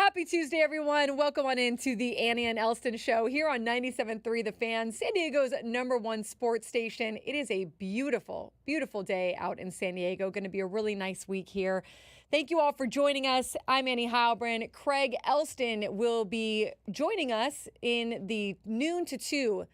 Happy Tuesday, everyone. Welcome on into the Annie and Elsten show here on 97.3 The Fan, San Diego's #1 sports station. It is a beautiful, beautiful day out in San Diego. Going to be a really nice week here. Thank you all for joining us. I'm Annie Heilbrunn. Craig Elsten will be joining us in the noon to 2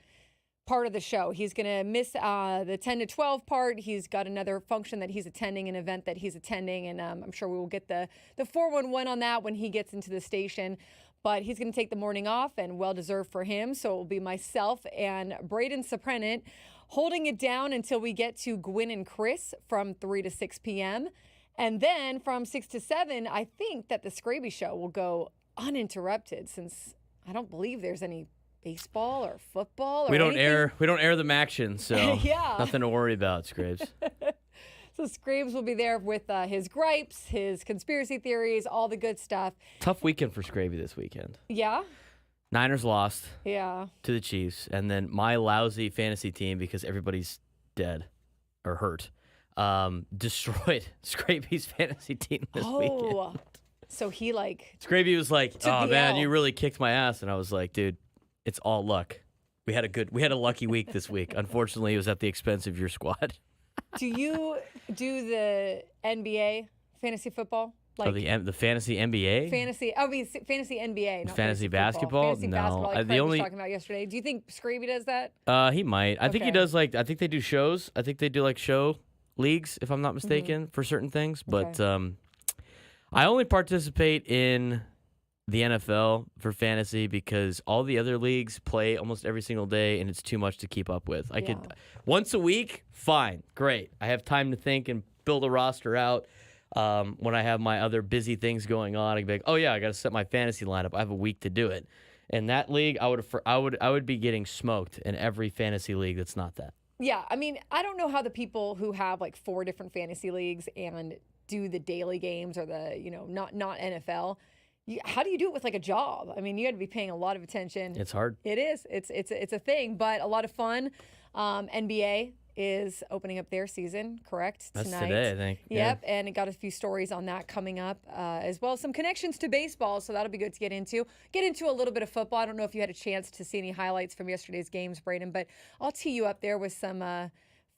part of the show. He's going to miss the 10 to 12 part. He's got another function that he's attending, an event that he's attending, and I'm sure we will get the 411 on that when he gets into the station. But he's going to take the morning off, and well-deserved for him. So it will be myself and Braden Soprennant holding it down until we get to Gwyn and Chris from 3 to 6 p.m. And then from 6 to 7, I think that the Scraby Show will go uninterrupted, since I don't believe there's any baseball or football or we don't anything. we don't air them action, so Yeah. nothing to worry about, Scrabes. So Scraves will be there with his gripes, his conspiracy theories, all the good stuff. Tough weekend for Scravy this weekend. Yeah? Niners lost Yeah. to the Chiefs, and then my lousy fantasy team, because everybody's dead or hurt, destroyed Scraby's fantasy team this weekend. So he Scraby was like, took "Oh the man, L." you really kicked my ass," and I was like, "Dude, it's all luck. We had a lucky week this week. Unfortunately, it was at the expense of your squad." Do you do the NBA fantasy football? Like The fantasy NBA? fantasy NBA, not Fantasy basketball? Fantasy No. basketball, like The Craig was only- talking about yesterday. Do you think Scraby does that? He might. I think he Okay. does. I think they do shows. I think they do show leagues, if I'm not mistaken, for certain things. But I only participate in the NFL for fantasy because all the other leagues play almost every single day, and it's too much to keep up with. I could once a week, fine, great. I have time to think and build a roster out. When I have my other busy things going on, I can be like, oh yeah, I got to set my fantasy lineup. I have a week to do it. In that league, I would be getting smoked in every fantasy league that's not that. Yeah, I mean, I don't know how the people who have 4 different fantasy leagues and do the daily games or the not NFL. How do you do it with a job? I mean, you got to be paying a lot of attention. It's hard. It is. It's a thing, but a lot of fun. NBA is opening up their season, correct? That's tonight. today, I think. Yep, and it got a few stories on that coming up, as well as some connections to baseball, so that'll be good to get into. Get into a little bit of football. I don't know if you had a chance to see any highlights from yesterday's games, Braden, but I'll tee you up there with some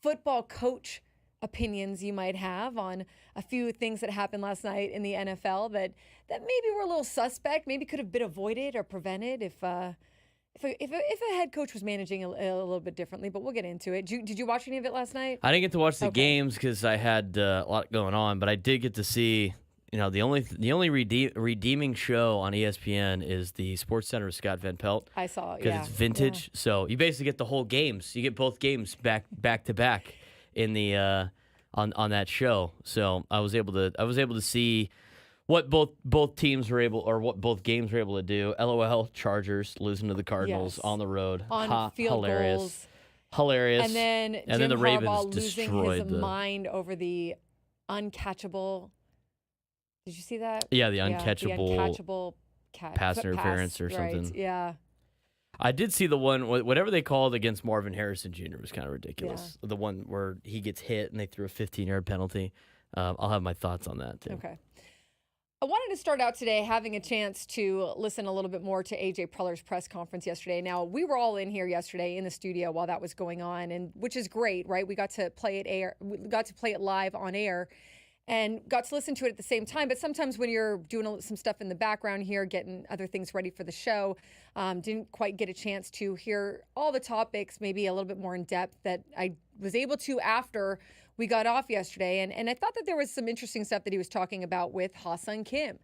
football coach opinions you might have on a few things that happened last night in the NFL that maybe were a little suspect, maybe could have been avoided or prevented if a head coach was managing a little bit differently. But we'll get into it. Did you watch any of it last night? I didn't get to watch the games because I had a lot going on, but I did get to see. The only redeeming show on ESPN is the Sports Center with Scott Van Pelt. I saw it because it's vintage. Yeah. So you basically get the whole games. You get both games back to back in the on that show. So I was able to see what both teams were able, or what both games were able to do. LOL, Chargers losing to the Cardinals on the road. On field goals. Hilarious. And then the Harbaugh Ravens losing destroyed his mind over the uncatchable. Did you see that? Yeah, the uncatchable pass interference or something. Right. Yeah. I did see the one, whatever they called against Marvin Harrison Jr. was kind of ridiculous. Yeah. The one where he gets hit and they threw a 15-yard penalty. I'll have my thoughts on that, too. Okay. I wanted to start out today having a chance to listen a little bit more to A.J. Preller's press conference yesterday. Now, we were all in here yesterday in the studio while that was going on, and which is great, right? We got to play it live on air and got to listen to it at the same time. But sometimes when you're doing some stuff in the background here, getting other things ready for the show, didn't quite get a chance to hear all the topics, maybe a little bit more in depth that I was able to after we got off yesterday. And I thought that there was some interesting stuff that he was talking about with Ha-Seong Kim.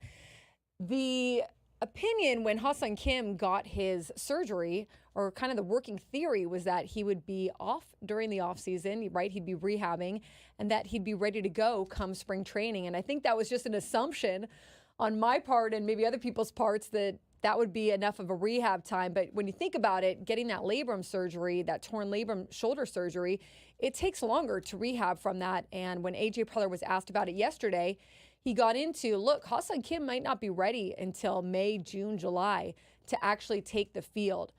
The opinion when Ha-Seong Kim got his surgery, or kind of the working theory, was that he would be off during the off season, right? He'd be rehabbing, and that he'd be ready to go come spring training. And I think that was just an assumption on my part and maybe other people's parts that would be enough of a rehab time. But when you think about it, getting that labrum surgery, that torn labrum shoulder surgery, it takes longer to rehab from that. And when A.J. Preller was asked about it yesterday, he got into, look, Ha-Seong Kim might not be ready until May, June, July to actually take the field.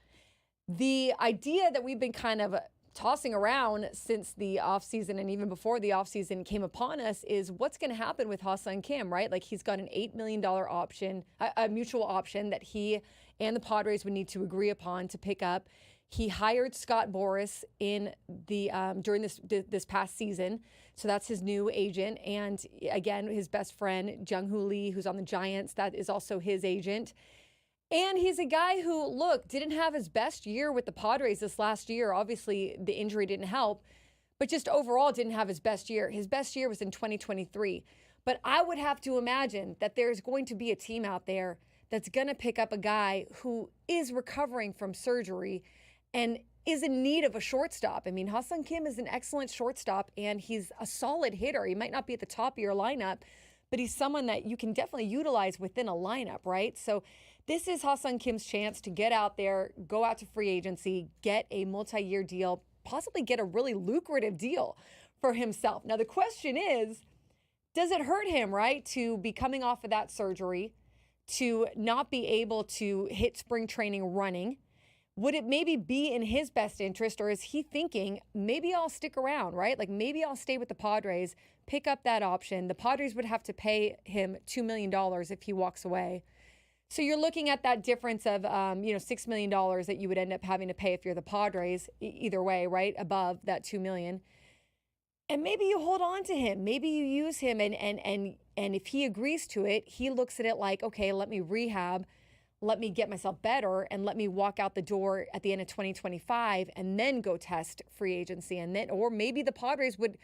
The idea that we've been kind of tossing around since the offseason and even before the offseason came upon us is what's going to happen with Ha-Seong Kim, right? Like he's got an $8 million option, a mutual option that he and the Padres would need to agree upon to pick up. He hired Scott Boras in the during this past season, so that's his new agent. And again, his best friend Jung-Hoo Lee, who's on the Giants, that is also his agent. And he's a guy who, look, didn't have his best year with the Padres this last year. Obviously, the injury didn't help, but just overall didn't have his best year. His best year was in 2023. But I would have to imagine that there's going to be a team out there that's going to pick up a guy who is recovering from surgery and is in need of a shortstop. I mean, Ha-Seong Kim is an excellent shortstop, and he's a solid hitter. He might not be at the top of your lineup, but he's someone that you can definitely utilize within a lineup, right? So this is Ha-Seong Kim's chance to get out there, go out to free agency, get a multi-year deal, possibly get a really lucrative deal for himself. Now, the question is, does it hurt him, right, to be coming off of that surgery, to not be able to hit spring training running? Would it maybe be in his best interest, or is he thinking, maybe I'll stick around, right? Like maybe I'll stay with the Padres, pick up that option. The Padres would have to pay him $2 million if he walks away. So you're looking at that difference of, $6 million that you would end up having to pay if you're the Padres, either way, right? Above that $2 million. And maybe you hold on to him. Maybe you use him, and if he agrees to it, he looks at it like, okay, let me rehab, let me get myself better, and let me walk out the door at the end of 2025 and then go test free agency. And then, or maybe the Padres would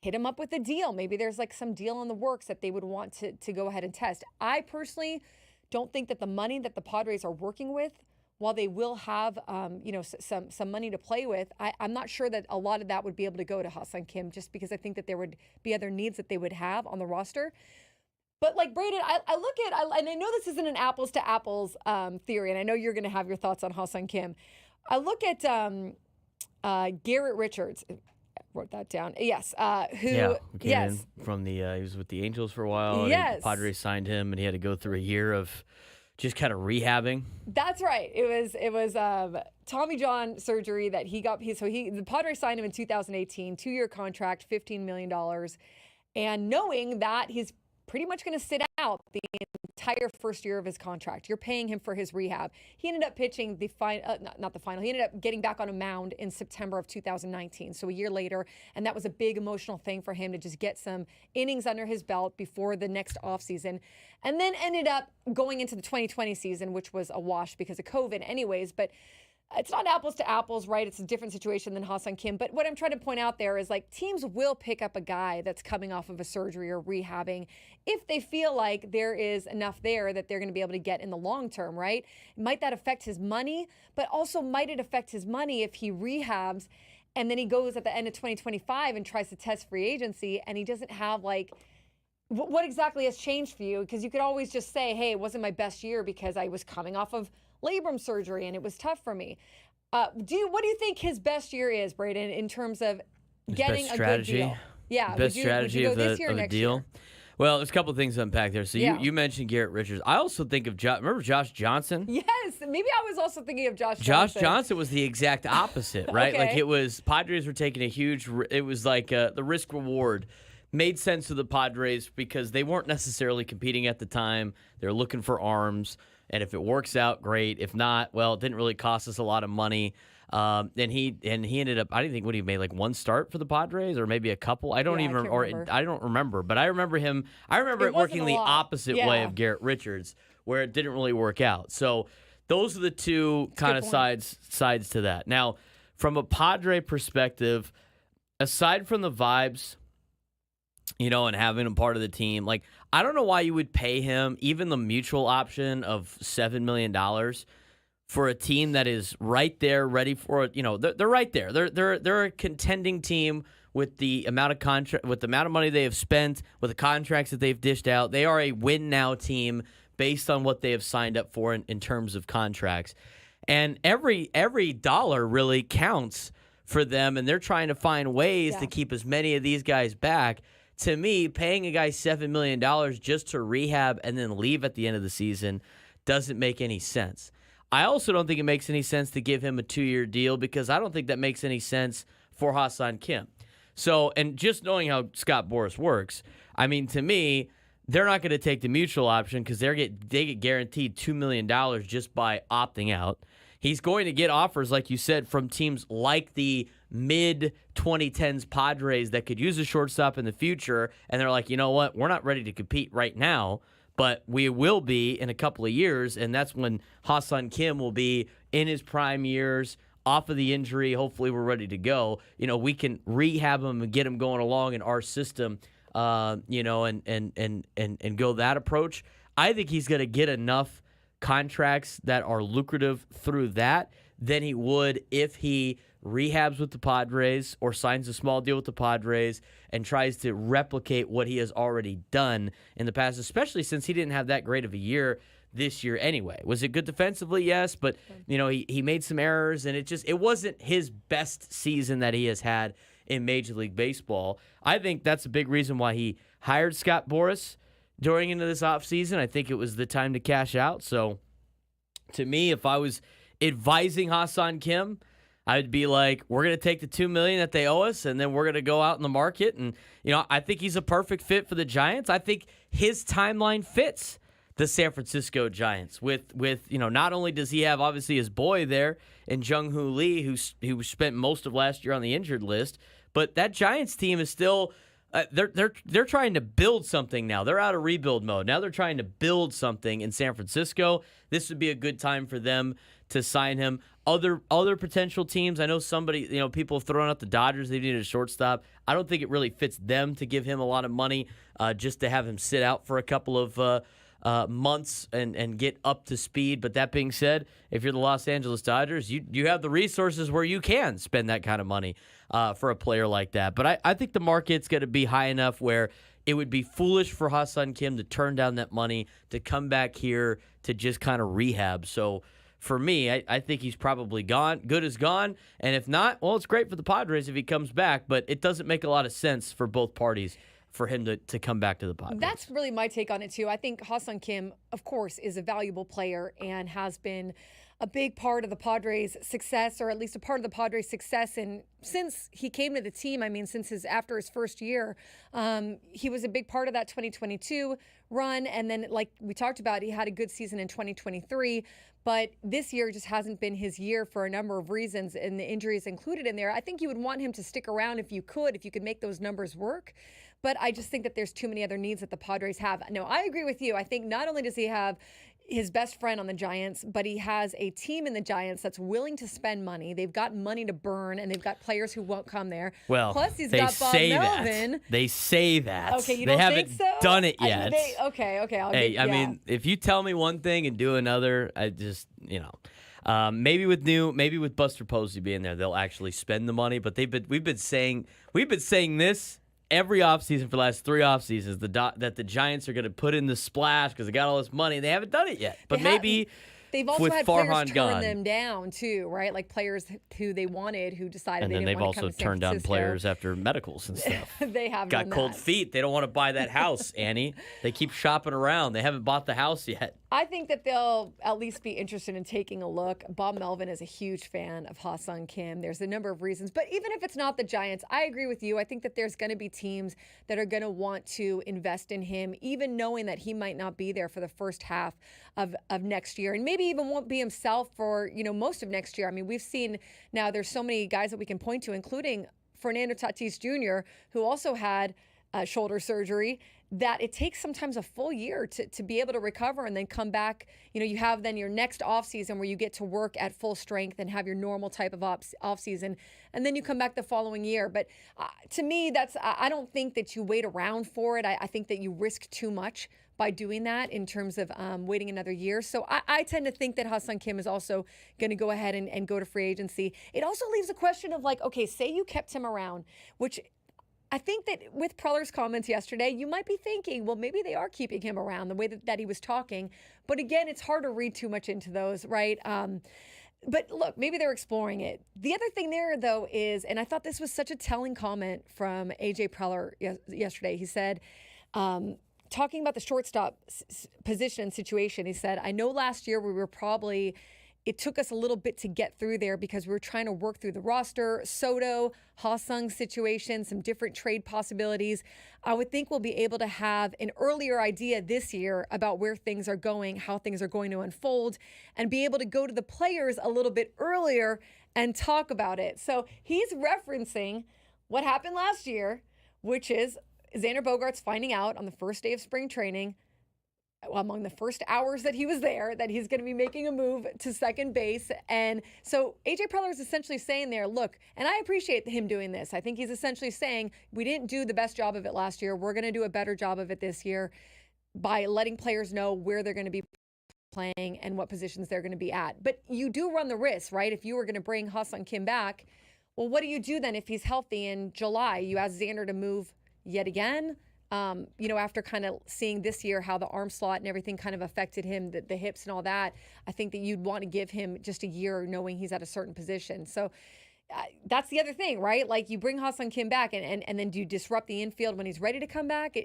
hit him up with a deal. Maybe there's like some deal in the works that they would want to go ahead and test. I personally don't think that the money that the Padres are working with, while they will have, some money to play with, I'm not sure that a lot of that would be able to go to Ha-Seong Kim, just because I think that there would be other needs that they would have on the roster. But like Braden, I look at, and I know this isn't an apples to apples theory, and I know you're going to have your thoughts on Ha-Seong Kim. I look at Garrett Richards. Wrote that down. Yes. Who? Came in from the he was with the Angels for a while. Yes. And the Padres signed him, and he had to go through a year of just kind of rehabbing. That's right. It was Tommy John surgery that he got. The Padres signed him in 2018, 2-year contract, $15 million, and knowing that he's pretty much going to sit out the entire first year of his contract. You're paying him for his rehab. He ended up pitching the final, not the final. He ended up getting back on a mound in September of 2019, so a year later, and that was a big emotional thing for him to just get some innings under his belt before the next offseason, and then ended up going into the 2020 season, which was a wash because of COVID anyways, but it's not apples to apples, right? It's a different situation than Ha-Seong Kim. But what I'm trying to point out there is, like, teams will pick up a guy that's coming off of a surgery or rehabbing if they feel like there is enough there that they're going to be able to get in the long term, right? Might that affect his money? But also, might it affect his money if he rehabs and then he goes at the end of 2025 and tries to test free agency and he doesn't have, like, what exactly has changed for you? Because you could always just say, hey, it wasn't my best year because I was coming off of labrum surgery and it was tough for me. What do you think his best year is, Braden, in terms of getting a good deal? Yeah, best strategy of the deal. Year? Well, there's a couple of things to unpack there. So you mentioned Garrett Richards. I also think of remember Josh Johnson? Yes, maybe I was also thinking of Josh Johnson. Josh Johnson was the exact opposite, right? Okay. Like it was Padres were taking a huge. It was like the risk reward made sense to the Padres because they weren't necessarily competing at the time. They're looking for arms. And if it works out, great. If not, well, it didn't really cost us a lot of money. And he ended up. I didn't think he made like one start for the Padres or maybe a couple. I don't remember. But I remember him. I remember it working the opposite way of Garrett Richards, where it didn't really work out. So those are the two kind of sides to that. Now, from a Padre perspective, aside from the vibes, and having him part of the team, like, I don't know why you would pay him even the mutual option of $7 million for a team that is right there, ready for it. They're right there. They're a contending team with the amount of money they have spent, with the contracts that they've dished out. They are a win now team based on what they have signed up for in terms of contracts. And every dollar really counts for them, and they're trying to find ways to keep as many of these guys back. To me, paying a guy $7 million just to rehab and then leave at the end of the season doesn't make any sense. I also don't think it makes any sense to give him a 2-year deal because I don't think that makes any sense for Ha-Seong Kim. So, and just knowing how Scott Boras works, I mean, to me, they're not going to take the mutual option because they get guaranteed $2 million just by opting out. He's going to get offers, like you said, from teams like the mid-2010s Padres that could use a shortstop in the future, and they're like, you know what, we're not ready to compete right now, but we will be in a couple of years, and that's when Ha-Seong Kim will be in his prime years, off of the injury. Hopefully we're ready to go. You know, we can rehab him and get him going along in our system, you know, and go that approach. I think he's going to get enough contracts that are lucrative through that than he would if he rehabs with the Padres or signs a small deal with the Padres and tries to replicate what he has already done in the past, especially since he didn't have that great of a year this year anyway. Was it good defensively? Yes, but you know, he made some errors, and it wasn't his best season that he has had in Major League Baseball. I think that's a big reason why he hired Scott Boras during into this offseason. I think it was the time to cash out. So to me, if I was advising Ha-Seong Kim, I'd be like, we're going to take the $2 million that they owe us, and then we're going to go out in the market. And, you know, I think he's a perfect fit for the Giants. I think his timeline fits the San Francisco Giants with you know, not only does he have obviously his boy there in Jung-Hoo Lee, who spent most of last year on the injured list, but that Giants team is still they're trying to build something now. They're out of rebuild mode. Now they're trying to build something in San Francisco. This would be a good time for them to sign him. Other potential teams, I know people have thrown out the Dodgers. They needed a shortstop. I don't think it really fits them to give him a lot of money just to have him sit out for a couple of months and get up to speed. But that being said, if you're the Los Angeles Dodgers, you have the resources where you can spend that kind of money for a player like that. But I think the market's going to be high enough where it would be foolish for Ha-Seong Kim to turn down that money to come back here to just kind of rehab. So for me, I think he's probably gone. Good as gone. And if not, well, it's great for the Padres if he comes back. But it doesn't make a lot of sense for both parties for him to come back to the Padres. That's really my take on it, too. I think Ha-Seong Kim, of course, is a valuable player and has been a big part of the Padres' success, or at least a part of the Padres' success. And since he came to the team, I mean, after his first year, he was a big part of that 2022 run. And then, like we talked about, he had a good season in 2023. But this year just hasn't been his year for a number of reasons, and the injuries included in there. I think you would want him to stick around if you could make those numbers work. But I just think that there's too many other needs that the Padres have. No, I agree with you. I think not only does he have his best friend on the Giants, but he has a team in the Giants that's willing to spend money. They've got money to burn, and they've got players who won't come there. Well, plus he's got Bob Melvin. They say that. Okay, you they don't haven't think so? done it yet. Okay. I mean, if you tell me one thing and do another, I just, maybe with Buster Posey being there, they'll actually spend the money. But we've been saying this every offseason for the last 3 offseasons that the Giants are going to put in the splash because they got all this money. They haven't done it yet. But maybe they've also with had Farhan players turn gone, them down too, right? Like players who they wanted who decided and they then didn't they've want to come also to San turned down Francisco. players after medicals and stuff. They have got done cold that. feet. They don't want to buy that house, Annie. They keep shopping around. They haven't bought the house yet. I think that they'll at least be interested in taking a look. Bob Melvin is a huge fan of Ha-Seong Kim. There's a number of reasons. But even if it's not the Giants, I agree with you. I think that there's going to be teams that are going to want to invest in him, even knowing that he might not be there for the first half of next year. And maybe even won't be himself for, most of next year. I mean, we've seen now there's so many guys that we can point to, including Fernando Tatis Jr., who also had shoulder surgery, that it takes sometimes a full year to be able to recover and then come back. You have then your next offseason where you get to work at full strength and have your normal type of offseason, and then you come back the following year. But to me, I don't think that you wait around for it. I think that you risk too much by doing that in terms of waiting another year. So I tend to think that Ha-Seong Kim is also going to go ahead and go to free agency. It also leaves a question of okay, say you kept him around, which I think that with Preller's comments yesterday, you might be thinking, well, maybe they are keeping him around the way that he was talking. But again, it's hard to read too much into those, right? But look, maybe they're exploring it. The other thing there, though, is, and I thought this was such a telling comment from A.J. Preller yesterday. He said, talking about the shortstop position and situation, he said, I know last year we were probably it took us a little bit to get through there because we were trying to work through the roster, Soto, Ha-Seong situation, some different trade possibilities. I would think we'll be able to have an earlier idea this year about where things are going, how things are going to unfold, and be able to go to the players a little bit earlier and talk about it. So he's referencing what happened last year, which is Xander Bogaerts finding out on the first day of spring training, among the first hours that he was there, that he's going to be making a move to second base. And so AJ Preller is essentially saying there, look, and I appreciate him doing this. I think he's essentially saying we didn't do the best job of it last year. We're going to do a better job of it this year by letting players know where they're going to be playing and what positions they're going to be at. But you do run the risk, right? If you were going to bring Ha-Seong Kim back, well, what do you do then if he's healthy in July? You ask Xander to move yet again? After kind of seeing this year how the arm slot and everything kind of affected him, the hips and all that, I think that you'd want to give him just a year knowing he's at a certain position. So that's the other thing, right? Like you bring Ha-Seong Kim back and then do you disrupt the infield when he's ready to come back?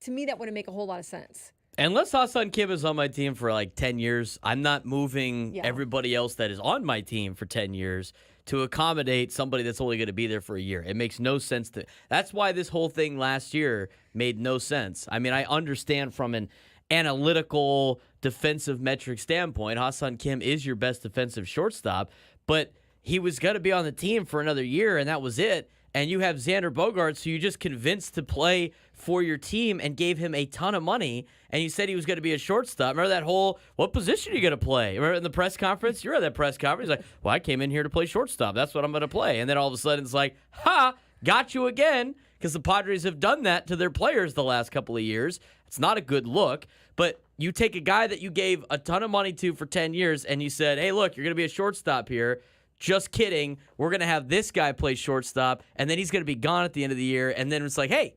To me, that wouldn't make a whole lot of sense. Unless Ha-Seong Kim is on my team for like 10 years, I'm not moving everybody else that is on my team for 10 years to accommodate somebody that's only going to be there for a year. It makes no sense. That's why this whole thing last year made no sense. I mean, I understand from an analytical defensive metric standpoint, Ha-Seong Kim is your best defensive shortstop, but he was going to be on the team for another year, and that was it. And you have Xander Bogaerts, who you just convinced to play for your team and gave him a ton of money, and you said he was going to be a shortstop. Remember that whole, what position are you going to play? Remember in the press conference? You're at that press conference. He's like, well, I came in here to play shortstop. That's what I'm going to play. And then all of a sudden it's like, ha, got you again, because the Padres have done that to their players the last couple of years. It's not a good look, but you take a guy that you gave a ton of money to for 10 years, and you said, hey, look, you're going to be a shortstop here. Just kidding. We're going to have this guy play shortstop, and then he's going to be gone at the end of the year. And then it's like, hey,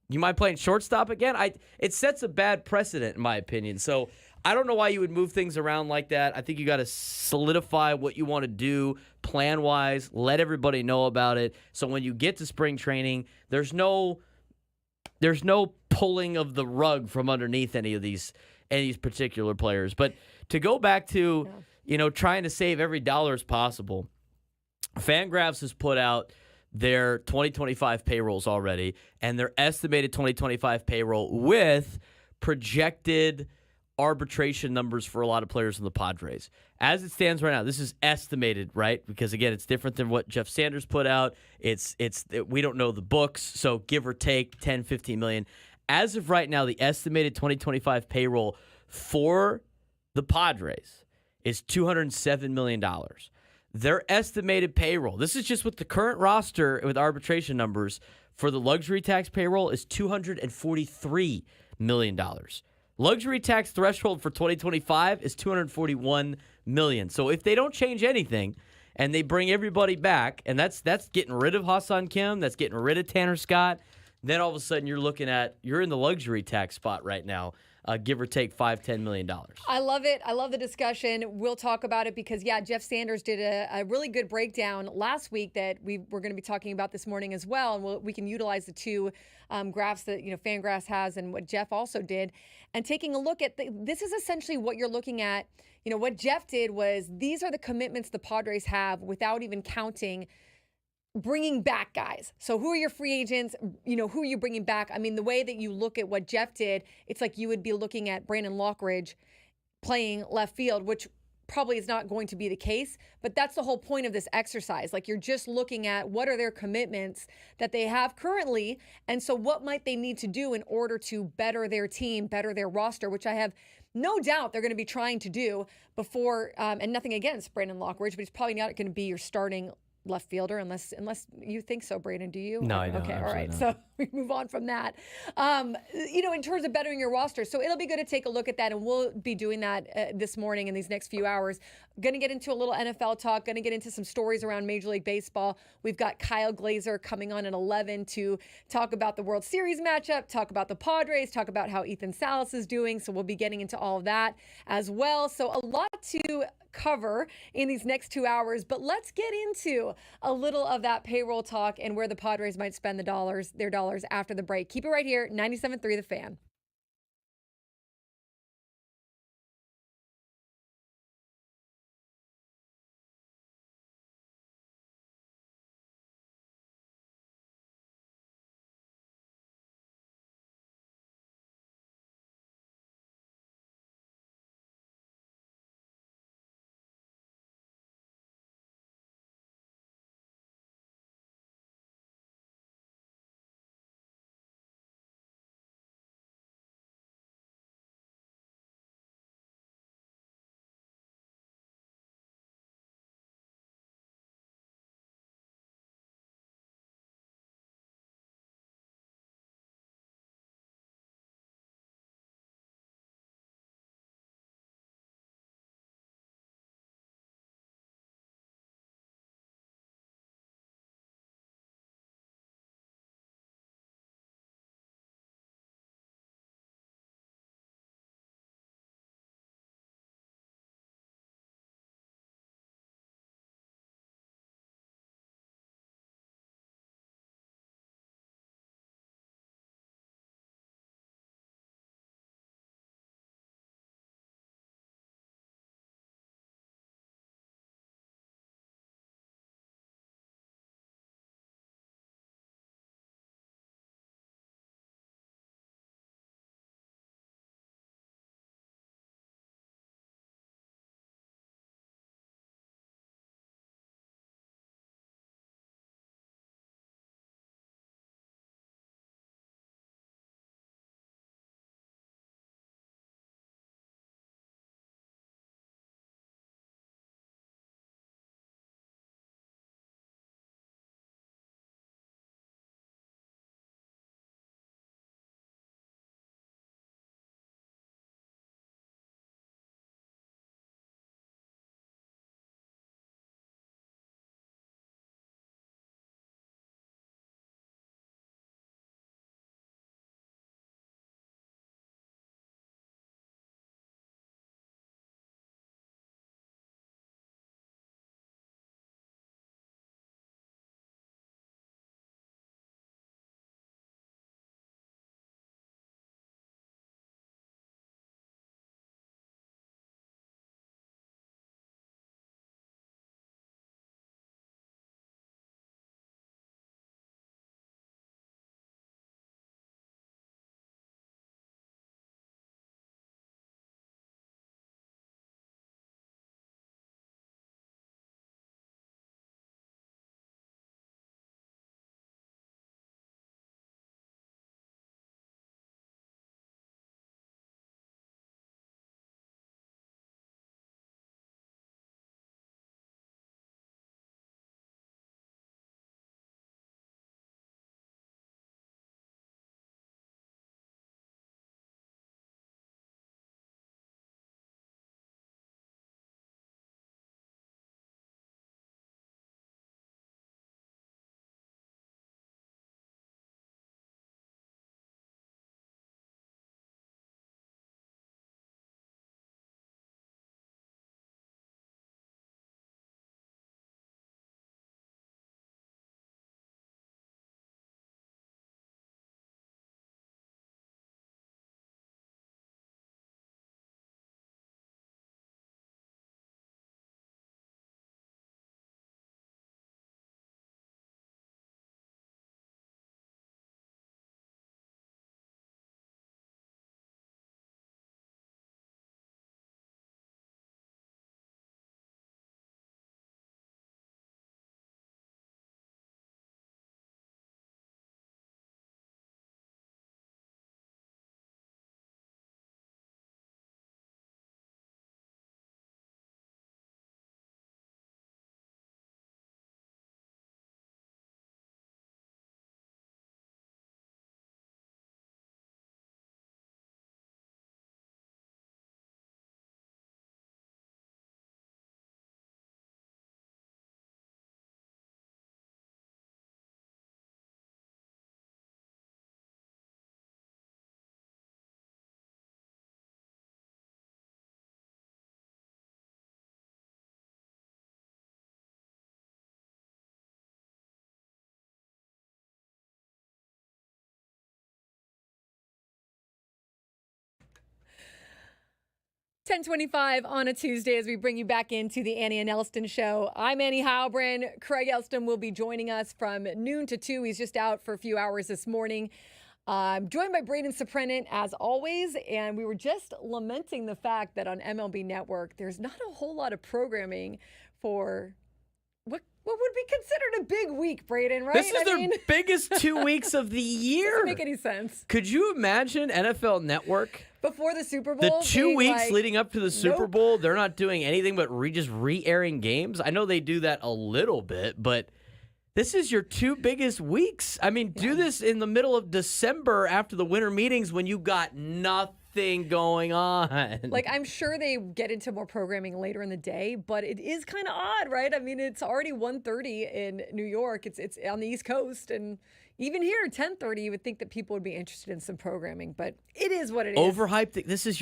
you mind playing shortstop again? It sets a bad precedent, in my opinion. So I don't know why you would move things around like that. I think you got to solidify what you want to do plan-wise, let everybody know about it. So when you get to spring training, there's no pulling of the rug from underneath any of these particular players. But to go back to trying to save every dollar as possible. Fangraphs has put out their 2025 payrolls already, and their estimated 2025 payroll with projected arbitration numbers for a lot of players in the Padres. As it stands right now, this is estimated, right? Because again, it's different than what Jeff Sanders put out. We don't know the books, so give or take 10, 15 million. As of right now, the estimated 2025 payroll for the Padres is $207 million. Their estimated payroll, this is just with the current roster with arbitration numbers, for the luxury tax payroll is $243 million. Luxury tax threshold for 2025 is $241 million. So if they don't change anything and they bring everybody back, and that's getting rid of Ha-Seong Kim, that's getting rid of Tanner Scott, then all of a sudden you're in the luxury tax spot right now. Give or take $5-10 million. I love it. I love the discussion. We'll talk about it because, Jeff Sanders did a really good breakdown last week that we're going to be talking about this morning as well. And we can utilize the two graphs that, Fangraphs has and what Jeff also did. And taking a look at this is essentially what you're looking at. What Jeff did was these are the commitments the Padres have without even counting bringing back guys. So who are your free agents? Who are you bringing back? I mean, the way that you look at what Jeff did, it's like you would be looking at Brandon Lockridge playing left field, which probably is not going to be the case. But that's the whole point of this exercise. Like you're just looking at what are their commitments that they have currently. And so what might they need to do in order to better their team, better their roster, which I have no doubt they're going to be trying to do before, and nothing against Brandon Lockridge, but he's probably not going to be your starting left fielder unless you think so, Braden. Do you? No, I don't. Okay, all right. So we move on from that. In terms of bettering your roster. So it'll be good to take a look at that, and we'll be doing that this morning in these next few hours. Going to get into a little NFL talk, going to get into some stories around Major League Baseball. We've got Kyle Glazer coming on at 11 to talk about the World Series matchup, talk about the Padres, talk about how Ethan Salas is doing. So we'll be getting into all of that as well. So a lot to cover in these next 2 hours, but let's get into a little of that payroll talk and where the Padres might spend their dollars after the break. Keep it right here, 97.3 The Fan. 10:25 on a Tuesday as we bring you back into the Annie and Elsten show. I'm Annie Heilbrunn. Craig Elsten will be joining us from noon to 2. He's just out for a few hours this morning. I'm joined by Braden Soprenin as always, and we were just lamenting the fact that on MLB Network, there's not a whole lot of programming for what would be considered a big week, Braden, right? This is their biggest 2 weeks of the year. Doesn't make any sense. Could you imagine NFL Network? Before the Super Bowl? The 2 weeks like, leading up to the Super nope. Bowl, they're not doing anything but just re-airing games. I know they do that a little bit, but this is your 2 biggest weeks. I mean, do this in the middle of December after the winter meetings when you've got nothing going on. Like, I'm sure they get into more programming later in the day, but it is kind of odd, right? I mean, it's already 1:30 in New York. It's on the East Coast, and even here at 10:30, you would think that people would be interested in some programming, but it is what it is. Overhyped. This is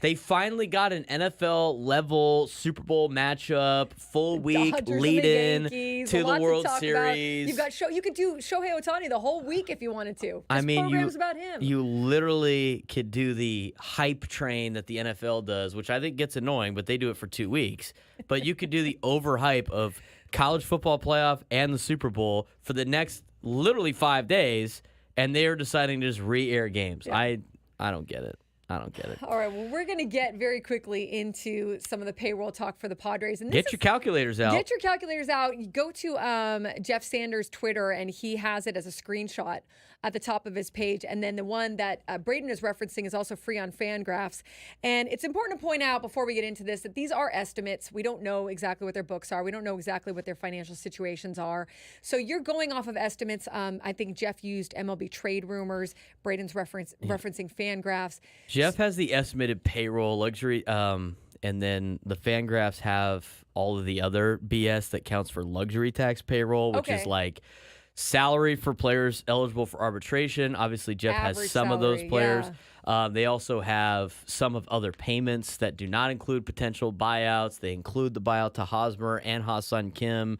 they finally got an NFL level Super Bowl matchup, full week Dodgers lead in Yankees, to the lots World to talk Series. About. You could do Shohei Ohtani the whole week if you wanted to. I mean, programs about him. You literally could do the hype train that the NFL does, which I think gets annoying, but they do it for 2 weeks. But you could do the overhype of college football playoff and the Super Bowl for the next literally 5 days, and they're deciding to just re-air games. Yeah. I don't get it. I don't get it. All right, well, we're going to get very quickly into some of the payroll talk for the Padres. And Get your calculators out. Get your calculators out. You go to Jeff Sanders' Twitter, and he has it as a screenshot at the top of his page. And then the one that Braden is referencing is also free on Fangraphs. And it's important to point out before we get into this that these are estimates. We don't know exactly what their books are. We don't know exactly what their financial situations are. So you're going off of estimates. I think Jeff used MLB trade rumors. Braden's referencing Fangraphs. Jeff has the estimated payroll luxury, and then the Fangraphs have all of the other BS that counts for luxury tax payroll, which is like salary for players eligible for arbitration. Obviously, Jeff has some of those players. Yeah. They also have some of other payments that do not include potential buyouts. They include the buyout to Hosmer and Ha-Seong Kim.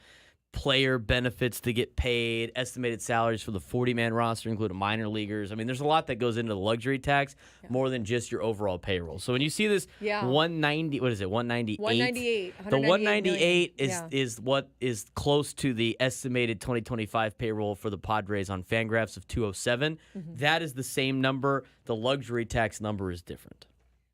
Player benefits to get paid, estimated salaries for the 40-man roster, including minor leaguers. I mean, there's a lot that goes into the luxury tax more than just your overall payroll. So when you see this 190, what is it, 198? 198. The 198 is what is close to the estimated 2025 payroll for the Padres on Fangraphs of 207. Mm-hmm. That is the same number. The luxury tax number is different.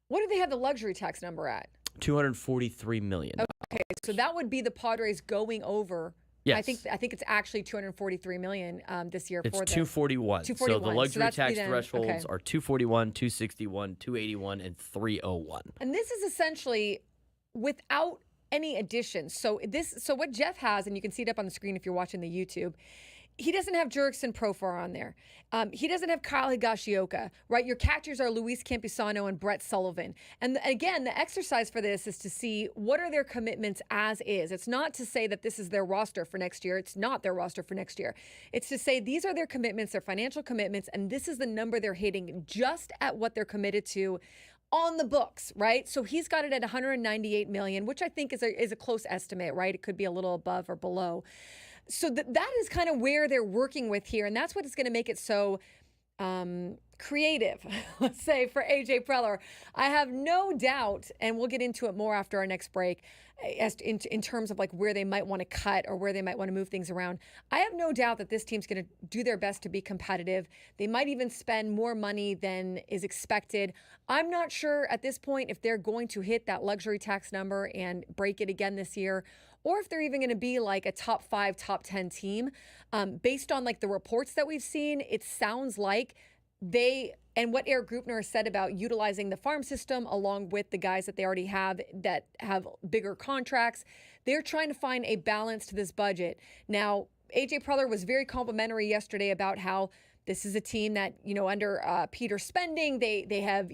What do they have the luxury tax number at? $243 million. Okay, so that would be the Padres going over. Yes. I think it's actually $243 million this year. It's 241. So the luxury tax thresholds are 241, 261, 281, and 301. And this is essentially without any additions. So what Jeff has, and you can see it up on the screen if you're watching the YouTube. He doesn't have Jurickson Profar on there. He doesn't have Kyle Higashioka, right? Your catchers are Luis Campusano and Brett Sullivan. And again, the exercise for this is to see what are their commitments as is. It's not to say that this is their roster for next year. It's not their roster for next year. It's to say these are their commitments, their financial commitments, and this is the number they're hitting just at what they're committed to on the books, right? So he's got it at $198 million, which I think is a close estimate, right? It could be a little above or below. So that is kind of where they're working with here, and that's what is going to make it so creative, let's say, for AJ Preller. I have no doubt, and we'll get into it more after our next break, as in terms of like where they might want to cut or where they might want to move things around. I have no doubt that this team's going to do their best to be competitive. They might even spend more money than is expected. I'm not sure at this point if they're going to hit that luxury tax number and break it again this year, or if they're even going to be like a top 5, top 10 team. Based on like the reports that we've seen, it sounds like and what Eric Grupner has said about utilizing the farm system along with the guys that they already have that have bigger contracts, they're trying to find a balance to this budget. Now, AJ Preller was very complimentary yesterday about how this is a team that, under Peter spending, they have,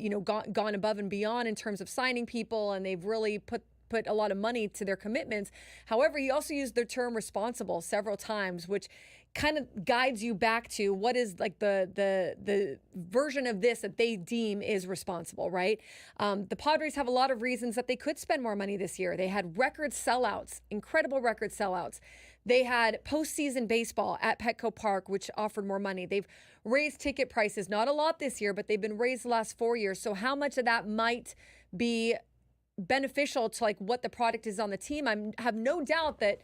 gone above and beyond in terms of signing people, and they've really put a lot of money to their commitments. However, he also used the term responsible several times, which kind of guides you back to what is like the version of this that they deem is responsible, right? The Padres have a lot of reasons that they could spend more money this year. They had record sellouts, incredible record sellouts. They had postseason baseball at Petco Park, which offered more money. They've raised ticket prices, not a lot this year, but they've been raised the last 4 years. So how much of that might be beneficial to like what the product is on the team. I have no doubt that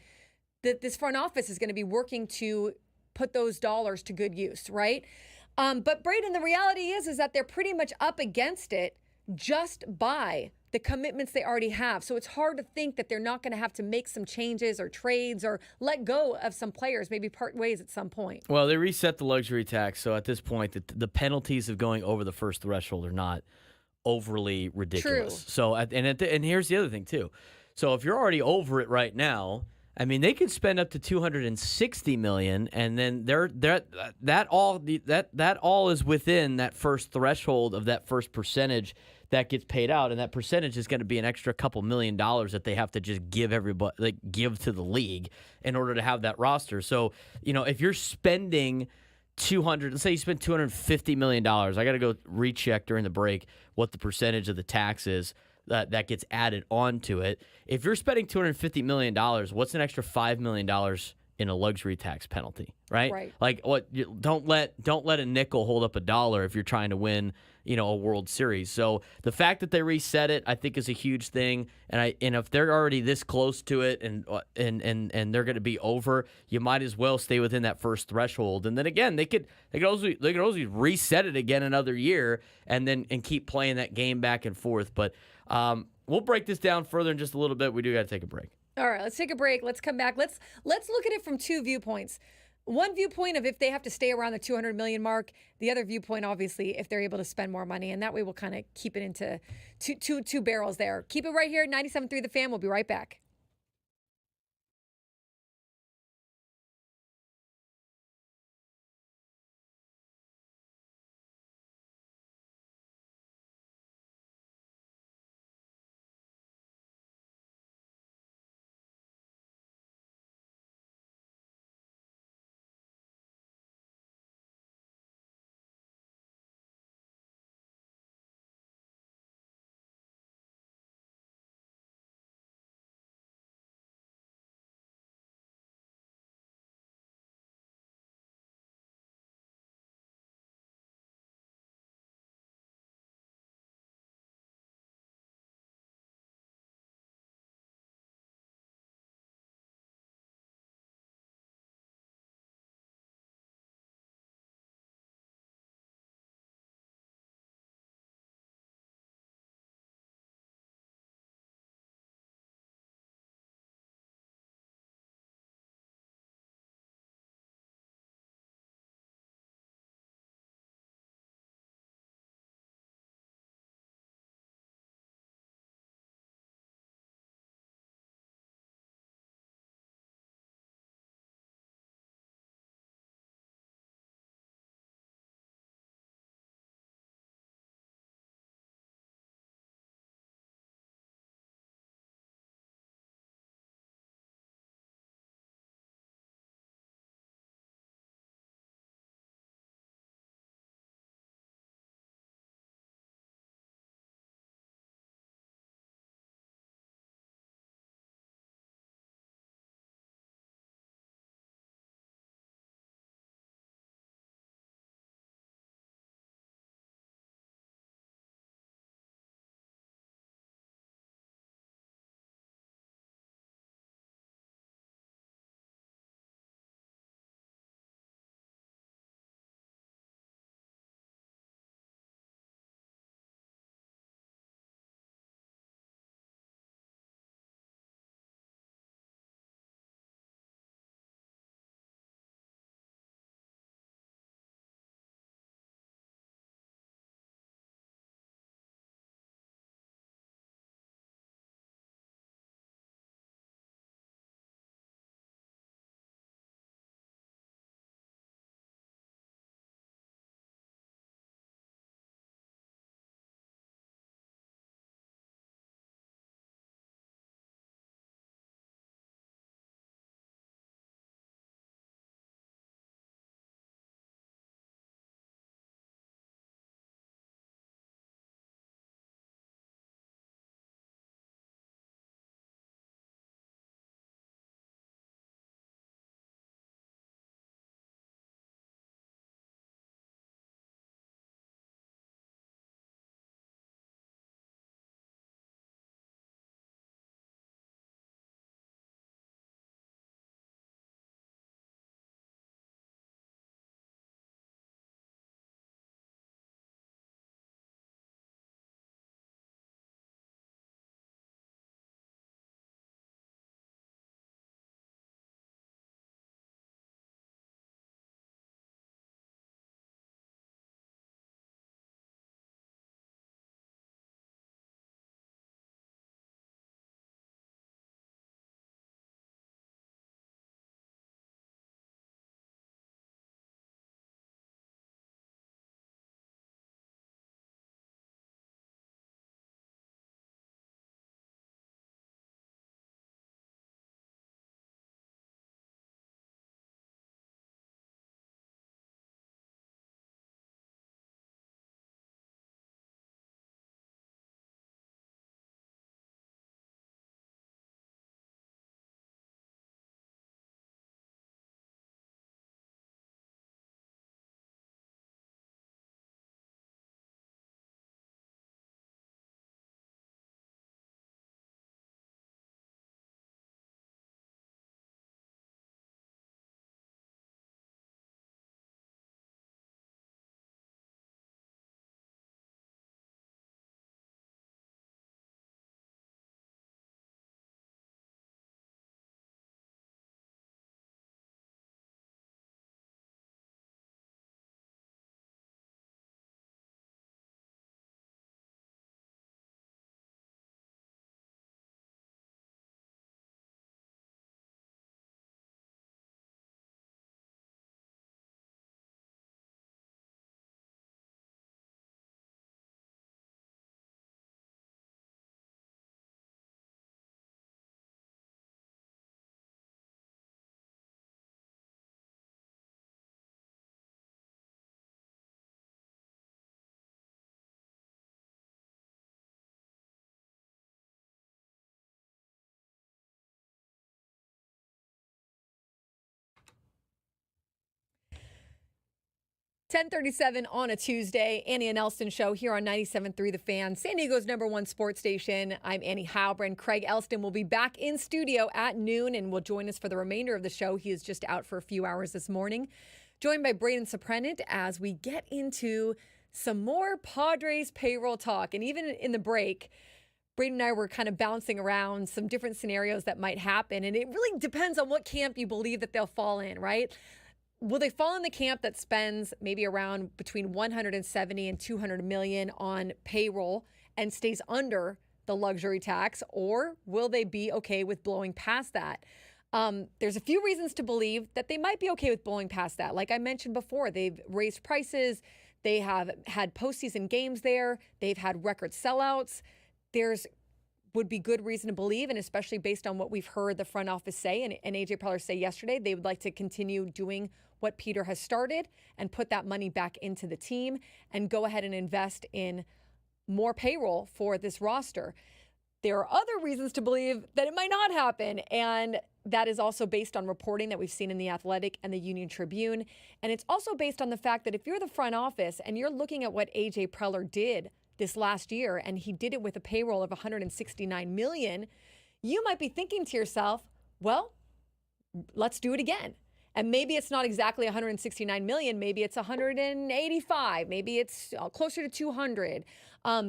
this front office is going to be working to put those dollars to good use, right? But Braden, the reality is that they're pretty much up against it just by the commitments they already have. So it's hard to think that they're not going to have to make some changes or trades or let go of some players, maybe part ways at some point. Well, they reset the luxury tax, so at this point, the penalties of going over the first threshold are not overly ridiculous. True. So, and here's the other thing too. So if you're already over it right now, I mean, they could spend up to $260 million, and then that all is within that first threshold of that first percentage that gets paid out, and that percentage is going to be an extra couple $1 million that they have to just give everybody, like give to the league in order to have that roster. So, if you're spending let's say you spend $250 million, I got to go recheck during the break what the percentage of the tax is that gets added onto it. If you're spending $250 million, what's an extra $5 million in a luxury tax penalty, right? Right. Like don't let a nickel hold up a dollar if you're trying to win, a World Series. So the fact that they reset it, I think, is a huge thing. And if they're already this close to it and they're going to be over, you might as well stay within that first threshold. And then again, they could also reset it again another year and keep playing that game back and forth. But we'll break this down further in just a little bit. We do got to take a break. All right, let's take a break. Let's come back. Let's look at it from two viewpoints. One viewpoint of if they have to stay around the 200 million mark. The other viewpoint, obviously, if they're able to spend more money. And that way we'll kind of keep it into two barrels there. Keep it right here at 97.3 The Fan. We'll be right back. 10:37 on a Tuesday. Annie and Elsten show here on 97.3 The Fan, San Diego's #1 sports station. I'm Annie Halbrin. Craig Elsten will be back in studio at noon and will join us for the remainder of the show. He is just out for a few hours this morning. Joined by Braden Soprennant as we get into some more Padres payroll talk. And even in the break, Braden and I were kind of bouncing around some different scenarios that might happen. And it really depends on what camp you believe that they'll fall in, right? Will they fall in the camp that spends maybe around between 170 and 200 million on payroll and stays under the luxury tax, or will they be okay with blowing past that? There's a few reasons to believe that they might be okay with blowing past that. Like I mentioned before, they've raised prices. They have had postseason games there. They've had record sellouts. Would be good reason to believe, and especially based on what we've heard the front office say and AJ Preller say yesterday, they would like to continue doing what Peter has started and put that money back into the team and go ahead and invest in more payroll for this roster. There are other reasons to believe that it might not happen, and that is also based on reporting that we've seen in The Athletic and the Union Tribune. And it's also based on the fact that if you're the front office and you're looking at what AJ Preller did this last year, and he did it with a payroll of $169 million, you might be thinking to yourself, well, let's do it again. And maybe it's not exactly $169 million, maybe it's $185, maybe it's closer to $200.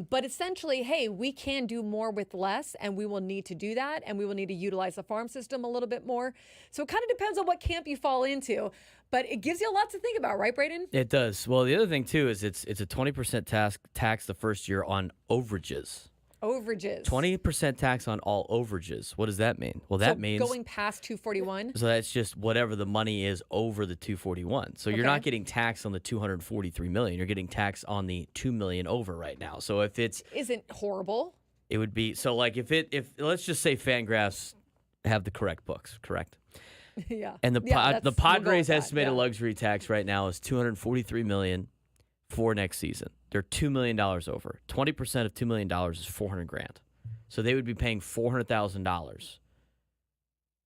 But essentially, hey, we can do more with less, and we will need to do that, and we will need to utilize the farm system a little bit more. So it kind of depends on what camp you fall into, but it gives you a lot to think about, right, Braden? It does. Well, the other thing, too, is it's a 20% tax the first year on overages. Overages. 20% tax on all overages. What does that mean? Well, that means going past 241. So that's just whatever the money is over the 241. So you're not getting taxed on the 243 million. You're getting taxed on the 2 million over right now. So if it's isn't horrible. It would be so like if let's just say Fangraphs have the correct books, correct? Yeah. And the Padres estimated yeah. luxury tax right now is 243 million for next season. They're $2 million over. 20% of $2 million is $400,000. So they would be paying $400,000.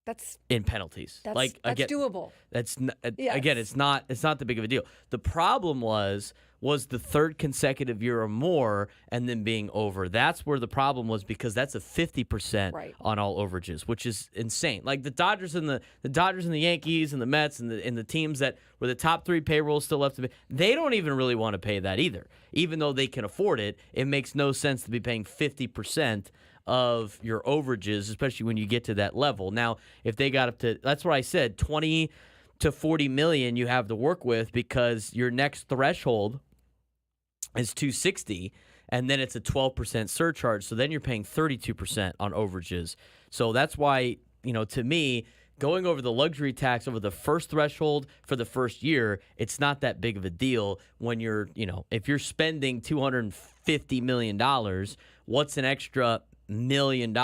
That's in penalties. That's doable. That's yes. Again, it's not that big of a deal. The problem was the third consecutive year or more and then being over. That's where the problem was, because that's a 50% on all overages, which is insane. Like the Dodgers and the Yankees and the Mets and the teams that were the top three payrolls still left to pay, they don't even really want to pay that either. Even though they can afford it, it makes no sense to be paying 50% of your overages, especially when you get to that level. Now, if they got up to, that's what I said, 20 to 40 million you have to work with, because your next threshold is 260, and then it's a 12% surcharge. So then you're paying 32% on overages. So that's why, to me, going over the luxury tax over the first threshold for the first year, it's not that big of a deal when you're, if you're spending $250 million, what's an extra $1 million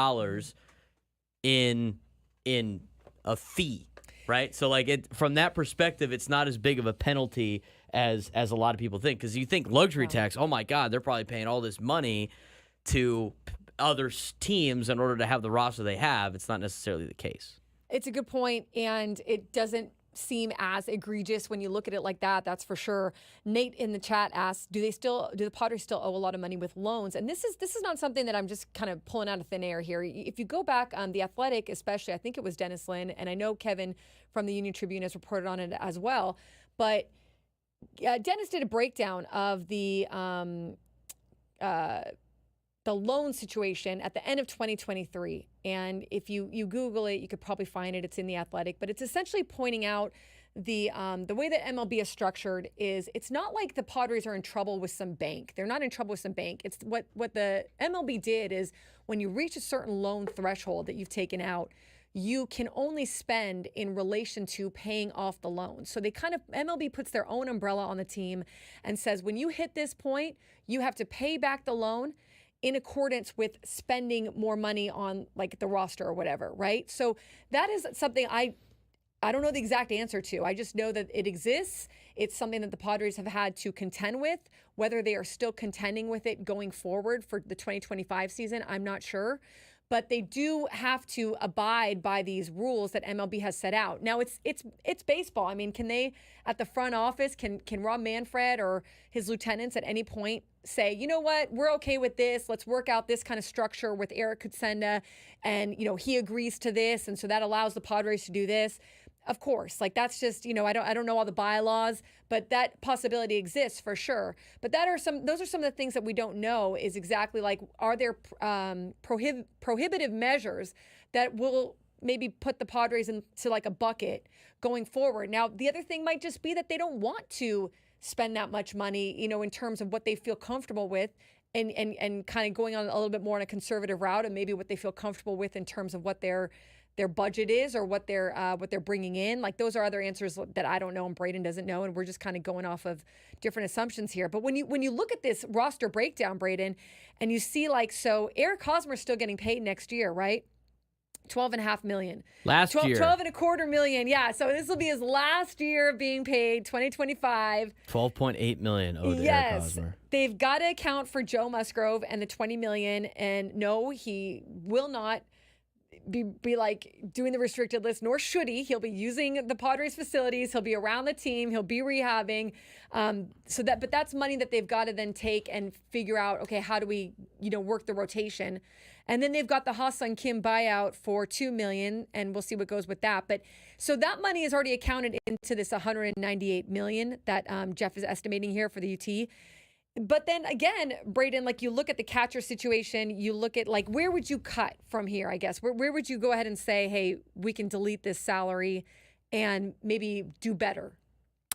in a fee, right? So from that perspective, it's not as big of a penalty as a lot of people think, because you think luxury tax, oh my God, they're probably paying all this money to other teams in order to have the roster they have. It's not necessarily the case. It's a good point, and it doesn't seem as egregious when you look at it like that. That's for sure. Nate in the chat asks, do the Padres still owe a lot of money with loans? And this is not something that I'm just kind of pulling out of thin air here. If you go back on The Athletic, especially, I think it was Dennis Lynn, and I know Kevin from the Union Tribune has reported on it as well, but Dennis did a breakdown of the loan situation at the end of 2023. And if you Google it, you could probably find it. It's in The Athletic. But it's essentially pointing out the way that MLB is structured is it's not like the Padres are in trouble with some bank. They're not in trouble with some bank. It's what the MLB did is when you reach a certain loan threshold that you've taken out, you can only spend in relation to paying off the loan. So MLB puts their own umbrella on the team and says, when you hit this point, you have to pay back the loan in accordance with spending more money on like the roster or whatever, right? So that is something I don't know the exact answer to. I just know that it exists. It's something that the Padres have had to contend with. Whether they are still contending with it going forward for the 2025 season, I'm not sure. but they do have to abide by these rules that MLB has set out. Now it's baseball. I mean, can they at the front office, can Rob Manfred or his lieutenants at any point say, you know what, we're okay with this. Let's work out this kind of structure with Eric Kutsenda, and he agrees to this, and so that allows the Padres to do this. Of course, like that's just, I don't know all the bylaws, but that possibility exists for sure. But those are some of the things that we don't know is exactly like, are there prohibitive measures that will maybe put the Padres into like a bucket going forward? Now, the other thing might just be that they don't want to spend that much money, in terms of what they feel comfortable with, and kind of going on a little bit more on a conservative route, and maybe what they feel comfortable with in terms of what their budget is, or what they're bringing in. Like, those are other answers that I don't know and Braden doesn't know, and we're just kind of going off of different assumptions here. But when you look at this roster breakdown, Braden, and you see so Eric Hosmer's still getting paid next year, right? $12.5 million. Last year. $12.25 million. Yeah. So this will be his last year of being paid, 2025. $12.8 million owed to Eric Hosmer. They've got to account for Joe Musgrove and the $20 million. And no, he will not be like doing the restricted list, nor should he. He'll be using the Padres facilities. He'll be around the team. He'll be rehabbing. But that's money that they've got to then take and figure out, okay, how do we, work the rotation? And then they've got the Ha-Seong Kim buyout for $2 million, and we'll see what goes with that. But so that money is already accounted into this $198 million that Jeff is estimating here for the UT. But then again, Braden, you look at the catcher situation, you look at where would you cut from here, I guess? Where would you go ahead and say, hey, we can delete this salary and maybe do better?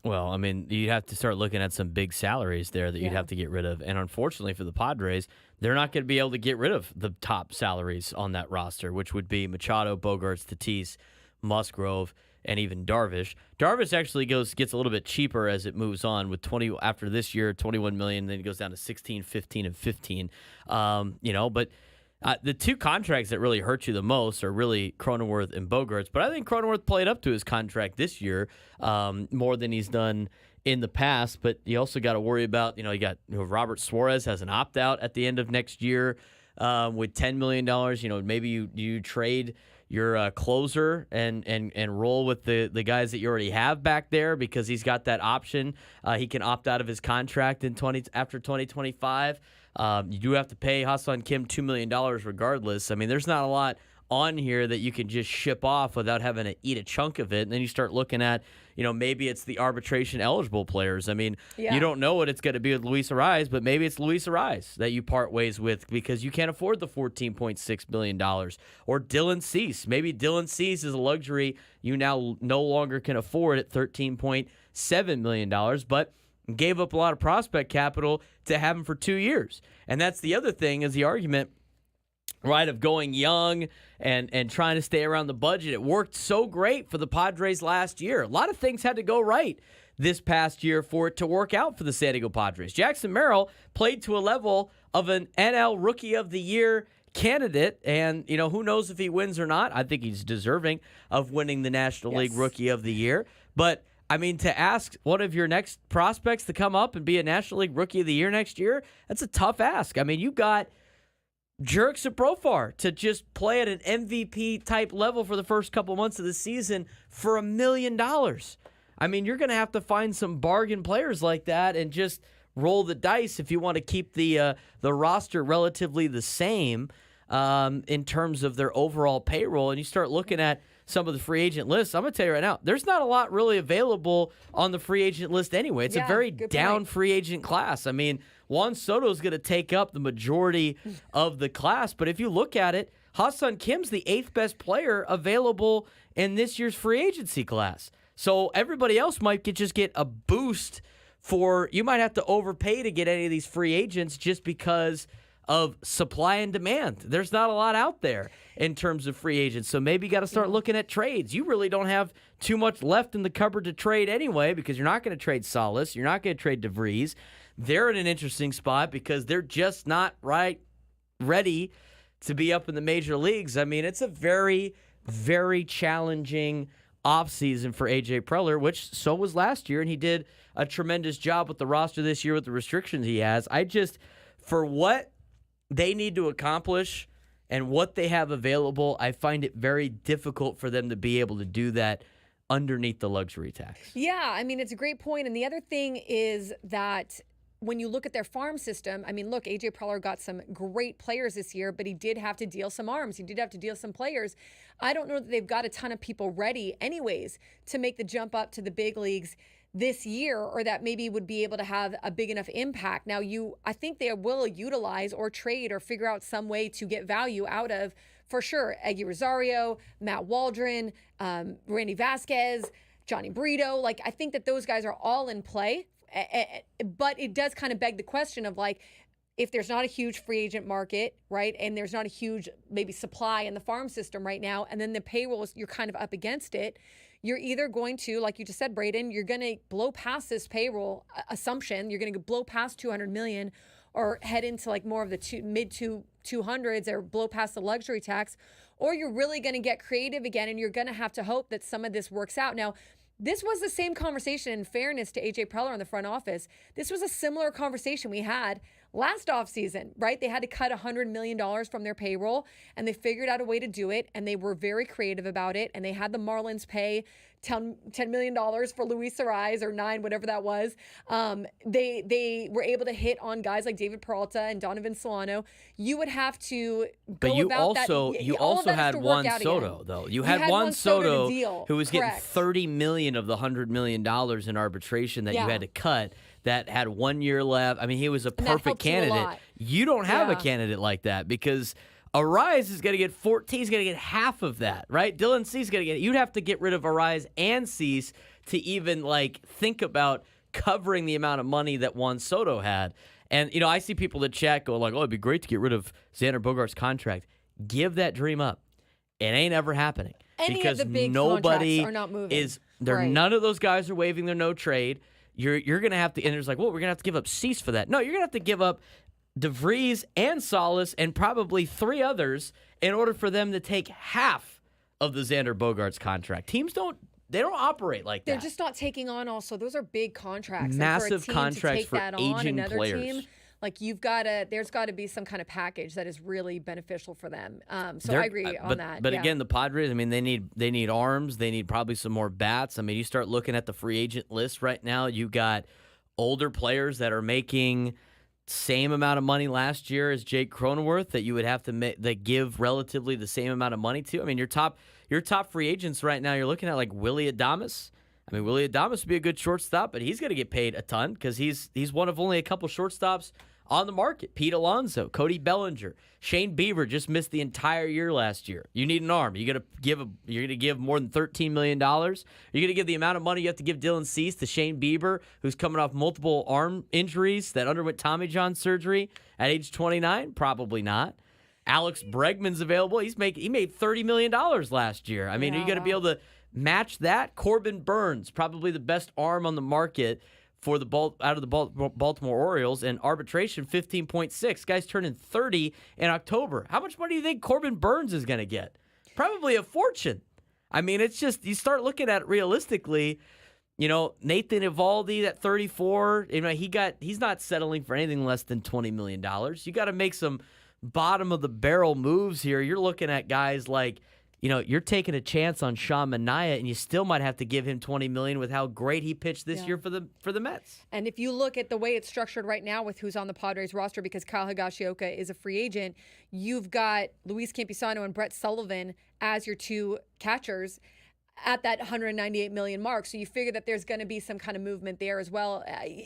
Well, I mean, you'd have to start looking at some big salaries there that you'd have to get rid of. And unfortunately for the Padres, they're not going to be able to get rid of the top salaries on that roster, which would be Machado, Bogaerts, Tatis, Musgrove, and even Darvish. Darvish actually gets a little bit cheaper as it moves on with 20 after this year, $21 million, then it goes down to 16, 15, and 15. But the two contracts that really hurt you the most are really Cronenworth and Bogaerts. But I think Cronenworth played up to his contract this year more than he's done in the past. But you also got to worry about, you got Robert Suarez has an opt-out at the end of next year with $10 million. Maybe you trade your closer and roll with the guys that you already have back there because he's got that option. He can opt out of his contract after 2025. You do have to pay Ha-Seong Kim $2 million regardless. I mean, there's not a lot on here that you can just ship off without having to eat a chunk of it. And then you start looking at, maybe it's the arbitration eligible players. I mean, you don't know what it's going to be with Luis Ariz, but maybe it's Luis Ariz that you part ways with because you can't afford the $14.6 million. Or Dylan Cease. Maybe Dylan Cease is a luxury you now no longer can afford at $13.7 million, but gave up a lot of prospect capital to have him for 2 years. And that's the other thing is the argument, right, of going young and trying to stay around the budget. It worked so great for the Padres last year. A lot of things had to go right this past year for it to work out for the San Diego Padres. Jackson Merrill played to a level of an NL Rookie of the Year candidate, and who knows if he wins or not. I think he's deserving of winning the National League Rookie of the Year. But I mean, to ask one of your next prospects to come up and be a National League Rookie of the Year next year, that's a tough ask. I mean, you got Jurickson Profar to just play at an MVP type level for the first couple months of the season for $1 million. I mean, you're going to have to find some bargain players like that and just roll the dice if you want to keep the roster relatively the same in terms of their overall payroll. And you start looking at some of the free agent lists. I'm going to tell you right now, there's not a lot really available on the free agent list anyway. It's a very down free agent class. I mean, Juan Soto is going to take up the majority of the class. But if you look at it, Ha-Seong Kim's the 8th best player available in this year's free agency class. So everybody else might just get a boost you might have to overpay to get any of these free agents just because of supply and demand. There's not a lot out there in terms of free agents. So maybe you got to start looking at trades. You really don't have too much left in the cupboard to trade anyway because you're not going to trade Salas. You're not going to trade DeVries. They're in an interesting spot because they're just not ready to be up in the major leagues. I mean, it's a very, very challenging offseason for A.J. Preller, which so was last year, and he did a tremendous job with the roster this year with the restrictions he has. For what they need to accomplish and what they have available, I find it very difficult for them to be able to do that underneath the luxury tax. Yeah, I mean, it's a great point. And the other thing is that when you look at their farm system, I mean, look, AJ Preller got some great players this year, but he did have to deal some arms. He did have to deal some players. I don't know that they've got a ton of people ready anyways to make the jump up to the big leagues this year, or that maybe would be able to have a big enough impact. Now, I think they will utilize or trade or figure out some way to get value out of, for sure, Eggy Rosario, Matt Waldron, Randy Vasquez, Johnny Brito. Like, I think that those guys are all in play. But it does kind of beg the question of, like, if there's not a huge free agent market, right, and there's not a huge maybe supply in the farm system right now, and then the payroll, you're kind of up against it, you're either going to, like you just said, Braden, you're going to blow past this payroll assumption, you're going to blow past $200 million, or head into like more of the mid 200s, or blow past the luxury tax, or you're really going to get creative again, and you're going to have to hope that some of this works out. Now, this was the same conversation, in fairness to AJ Preller in the front office. This was a similar conversation we had last offseason, right? They had to cut $100 million from their payroll, and they figured out a way to do it, and they were very creative about it, and they had the Marlins pay $10 million for Luis Ariz, or $9 million, whatever that was. They were able to hit on guys like David Peralta and Donovan Solano. You would have to go but you about also that. You also had Juan Soto, though. You had Juan Soto who was getting $30 million of the $100 million in arbitration that you had to cut. That had 1 year left. I mean, he was a perfect candidate. You don't have a candidate like that, because Ariz is going to get 14. He's going to get half of that, right? Dylan Cease is going to get. You'd have to get rid of Ariz and Cease to even like think about covering the amount of money that Juan Soto had. And I see people in chat go like, "Oh, it'd be great to get rid of Xander Bogaerts' contract." Give that dream up. It ain't ever happening. Because of the big nobody are not moving. None of those guys are waiving their no trade. You're going to have to, and there's like, well, we're going to have to give up Cease for that. No, you're going to have to give up DeVries and Salas and probably 3 others in order for them to take half of the Xander Bogaerts contract. Teams don't operate like that. They're just not taking on also. Those are big contracts. Massive and for a team contracts to take for that aging on, players. Team, like there's got to be some kind of package that is really beneficial for them. So I agree on that. But again, the Padres, I mean, they need arms. They need probably some more bats. I mean, you start looking at the free agent list right now. You got older players that are making same amount of money last year as Jake Cronenworth that you would have to that give relatively the same amount of money to. I mean, your top free agents right now, you're looking at like Willy Adames. I mean, Willy Adames would be a good shortstop, but he's going to get paid a ton because he's one of only a couple shortstops on the market. Pete Alonso, Cody Bellinger, Shane Bieber just missed the entire year last year. You need an arm. You're going to give more than $13 million. You're going to give the amount of money you have to give Dylan Cease to Shane Bieber, who's coming off multiple arm injuries that underwent Tommy John surgery at age 29? Probably not. Alex Bregman's available. He made $30 million last year. I mean, are you going to be able to match that? Corbin Burns, probably the best arm on the market for out of the Baltimore Orioles, and arbitration 15.6. Guy's turning 30 in October. How much money do you think Corbin Burns is going to get? Probably a fortune. I mean, it's just, you start looking at it realistically. Nathan Eovaldi at 34. He's not settling for anything less than $20 million. You got to make some bottom of the barrel moves here. You're looking at guys like, you're taking a chance on Sean Manaea, and you still might have to give him $20 million with how great he pitched this year for the Mets. And if you look at the way it's structured right now with who's on the Padres roster, because Kyle Higashioka is a free agent, you've got Luis Campisano and Brett Sullivan as your 2 catchers at that $198 million mark. So you figure that there's going to be some kind of movement there as well.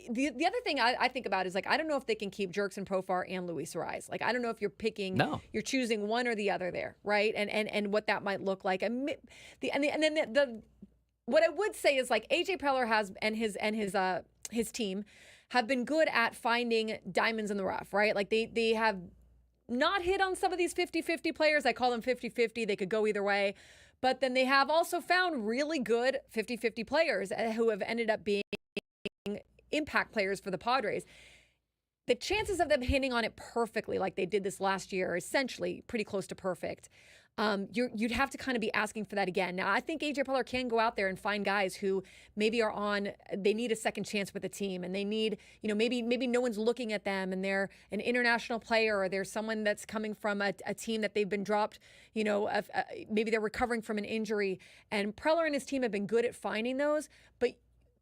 The other thing I think about is, like, I don't know if they can keep Jerkson Profar and Luis Ariz. Like, I don't know if you're choosing one or the other there, right? And what that might look like. What I would say is, like, AJ Preller has and his team have been good at finding diamonds in the rough, right? Like they have not hit on some of these 50-50 players. I call them 50-50. They could go either way. But then they have also found really good 50-50 players who have ended up being impact players for the Padres. the chances of them hitting on it perfectly like they did this last year are essentially pretty close to perfect. You'd have to kind of be asking for that again. Now, I think AJ Preller can go out there and find guys who maybe they need a second chance with the team, and they need, maybe no one's looking at them, and they're an international player, or they're someone that's coming from a team that they've been dropped, maybe they're recovering from an injury. And Preller and his team have been good at finding those, but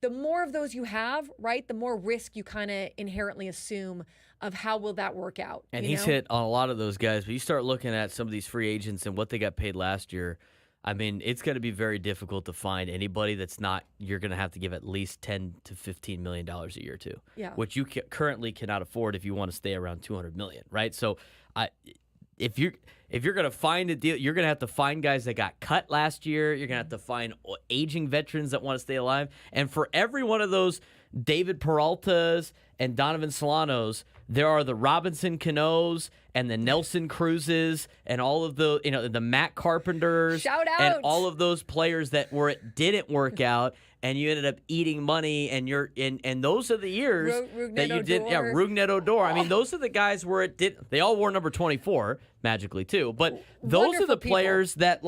the more of those you have, right, the more risk you kind of inherently assume of how will that work out. And he's hit on a lot of those guys. But you start looking at some of these free agents and what they got paid last year, I mean, it's going to be very difficult to find anybody that's not, you're going to have to give at least $10 to $15 million a year to, which you currently cannot afford if you want to stay around $200 million, right? So if you're going to find a deal, you're going to have to find guys that got cut last year. You're going to have to find aging veterans that want to stay alive. And for every one of those David Peraltas and Donovan Solanos, there are the Robinson Canoes and the Nelson Cruzes and all of the, the Matt Carpenters. Shout out. And all of those players that it didn't work out, and you ended up eating money, and and those are the years that you did. Yeah, Rugnet Odor. I mean, those are the guys where it did. They all wore number 24 magically too, but those are the players that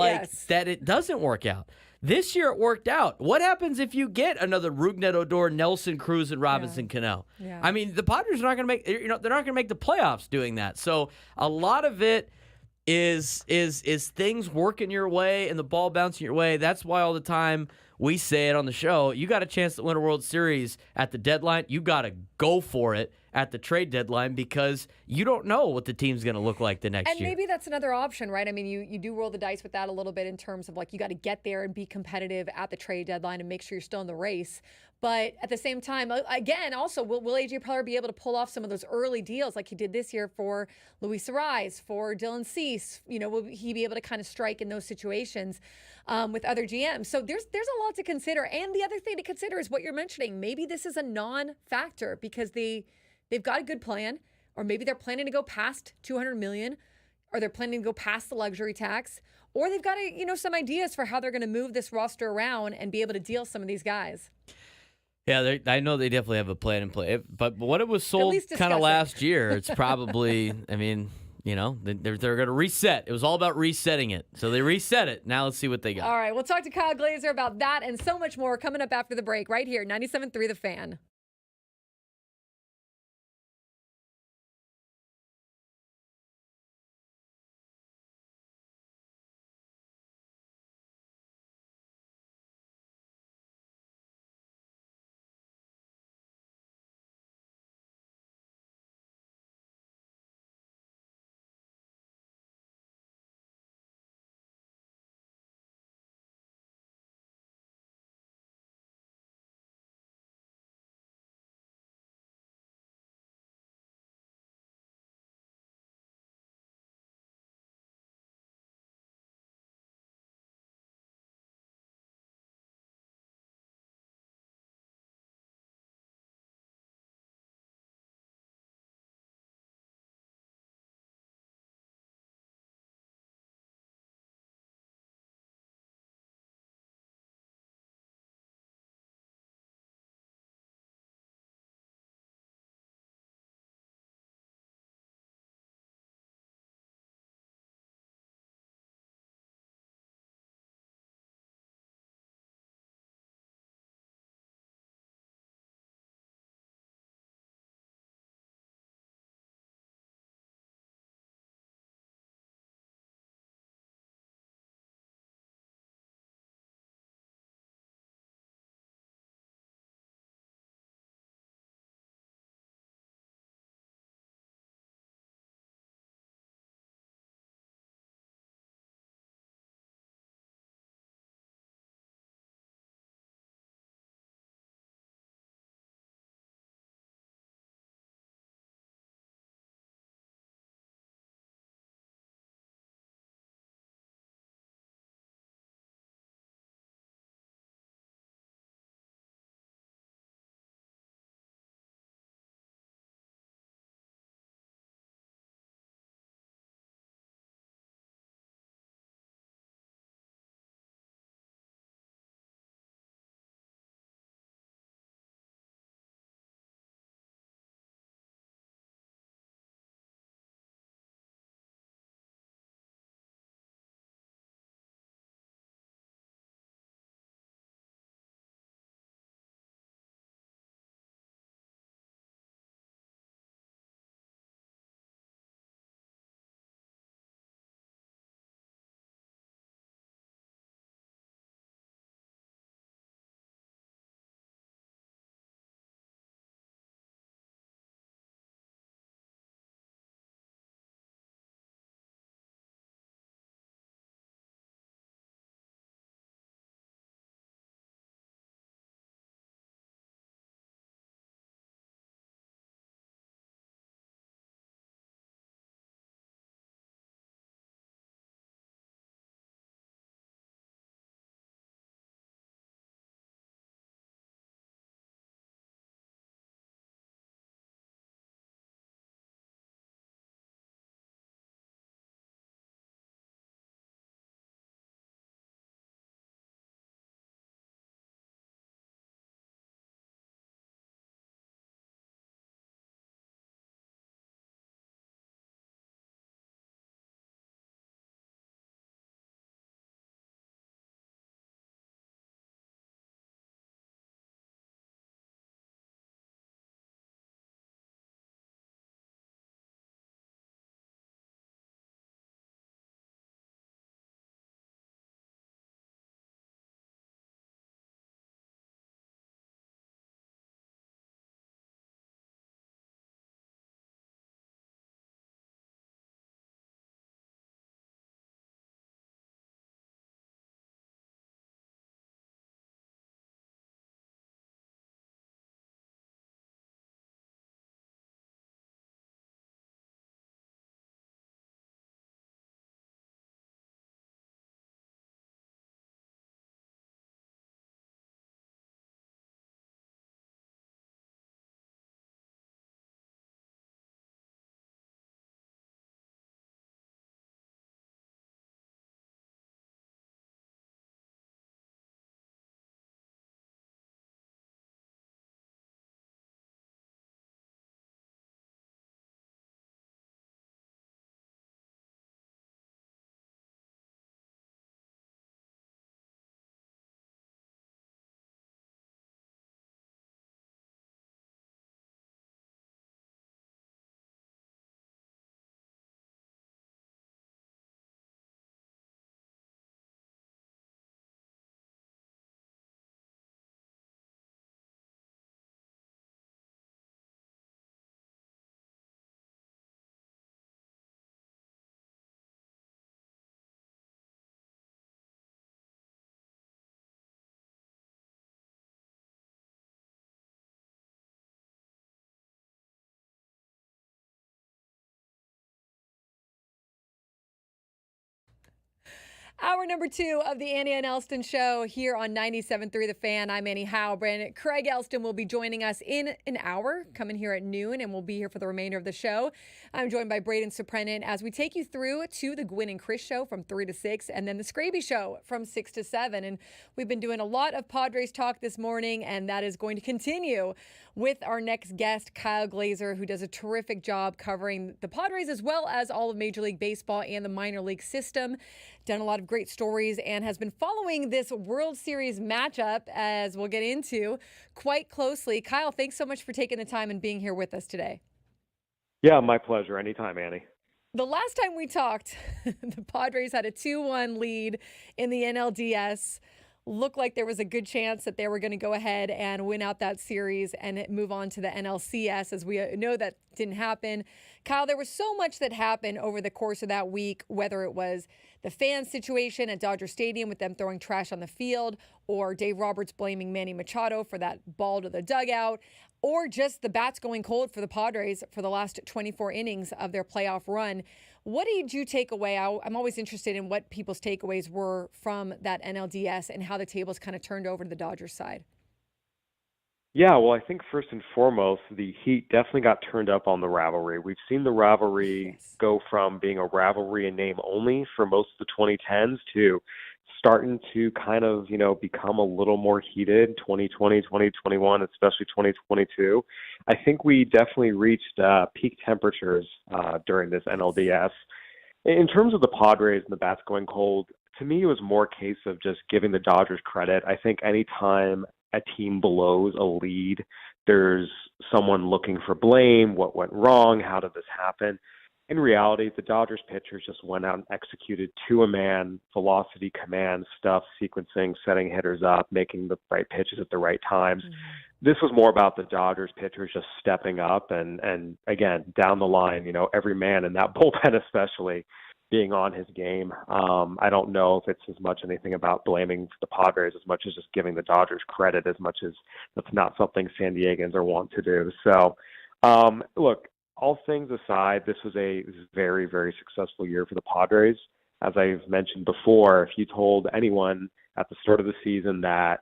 that it doesn't work out. This year it worked out. What happens if you get another Rugnet Odor, Nelson Cruz, and Robinson Cano? Yeah. I mean, the Padres are not going to make. They're not going to make the playoffs doing that. So a lot of it is things working your way and the ball bouncing your way. That's why all the time we say it on the show. You got a chance to win a World Series at the deadline. You got to go for it at the trade deadline, because you don't know what the team's going to look like the next year. And maybe that's another option, right? I mean, you do roll the dice with that a little bit in terms of you got to get there and be competitive at the trade deadline and make sure you're still in the race. But at the same time, again, also, will AJ Preller be able to pull off some of those early deals like he did this year for Luis Ariz, for Dylan Cease? Will he be able to kind of strike in those situations with other GMs? So there's a lot to consider. And the other thing to consider is what you're mentioning. Maybe this is a non-factor because they've got a good plan, or maybe they're planning to go past $200 million, or they're planning to go past the luxury tax, or they've got some ideas for how they're going to move this roster around and be able to deal some of these guys. Yeah, I know they definitely have a plan in play. But what it was sold kind of last year, it's probably, I mean, they're going to reset. It was all about resetting it. So they reset it. Now let's see what they got. All right, we'll talk to Kyle Glazer about that and so much more coming up after the break right here, 97.3 The Fan. Hour number 2 of the Annie and Elsten show here on 97.3 The Fan. I'm Annie Heilbrand. Craig Elsten will be joining us in an hour, coming here at noon, and we'll be here for the remainder of the show. I'm joined by Braden Suprenant as we take you through to the Gwynn and Chris show from 3 to 6, and then the Scraby show from 6 to 7. And we've been doing a lot of Padres talk this morning, and that is going to continue with our next guest, Kyle Glazer, who does a terrific job covering the Padres as well as all of Major League Baseball and the minor league system. Done a lot of great stories and has been following this World Series matchup, as we'll get into, quite closely. Kyle, thanks so much for taking the time and being here with us today. Yeah, my pleasure. Anytime, Annie. The last time we talked, the Padres had a 2-1 lead in the NLDS. Looked like there was a good chance that they were going to go ahead and win out that series and move on to the NLCS, as we know that didn't happen. Kyle, there was so much that happened over the course of that week, whether it was the fan situation at Dodger Stadium with them throwing trash on the field, or Dave Roberts blaming Manny Machado for that ball to the dugout, or just the bats going cold for the Padres for the last 24 innings of their playoff run. What did you take away? I'm always interested in what people's takeaways were from that NLDS and how the tables kind of turned over to the Dodgers side. Yeah, well, I think first and foremost, the heat definitely got turned up on the rivalry. We've seen the rivalry go from being a rivalry in name only for most of the 2010s to starting to kind of, become a little more heated, 2020, 2021, especially 2022. I think we definitely reached peak temperatures during this NLDS. In terms of the Padres and the bats going cold, to me, it was more a case of just giving the Dodgers credit. I think anytime a team blows a lead, there's someone looking for blame. What went wrong? How did this happen? In reality, the Dodgers pitchers just went out and executed to-a-man, velocity command stuff, sequencing, setting hitters up, making the right pitches at the right times. Mm-hmm. This was more about the Dodgers pitchers just stepping up and again, down the line, every man in that bullpen especially being on his game. I don't know if it's as much anything about blaming the Padres as much as just giving the Dodgers credit, as much as that's not something San Diegans are wont to do. So, look, all things aside, this was a very, very successful year for the Padres. As I've mentioned before, if you told anyone at the start of the season that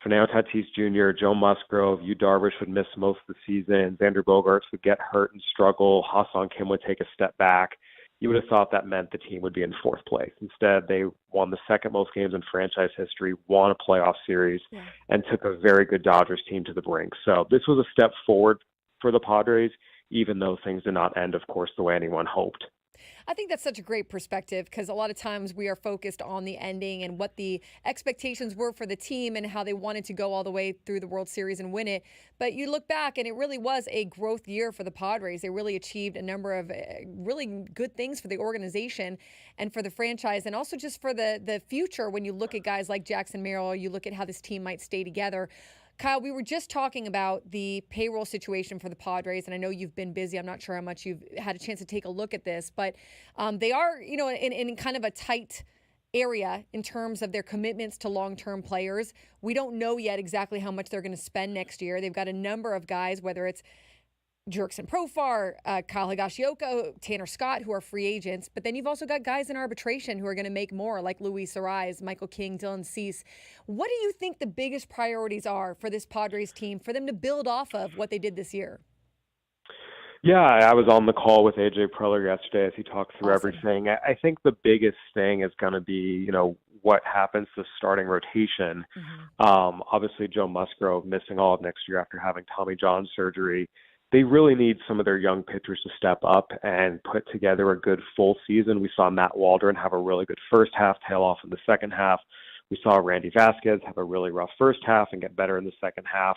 Fernando Tatis Jr., Joe Musgrove, Yu Darvish would miss most of the season, Xander Bogaerts would get hurt and struggle, Ha-Seong Kim would take a step back, you would have thought that meant the team would be in fourth place. Instead, they won the second most games in franchise history, won a playoff series, and took a very good Dodgers team to the brink. So this was a step forward for the Padres, even though things did not end, of course, the way anyone hoped. I think that's such a great perspective, because a lot of times we are focused on the ending and what the expectations were for the team and how they wanted to go all the way through the World Series and win it. But you look back and it really was a growth year for the Padres. They really achieved a number of really good things for the organization and for the franchise, and also just for the future. When you look at guys like Jackson Merrill, you look at how this team might stay together. Kyle, we were just talking about the payroll situation for the Padres, and I know you've been busy. I'm not sure how much you've had a chance to take a look at this, but they are, in kind of a tight area in terms of their commitments to long-term players. We don't know yet exactly how much they're going to spend next year. They've got a number of guys, whether it's Jurickson Profar, Kyle Higashioka, Tanner Scott, who are free agents. But then you've also got guys in arbitration who are going to make more, like Luis Arraez, Michael King, Dylan Cease. What do you think the biggest priorities are for this Padres team, for them to build off of what they did this year? Yeah, I was on the call with AJ Preller yesterday as he talked through everything. I think the biggest thing is going to be, what happens to starting rotation. Mm-hmm. Obviously, Joe Musgrove missing all of next year after having Tommy John surgery. They really need some of their young pitchers to step up and put together a good full season. We saw Matt Waldron have a really good first half, tail off in the second half. We saw Randy Vasquez have a really rough first half and get better in the second half.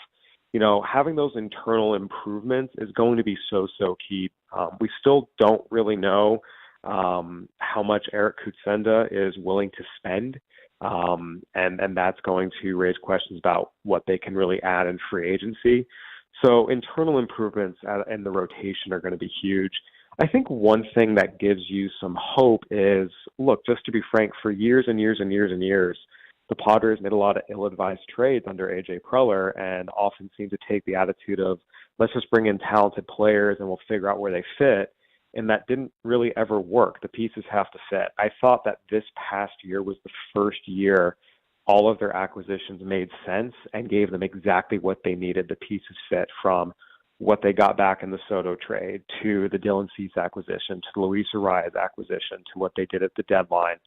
Having those internal improvements is going to be so key. We still don't really know how much Eric Kutsenda is willing to spend. And that's going to raise questions about what they can really add in free agency. So internal improvements in the rotation are going to be huge. I think one thing that gives you some hope is, look, just to be frank, for years and years and years and years, the Padres made a lot of ill-advised trades under A.J. Preller and often seem to take the attitude of, let's just bring in talented players and we'll figure out where they fit, and that didn't really ever work. The pieces have to fit. I thought that this past year was the first year all of their acquisitions made sense and gave them exactly what they needed. The pieces fit, from what they got back in the Soto trade to the Dylan Cease acquisition to the Luis Arias acquisition to what they did at the deadline.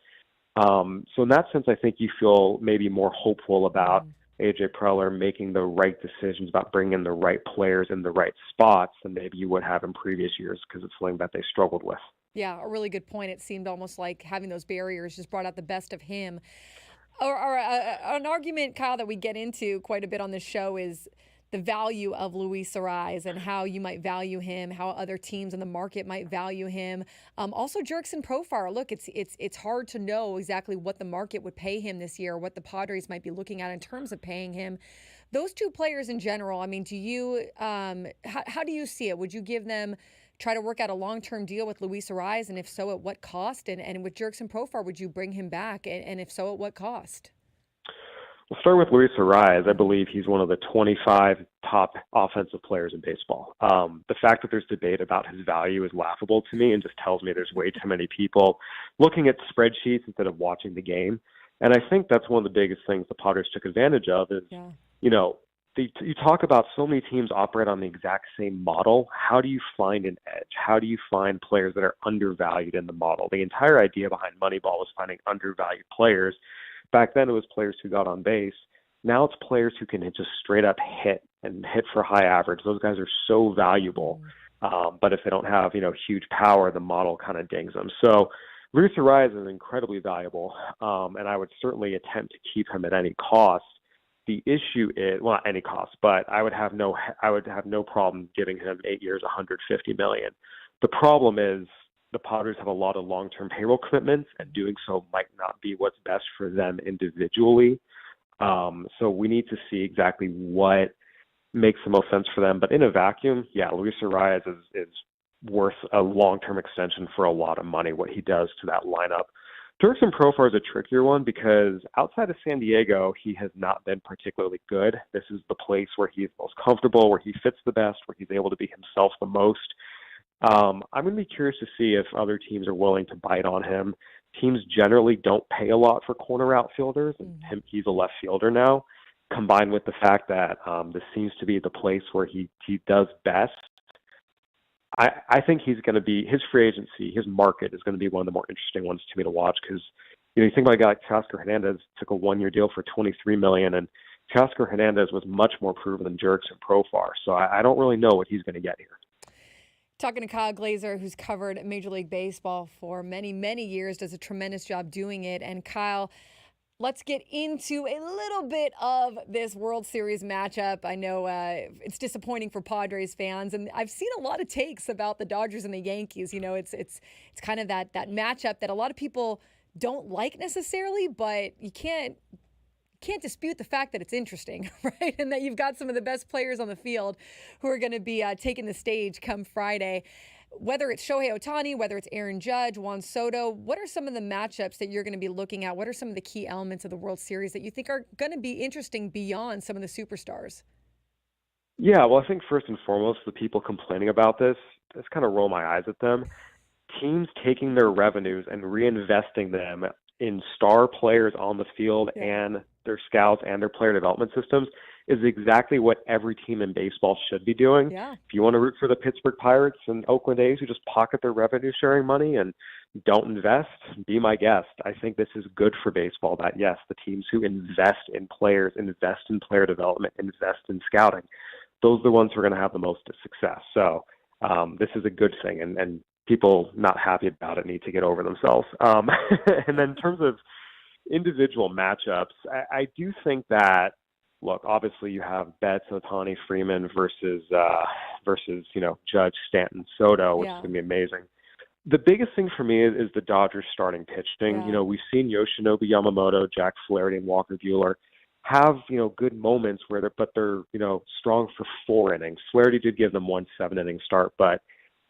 So in that sense, I think you feel maybe more hopeful about AJ Preller making the right decisions about bringing in the right players in the right spots than maybe you would have in previous years, because it's something that they struggled with. Yeah, a really good point. It seemed almost like having those barriers just brought out the best of him. Or an argument, Kyle, that we get into quite a bit on this show is the value of Luis Arias and how you might value him, how other teams in the market might value him. Also, Jurickson Profar. Look, it's hard to know exactly what the market would pay him this year, what the Padres might be looking at in terms of paying him. Those two players in general, I mean, do you how do you see it? Would you give them, try to work out a long-term deal with Luis Arias, and if so, at what cost? And with Jurickson Profar, would you bring him back, and if so, at what cost? We'll start with Luis Arias. I believe he's one of the 25 top offensive players in baseball. The fact that there's debate about his value is laughable to me and just tells me there's way too many people looking at spreadsheets instead of watching the game. And I think that's one of the biggest things the Padres took advantage of is, you talk about so many teams operate on the exact same model. How do you find an edge? How do you find players that are undervalued in the model? The entire idea behind Moneyball was finding undervalued players. Back then, it was players who got on base. Now it's players who can just straight up hit and hit for high average. Those guys are so valuable. But if they don't have, huge power, the model kind of dings them. So Luis Arias is incredibly valuable, and I would certainly attempt to keep him at any cost. The issue is, well, not any cost, but I would have no problem giving him 8 years, $150 million. The problem is, the Padres have a lot of long-term payroll commitments, and doing so might not be what's best for them individually. So we need to see exactly what makes the most sense for them. But in a vacuum, Luis Arias is worth a long-term extension for a lot of money, what he does to that lineup. Jurickson Profar is a trickier one because outside of San Diego, he has not been particularly good. This is the place where he's most comfortable, where he fits the best, where he's able to be himself the most. I'm going to be curious to see if other teams are willing to bite on him. Teams generally don't pay a lot for corner outfielders, and he's a left fielder now, combined with the fact that this seems to be the place where he does best. I think he's going to be, his free agency, his market is going to be one of the more interesting ones to me to watch because, you think about a guy like Teoscar Hernandez took a one-year deal for $23 million, and Teoscar Hernandez was much more proven than Jurickson Profar. So I don't really know what he's going to get here. Talking to Kyle Glazer, who's covered Major League Baseball for many, many years, does a tremendous job doing it. And Kyle, let's get into a little bit of this World Series matchup. I know it's disappointing for Padres fans, and I've seen a lot of takes about the Dodgers and the Yankees. It's kind of that matchup that a lot of people don't like necessarily, but you can't dispute the fact that it's interesting, right? And that you've got some of the best players on the field who are going to be taking the stage come Friday. Whether it's Shohei Ohtani, whether it's Aaron Judge, Juan Soto, what are some of the matchups that you're going to be looking at? What are some of the key elements of the World Series that you think are going to be interesting beyond some of the superstars? Yeah, well, I think first and foremost, the people complaining about this, just kind of roll my eyes at them. Teams taking their revenues and reinvesting them in star players on the field and their scouts and their player development systems is exactly what every team in baseball should be doing. Yeah. If you want to root for the Pittsburgh Pirates and Oakland A's who just pocket their revenue sharing money and don't invest, be my guest. I think this is good for baseball that, yes, the teams who invest in players, invest in player development, invest in scouting, those are the ones who are going to have the most success. So this is a good thing, and people not happy about it need to get over themselves. And then in terms of individual matchups, I do think that, look, obviously you have Betts, Ohtani, Freeman versus Judge, Stanton, Soto, which is going to be amazing. The biggest thing for me is the Dodgers starting pitching. Yeah. We've seen Yoshinobu Yamamoto, Jack Flaherty, and Walker Buehler have, good moments where they're strong for 4 innings. Flaherty did give them 1 7-inning start, but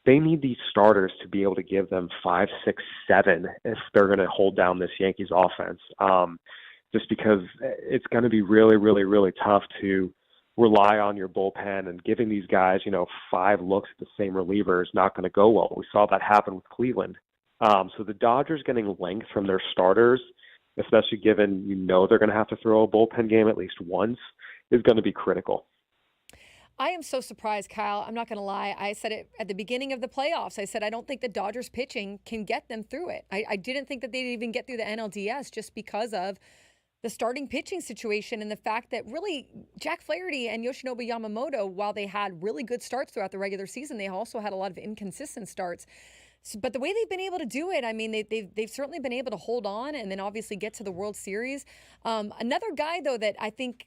they need these starters to be able to give them 5, 6, 7 if they're going to hold down this Yankees offense. Just because it's going to be really, really, really tough to rely on your bullpen, and giving these guys, 5 looks at the same reliever is not going to go well. We saw that happen with Cleveland. So the Dodgers getting length from their starters, especially given they're going to have to throw a bullpen game at least once, is going to be critical. I am so surprised, Kyle. I'm not going to lie. I said it at the beginning of the playoffs. I said I don't think the Dodgers pitching can get them through it. I didn't think that they'd even get through the NLDS just because of the starting pitching situation and the fact that really Jack Flaherty and Yoshinobu Yamamoto, while they had really good starts throughout the regular season, they also had a lot of inconsistent starts. So, but the way they've been able to do it, I mean, they've certainly been able to hold on and then obviously get to the World Series. Another guy, though, that I think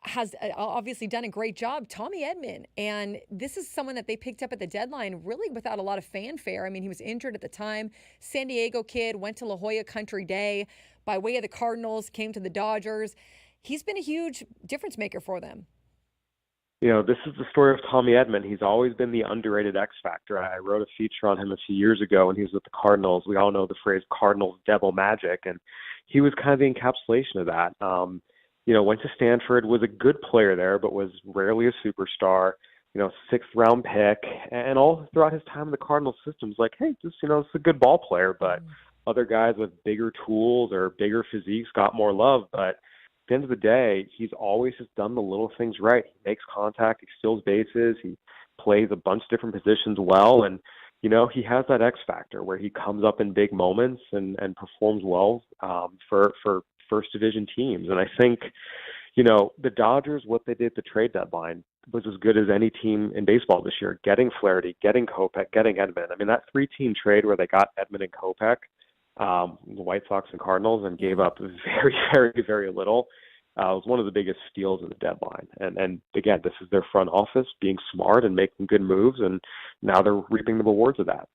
has obviously done a great job, Tommy Edman. And this is someone that they picked up at the deadline really without a lot of fanfare. I mean, he was injured at the time. San Diego kid, went to La Jolla Country Day by way of the Cardinals, came to the Dodgers. He's been a huge difference maker for them. This is the story of Tommy Edman. He's always been the underrated X factor. I wrote a feature on him a few years ago when he was with the Cardinals. We all know the phrase Cardinals devil magic, and he was kind of the encapsulation of that. Went to Stanford, was a good player there, but was rarely a superstar. 6th-round pick, and all throughout his time in the Cardinals system was like, hey, just it's a good ball player, but other guys with bigger tools or bigger physiques got more love. But at the end of the day, he's always just done the little things right. He makes contact, he steals bases, he plays a bunch of different positions well, and he has that X factor where he comes up in big moments and performs well for first division teams. And I think, the Dodgers, what they did at the trade deadline was as good as any team in baseball this year, getting Flaherty, getting Kopech, getting Edman. I mean, that 3-team trade where they got Edman and Kopech, the White Sox and Cardinals, and gave up very, very, very little, was one of the biggest steals of the deadline. And again, this is their front office being smart and making good moves, and now they're reaping the rewards of that.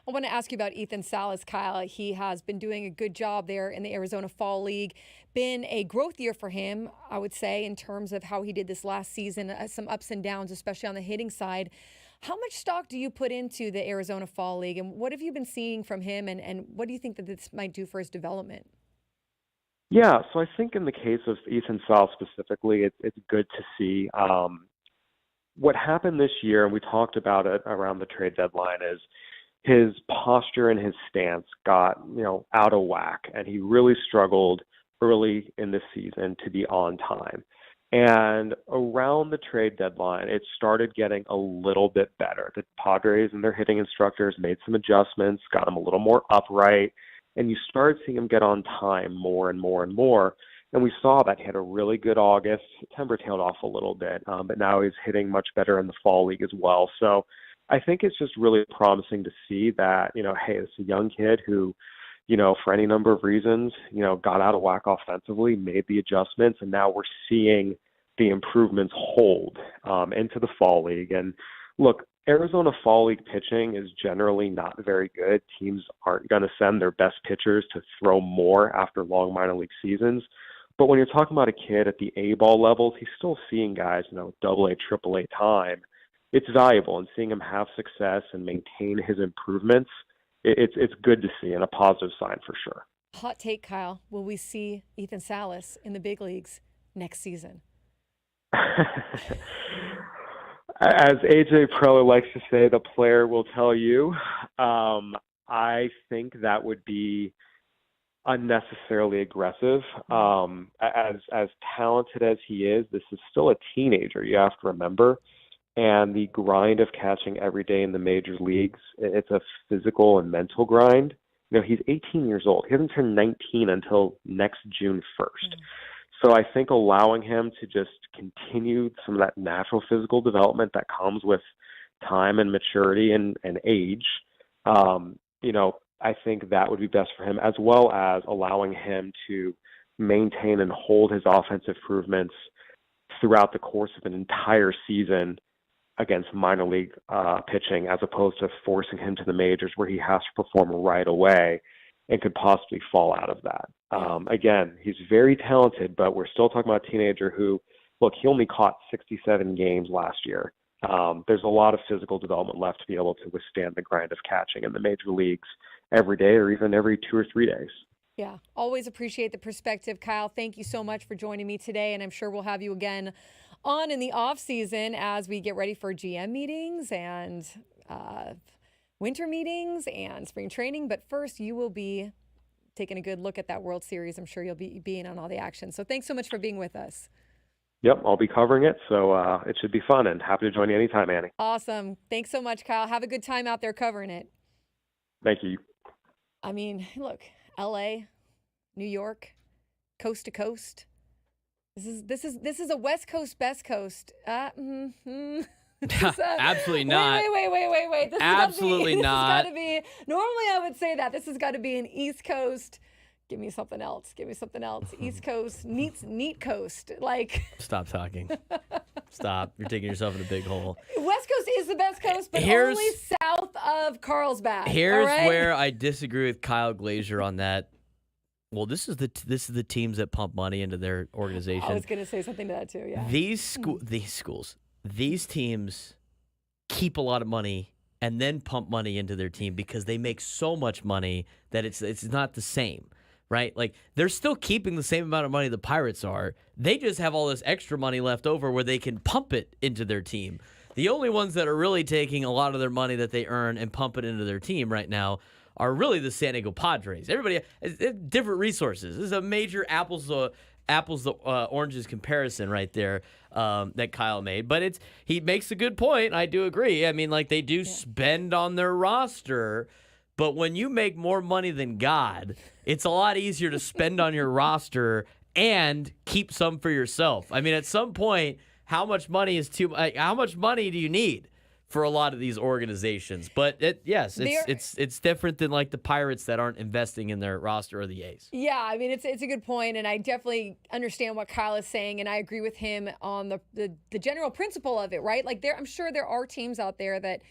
I want to ask you about Ethan Salas, Kyle. He has been doing a good job there in the Arizona Fall League. Been a growth year for him, I would say, in terms of how he did this last season. Some ups and downs, especially on the hitting side. How much stock do you put into the Arizona Fall League, and what have you been seeing from him, and what do you think that this might do for his development? Yeah, so I think in the case of Ethan Salas specifically, it's good to see. What happened this year, and we talked about it around the trade deadline, is his posture and his stance got, out of whack, and he really struggled early in the season to be on time. And around the trade deadline, it started getting a little bit better. The Padres and their hitting instructors made some adjustments, got him a little more upright, and you started seeing him get on time more and more and more. And we saw that he had a really good August. September tailed off a little bit, but now he's hitting much better in the Fall League as well. So I think it's just really promising to see that, hey, it's a young kid who, for any number of reasons, got out of whack offensively, made the adjustments, and now we're seeing the improvements hold into the Fall League. And look, Arizona Fall League pitching is generally not very good. Teams aren't going to send their best pitchers to throw more after long minor league seasons. But when you're talking about a kid at the A-ball levels, he's still seeing guys, AA, AAA time. It's valuable, and seeing him have success and maintain his improvements, it's good to see and a positive sign for sure. Hot take, Kyle. Will we see Ethan Salas in the big leagues next season? As AJ Preller likes to say, the player will tell you. I think that would be unnecessarily aggressive. As talented as he is, this is still a teenager, you have to remember. And the grind of catching every day in the major leagues, it's a physical and mental grind. He's 18 years old. He hasn't turned 19 until next June 1st. So I think allowing him to just continue some of that natural physical development that comes with time and maturity and age, I think that would be best for him, as well as allowing him to maintain and hold his offensive improvements throughout the course of an entire season against minor league pitching, as opposed to forcing him to the majors where he has to perform right away and could possibly fall out of that. Again, he's very talented, but we're still talking about a teenager who, look, he only caught 67 games last year. There's a lot of physical development left to be able to withstand the grind of catching in the major leagues every day or even every 2 or 3 days. Yeah, always appreciate the perspective, Kyle. Thank you so much for joining me today, and I'm sure we'll have you again on in the off season as we get ready for GM meetings and winter meetings and spring training. But first, you will be taking a good look at that World Series. I'm sure you'll be being on all the action. So thanks so much for being with us. Yep, I'll be covering it, so it should be fun, and happy to join you anytime, Annie. Awesome. Thanks so much, Kyle. Have a good time out there covering it. Thank you. I mean, look, LA, New York, coast to coast. This is a West Coast, best coast. Absolutely not. Wait. Absolutely not. This has got to be. Normally, I would say that this has got to be an East Coast. Give me something else. East Coast meets Neat Coast. Like. Stop talking. Stop. You're taking yourself in a big hole. West Coast is the best coast, but only south of Carlsbad. Here's where I disagree with Kyle Glazer on that. Well, this is the teams that pump money into their organization. I was going to say something to that too. Yeah. These teams keep a lot of money and then pump money into their team because they make so much money that it's not the same, right? Like they're still keeping the same amount of money the Pirates are. They just have all this extra money left over where they can pump it into their team. The only ones that are really taking a lot of their money that they earn and pump it into their team right now are really the San Diego Padres. Everybody has different resources. This is a major apples to oranges comparison right there that Kyle made. But he makes a good point. I do agree. I mean, like they do spend on their roster, but when you make more money than God, it's a lot easier to spend on your roster and keep some for yourself. I mean, at some point, how much money how much money do you need for a lot of these organizations? But it's different than like the Pirates that aren't investing in their roster or the A's. Yeah, I mean it's a good point, and I definitely understand what Kyle is saying, and I agree with him on the general principle of it, right? Like I'm sure there are teams out there that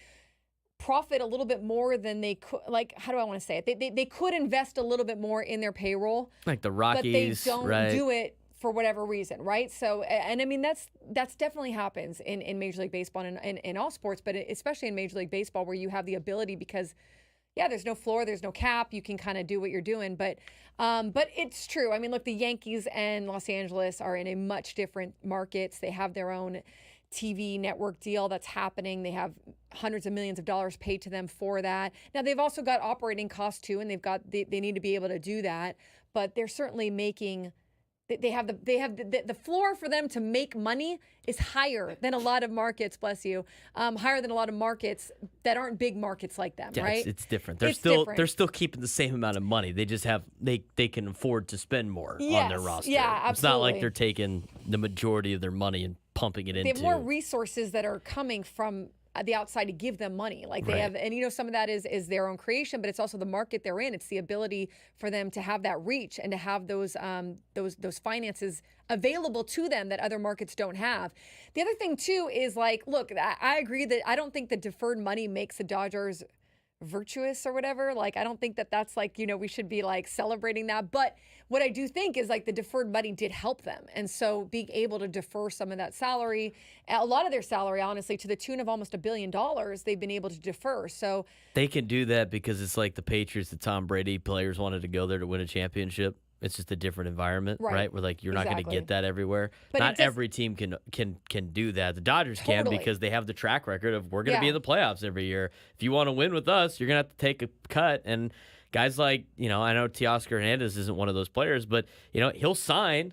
profit a little bit more than they could. Like, how do I want to say it? They could invest a little bit more in their payroll, like the Rockies, but they don't do it for whatever reason, right? So, and I mean, that's definitely happens in Major League Baseball and in all sports, but especially in Major League Baseball where you have the ability because, there's no floor, there's no cap, you can kind of do what you're doing. But it's true. I mean, look, the Yankees and Los Angeles are in a much different markets. They have their own TV network deal that's happening. They have hundreds of millions of dollars paid to them for that. Now, they've also got operating costs too, and they need to be able to do that, but they're certainly making. They have the floor for them to make money is higher than a lot of markets. Bless you, higher than a lot of markets that aren't big markets like them. Yeah, right? It's different. They're still keeping the same amount of money. They just have they can afford to spend more on their roster. Yeah, absolutely. It's not like they're taking the majority of their money and pumping it into. They have more resources that are coming from the outside to give them money. Like they have, and some of that is their own creation, but it's also the market they're in. It's the ability for them to have that reach and to have those finances available to them that other markets don't have. The other thing too is like, look, I agree that I don't think the deferred money makes the Dodgers virtuous or whatever. Like, I don't think that's like, we should be like celebrating that. But what I do think is like the deferred money did help them. And so being able to defer some of that salary, a lot of their salary, honestly, to the tune of almost $1 billion, they've been able to defer. So they can do that because it's like the Patriots, the Tom Brady players wanted to go there to win a championship. It's just a different environment, right? Where like you're not going to get that everywhere. But not every team can do that. The Dodgers can because they have the track record of we're going to be in the playoffs every year. If you want to win with us, you're going to have to take a cut. And guys like, I know Teoscar Hernandez isn't one of those players, but he'll sign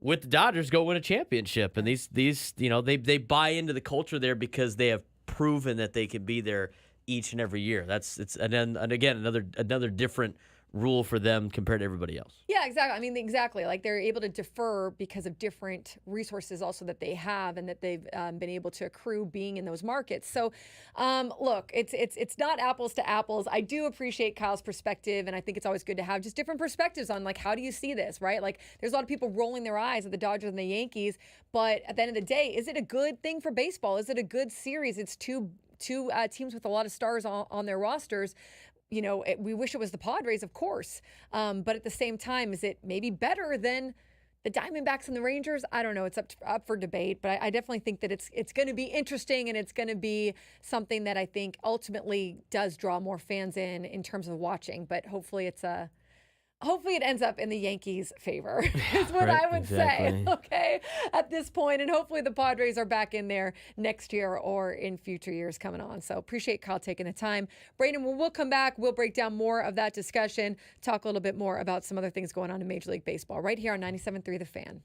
with the Dodgers, go win a championship. And these they buy into the culture there because they have proven that they can be there each and every year. And again another different rule for them compared to everybody else. Yeah, exactly. I mean, exactly. Like they're able to defer because of different resources also that they have and that they've been able to accrue being in those markets. So, look, it's not apples to apples. I do appreciate Kyle's perspective, and I think it's always good to have just different perspectives on like how do you see this, right? Like there's a lot of people rolling their eyes at the Dodgers and the Yankees, but at the end of the day, is it a good thing for baseball? Is it a good series? It's two teams with a lot of stars on their rosters. We wish it was the Padres, of course. But at the same time, is it maybe better than the Diamondbacks and the Rangers? I don't know. It's up for debate. But I definitely think that it's going to be interesting, and it's going to be something that I think ultimately does draw more fans in terms of watching. But hopefully it's a Hopefully it ends up in the Yankees' favor, is what Right, I would say, exactly. okay, at this point. And hopefully the Padres are back in there next year or in future years coming on. So appreciate Kyle taking the time. Brayden, when we'll come back, we'll break down more of that discussion, talk a little bit more about some other things going on in Major League Baseball right here on 97.3 The Fan.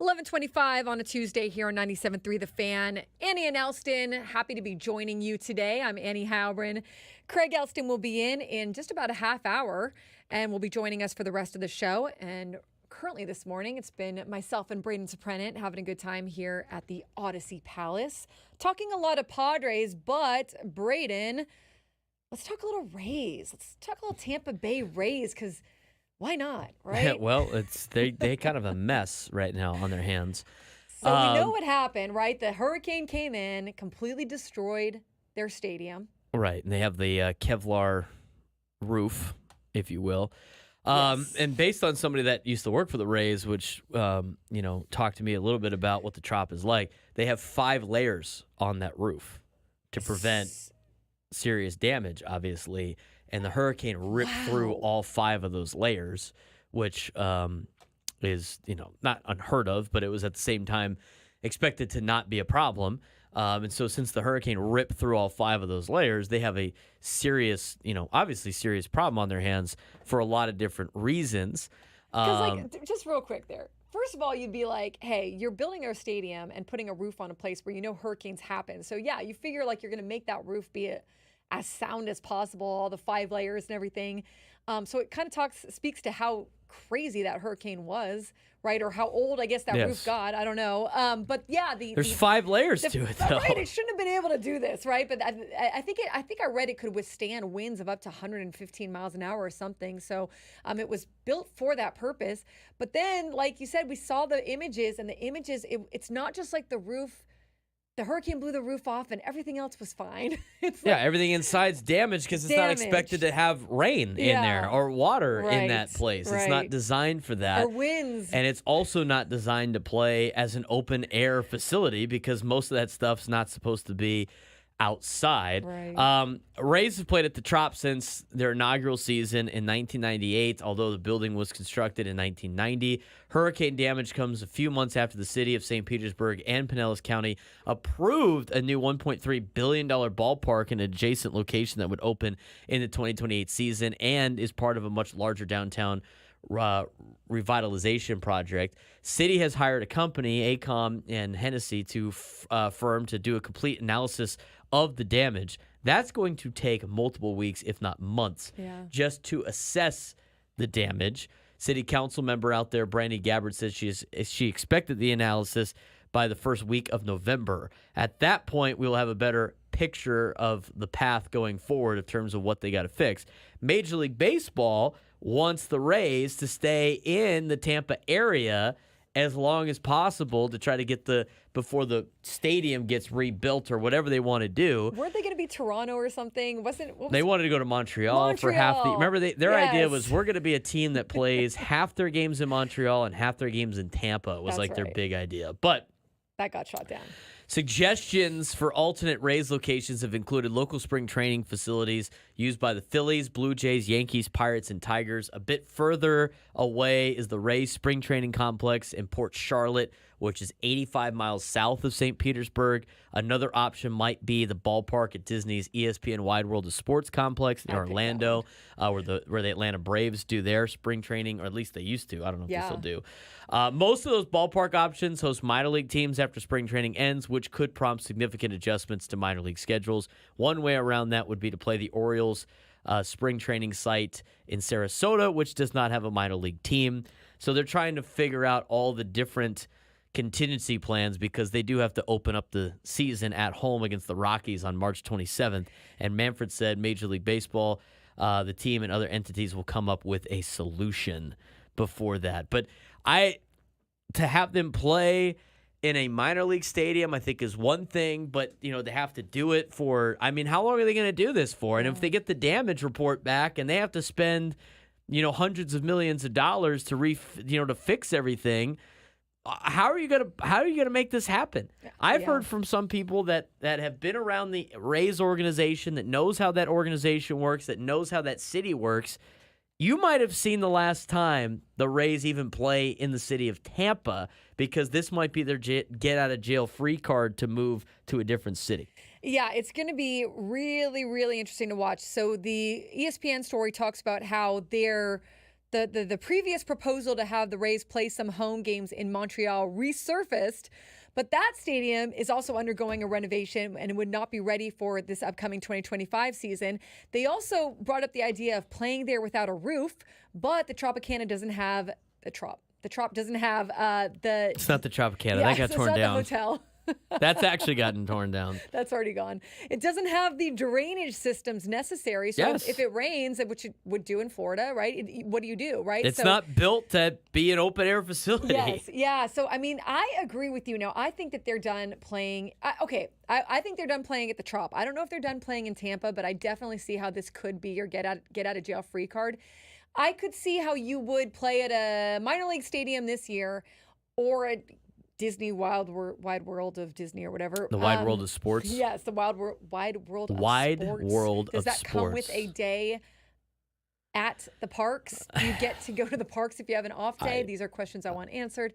11:25 on a Tuesday here on 97.3 The Fan. Annie and Elsten, happy to be joining you today. I'm Annie Halbrin. Craig Elsten will be in just about a half hour and will be joining us for the rest of the show. And currently this morning, it's been myself and Braden Soprenet having a good time here at the Odyssey Palace. Talking a lot of Padres, but Braden, let's talk a little Rays. Let's talk a little Tampa Bay Rays because why not, right? Well, they kind of a mess right now on their hands. So we know what happened, right? The hurricane came in, completely destroyed their stadium. Right, and they have the Kevlar roof, if you will. Yes. And based on somebody that used to work for the Rays, which talked to me a little bit about what the trop is like, they have 5 layers on that roof to prevent serious damage, obviously. And the hurricane ripped through all 5 of those layers, which is, not unheard of, but it was at the same time expected to not be a problem. And so since the hurricane ripped through all 5 of those layers, they have a serious, obviously serious problem on their hands for a lot of different reasons. Because, just real quick there. First of all, you'd be like, hey, you're building a stadium and putting a roof on a place where hurricanes happen. So, yeah, you figure like you're going to make that roof be as sound as possible, all the 5 layers and everything. So it kind of speaks to how crazy that hurricane was, right? Or how old, I guess, that roof got. I don't know. But yeah, there's 5 layers to it, though. Right, it shouldn't have been able to do this, right? But I think I read it could withstand winds of up to 115 miles an hour or something. So it was built for that purpose. But then, like you said, we saw the images, and the images, it's not just like the roof. The hurricane blew the roof off and everything else was fine. Everything inside's damaged because it's not expected to have rain in there or water in that place. It's not designed for that. Or winds. And it's also not designed to play as an open air facility because most of that stuff's not supposed to be outside. Right. Rays have played at the Trop since their inaugural season in 1998, although the building was constructed in 1990. Hurricane damage comes a few months after the city of St. Petersburg and Pinellas County approved a new $1.3 billion ballpark in an adjacent location that would open in the 2028 season and is part of a much larger downtown revitalization project. City has hired a company, AECOM and Hennessy, firm to do a complete analysis of the damage. That's going to take multiple weeks, if not months, just to assess the damage. City council member out there, Brandy Gabbard, says she expected the analysis by the first week of November. At that point, we'll have a better picture of the path going forward in terms of what they got to fix. Major League Baseball wants the Rays to stay in the Tampa area as long as possible to try to get before the stadium gets rebuilt or whatever they want to do. Weren't they going to be Toronto or something? They wanted to go to Montreal for half the. Remember, their idea was we're going to be a team that plays half their games in Montreal and half their games in Tampa. It was their big idea, but that got shot down. Suggestions for alternate Rays locations have included local spring training facilities used by the Phillies, Blue Jays, Yankees, Pirates, and Tigers. A bit further away is the Rays spring training complex in Port Charlotte, which is 85 miles south of St. Petersburg. Another option might be the ballpark at Disney's ESPN Wide World of Sports complex in Orlando, where the Atlanta Braves do their spring training, or at least they used to. I don't know if they still do. Most of those ballpark options host minor league teams after spring training ends, which could prompt significant adjustments to minor league schedules. One way around that would be to play the Orioles spring training site in Sarasota, which does not have a minor league team. So they're trying to figure out all the different contingency plans because they do have to open up the season at home against the Rockies on March 27th. And Manfred said Major League Baseball, the team and other entities will come up with a solution before that. But to have them play in a minor league stadium, I think is one thing, but they have to do it for, how long are they going to do this for? And if they get the damage report back and they have to spend, hundreds of millions of dollars to to fix everything, how are you gonna make this happen? I've heard from some people that have been around the Rays organization, that knows how that organization works, that knows how that city works. You might have seen the last time the Rays even play in the city of Tampa, because this might be their get-out-of-jail-free card to move to a different city. Yeah, it's going to be really, really interesting to watch. So the ESPN story talks about how the the previous proposal to have the Rays play some home games in Montreal resurfaced, but that stadium is also undergoing a renovation and would not be ready for this upcoming 2025 season. They also brought up the idea of playing there without a roof, but the Tropicana doesn't have the Trop. The Trop doesn't have the. It's not the Tropicana. That got torn down. It's not the hotel. That's actually gotten torn down. That's already gone. It doesn't have the drainage systems necessary. So if it rains, which it would do in Florida, right? What do you do, right? It's not built to be an open air facility. Yes. Yeah. So, I mean, I agree with you now. I think that they're done playing. I think they're done playing at the Trop. I don't know if they're done playing in Tampa, but I definitely see how this could be your get out of jail free card. I could see how you would play at a minor league stadium this year or at Disney wide world of Disney or whatever. The wide world of sports. Yes, the wide world of sports. World Does of that sports. come with a day at the parks? Do you get to go to the parks if you have an off day? These are questions I want answered.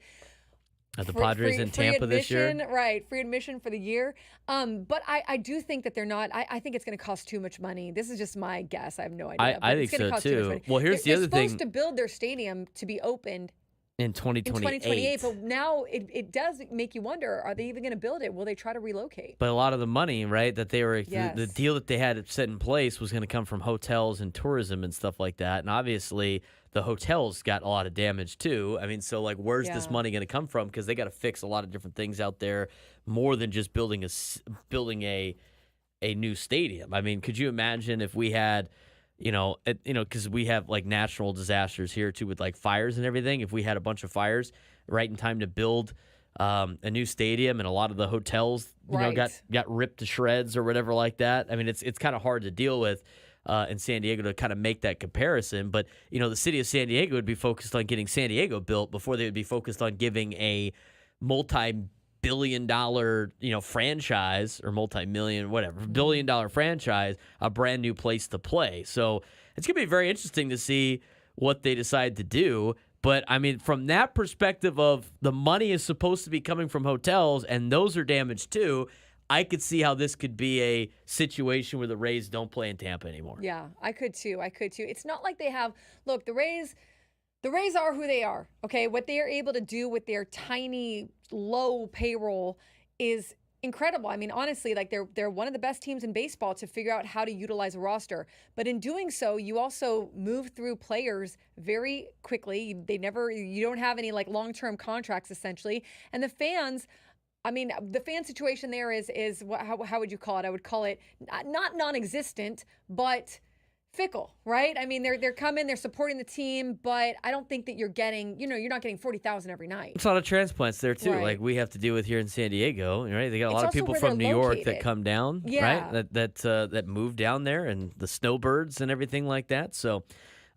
Are the Padres in Tampa this year? Right, free admission for the year. But I do think that they're not. I think it's going to cost too much money. This is just my guess. I have no idea. I think so too. Well, here's the other thing. They're supposed to build their stadium to be opened in 2028. But now it does make you wonder, are they even going to build it? Will they try to relocate? But a lot of the money, right, that they were, the deal that they had set in place was going to come from hotels and tourism and stuff like that. And obviously, the hotels got a lot of damage too. I mean, so like, where's this money going to come from? Because they got to fix a lot of different things out there, more than just building a new stadium. I mean, could you imagine if we had, because we have like natural disasters here too with like fires and everything. If we had a bunch of fires right in time to build a new stadium, and a lot of the hotels, got ripped to shreds or whatever like that. I mean, it's kind of hard to deal with in San Diego to kind of make that comparison. But the city of San Diego would be focused on getting San Diego built before they would be focused on giving a multi-billion-dollar, franchise or multi-million, whatever, billion-dollar franchise, a brand new place to play. So it's going to be very interesting to see what they decide to do. But, I mean, from that perspective of the money is supposed to be coming from hotels, and those are damaged too, I could see how this could be a situation where the Rays don't play in Tampa anymore. Yeah, I could too. It's not like they have, look, the Rays are who they are, okay? What they are able to do with their tiny, low payroll is incredible. I mean, honestly, like they're one of the best teams in baseball to figure out how to utilize a roster. But in doing so, you also move through players very quickly. You don't have any like long-term contracts essentially. And the fans, I mean, the fan situation there is how would you call it? I would call it not non-existent, but fickle, right? I mean, they're coming, they're supporting the team, but I don't think that you're getting, you're not getting 40,000 every night. It's a lot of transplants there too, Right. like we have to deal with here in San Diego, right? They got a lot of also people where from New they're York located. that come down, Yeah. right? That move down there, and the snowbirds and everything like that. So,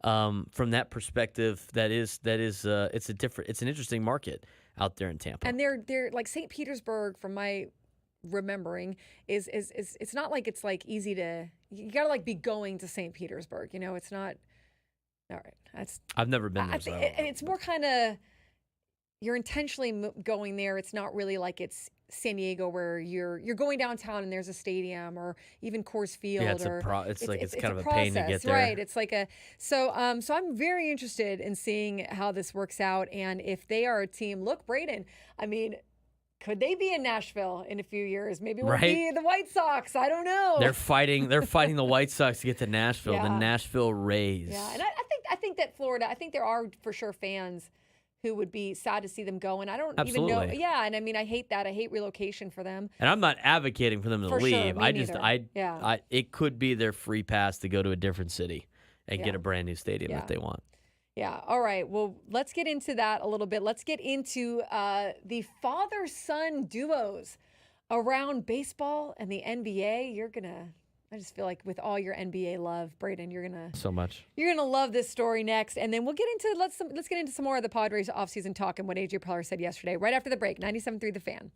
from that perspective, it's an interesting market out there in Tampa. And they're like St. Petersburg, from my remembering, is it's not like it's like easy to, you gotta like be going to St. Petersburg, it's not. All right, I've never been there. It's more kind of, you're intentionally going there. It's not really like it's San Diego where you're going downtown and there's a stadium or even Coors Field. Yeah, it's kind of a pain to get there. Right. It's like so I'm very interested in seeing how this works out, and if they are a team. Look, Braden, I mean, could they be in Nashville in a few years? Maybe we'll be the White Sox. I don't know. They're fighting the White Sox to get to Nashville, the Yeah. Nashville Rays. Yeah, and I think that Florida, I think there are for sure fans who would be sad to see them go, and I don't even know. Yeah, and I mean, I hate that. I hate relocation for them. And I'm not advocating for them to For leave. sure, me neither. It could be their free pass to go to a different city and get Yeah. a brand new stadium if they want. Yeah. All right. Well, let's get into that a little bit. Let's get into the father-son duos around baseball and the NBA. I just feel like with all your NBA love, Braden, you're gonna love this story next, and then we'll get into let's get into some more of the Padres offseason talk and what AJ Preller said yesterday. Right after the break, 97.3 The Fan.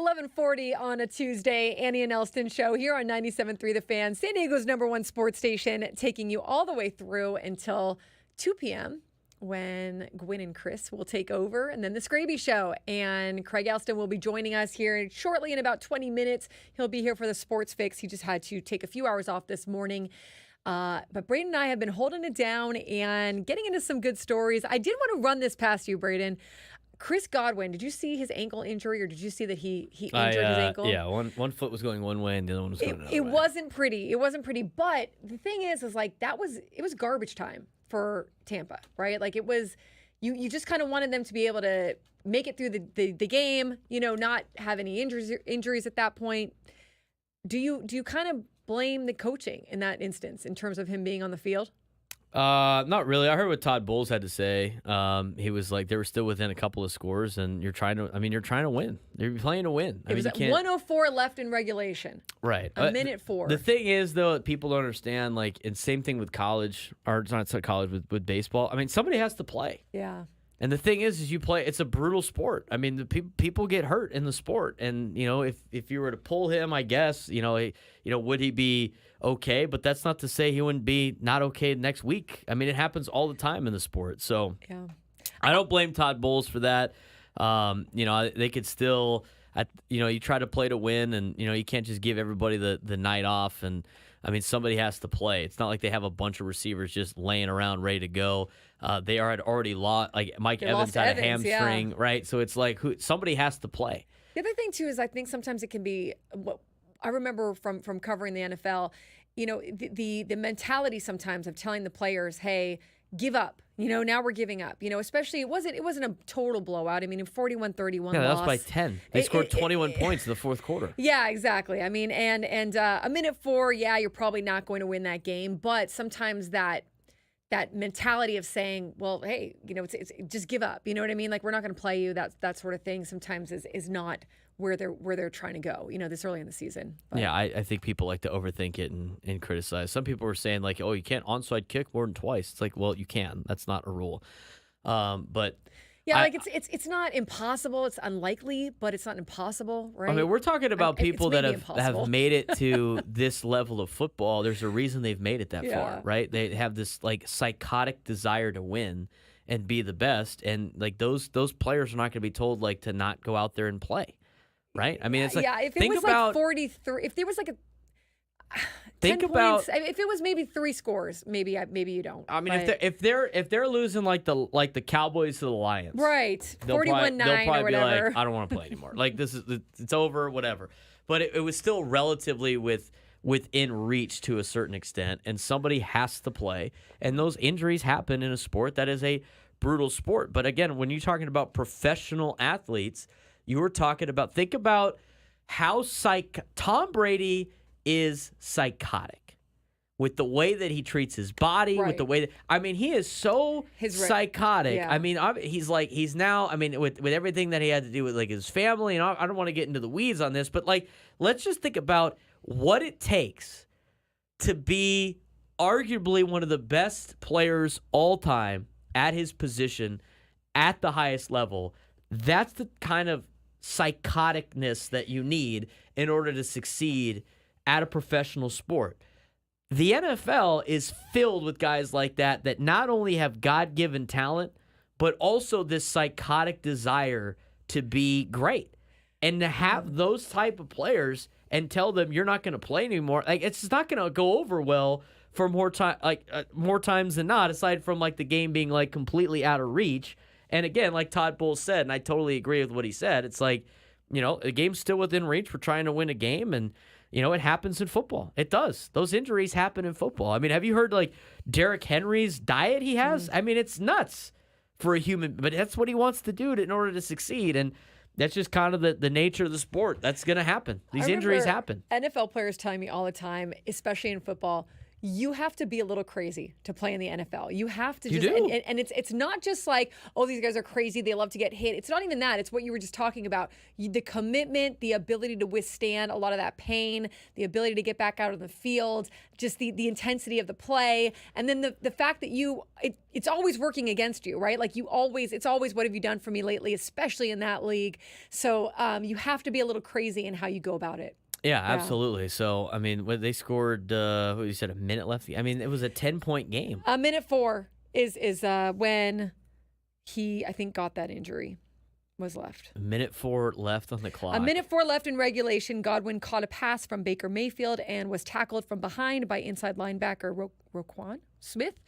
11:40 on a Tuesday. Annie and Elsten show here on 97.3 The Fan, San Diego's #1 sports station, taking you all the way through until 2 p.m. when Gwen and Chris will take over, and then the Scraby Show. And Craig Elsten will be joining us here shortly in about 20 minutes. He'll be here for the Sports Fix. He just had to take a few hours off this morning. But Braden and I have been holding it down and getting into some good stories. I did want to run this past you, Braden. Chris Godwin, did you see his ankle injury, or did you see that he injured his ankle? Yeah, one foot was going one way and the other one was going another way. It wasn't pretty. It wasn't pretty. But the thing is like it was garbage time for Tampa, right? Like it was, you just kind of wanted them to be able to make it through the game, not have any injuries at that point. Do you kind of blame the coaching in that instance in terms of him being on the field? Not really. I heard what Todd Bowles had to say. He was like, they were still within a couple of scores, and you're trying to win. You're playing to win. It was at 1:04 left in regulation. Right. A minute 4. The thing is, though, people don't understand, like, and same thing with college, or not college, with baseball. I mean, somebody has to play. Yeah. And the thing is you play. It's a brutal sport. I mean, the people get hurt in the sport, and if you were to pull him, I guess, would he be okay? But that's not to say he wouldn't be not okay next week. I mean, it happens all the time in the sport. So yeah, I don't blame Todd Bowles for that. They could still, you try to play to win, and you can't just give everybody the night off. And I mean, somebody has to play. It's not like they have a bunch of receivers just laying around ready to go. They had already lost, like Mike Evans had a hamstring, right? So it's like somebody has to play. The other thing too is I think sometimes it can be what I remember from covering the NFL. The mentality sometimes of telling the players, "Hey, give up." Now we're giving up. Especially it wasn't a total blowout. I mean, 41-31 Yeah, that loss. was by 10. They scored 21 points in the fourth quarter. Yeah, exactly. I mean, and a minute 4, yeah, you're probably not going to win that game, but sometimes that mentality of saying, well, hey, it's just give up. You know what I mean? Like, we're not going to play you. That sort of thing sometimes is not where they're trying to go, this early in the season. But. Yeah, I think people like to overthink it and criticize. Some people were saying, like, oh, you can't onside kick more than twice. It's like, well, you can. That's not a rule. But yeah, it's not impossible. It's unlikely, but it's not impossible, right? I mean, we're talking about people that have made it to this level of football. There's a reason they've made it that far, right? They have this like psychotic desire to win and be the best, and like those players are not going to be told like to not go out there and play, right? I mean, it's like if it was like 43, if there was like a 10 points. If it was maybe 3 scores, maybe you don't. I mean, if they're losing like the Cowboys to the Lions, right? 41-9 they'll probably or whatever. Be like, I don't want to play anymore. Like it's over, whatever. But it was still relatively within reach to a certain extent, and somebody has to play. And those injuries happen in a sport that is a brutal sport. But again, when you're talking about professional athletes, you were talking about think about how Tom Brady is psychotic with the way that he treats his body, with the way that, he is so psychotic. Yeah. I mean, he's now, with everything that he had to do with like his family, and I don't want to get into the weeds on this, but like, let's just think about what it takes to be arguably one of the best players all time at his position at the highest level. That's the kind of psychoticness that you need in order to succeed at a professional sport. The NFL is filled with guys like that not only have God-given talent, but also this psychotic desire to be great. And to have those type of players and tell them you're not going to play anymore, like it's not going to go over well for more times than not, aside from like the game being like completely out of reach. And again, like Todd Bowles said, and I totally agree with what he said, it's like, the game's still within reach. We're trying to win a game, and it happens in football. It does. Those injuries happen in football. I mean, have you heard like Derrick Henry's diet he has? I mean, it's nuts for a human, but that's what he wants to do in order to succeed. And that's just kind of the nature of the sport. That's going to happen. These injuries happen. NFL players telling me all the time, especially in football, you have to be a little crazy to play in the NFL. You have to You just, do. and it's not just like, oh, these guys are crazy, they love to get hit. It's not even that. It's what you were just talking about. The commitment, the ability to withstand a lot of that pain, the ability to get back out on the field, just the intensity of the play, and then the fact that it's always working against you, right? Like it's always, what have you done for me lately, especially in that league. So you have to be a little crazy in how you go about it. Yeah, absolutely. So, I mean, when they scored, what you said, a minute left? I mean, it was a 10-point game. Minute 4 is when he, I think, got that injury, was left. A minute 4 left on the clock. A minute 4 left in regulation. Godwin caught a pass from Baker Mayfield and was tackled from behind by inside linebacker Roquan Smith.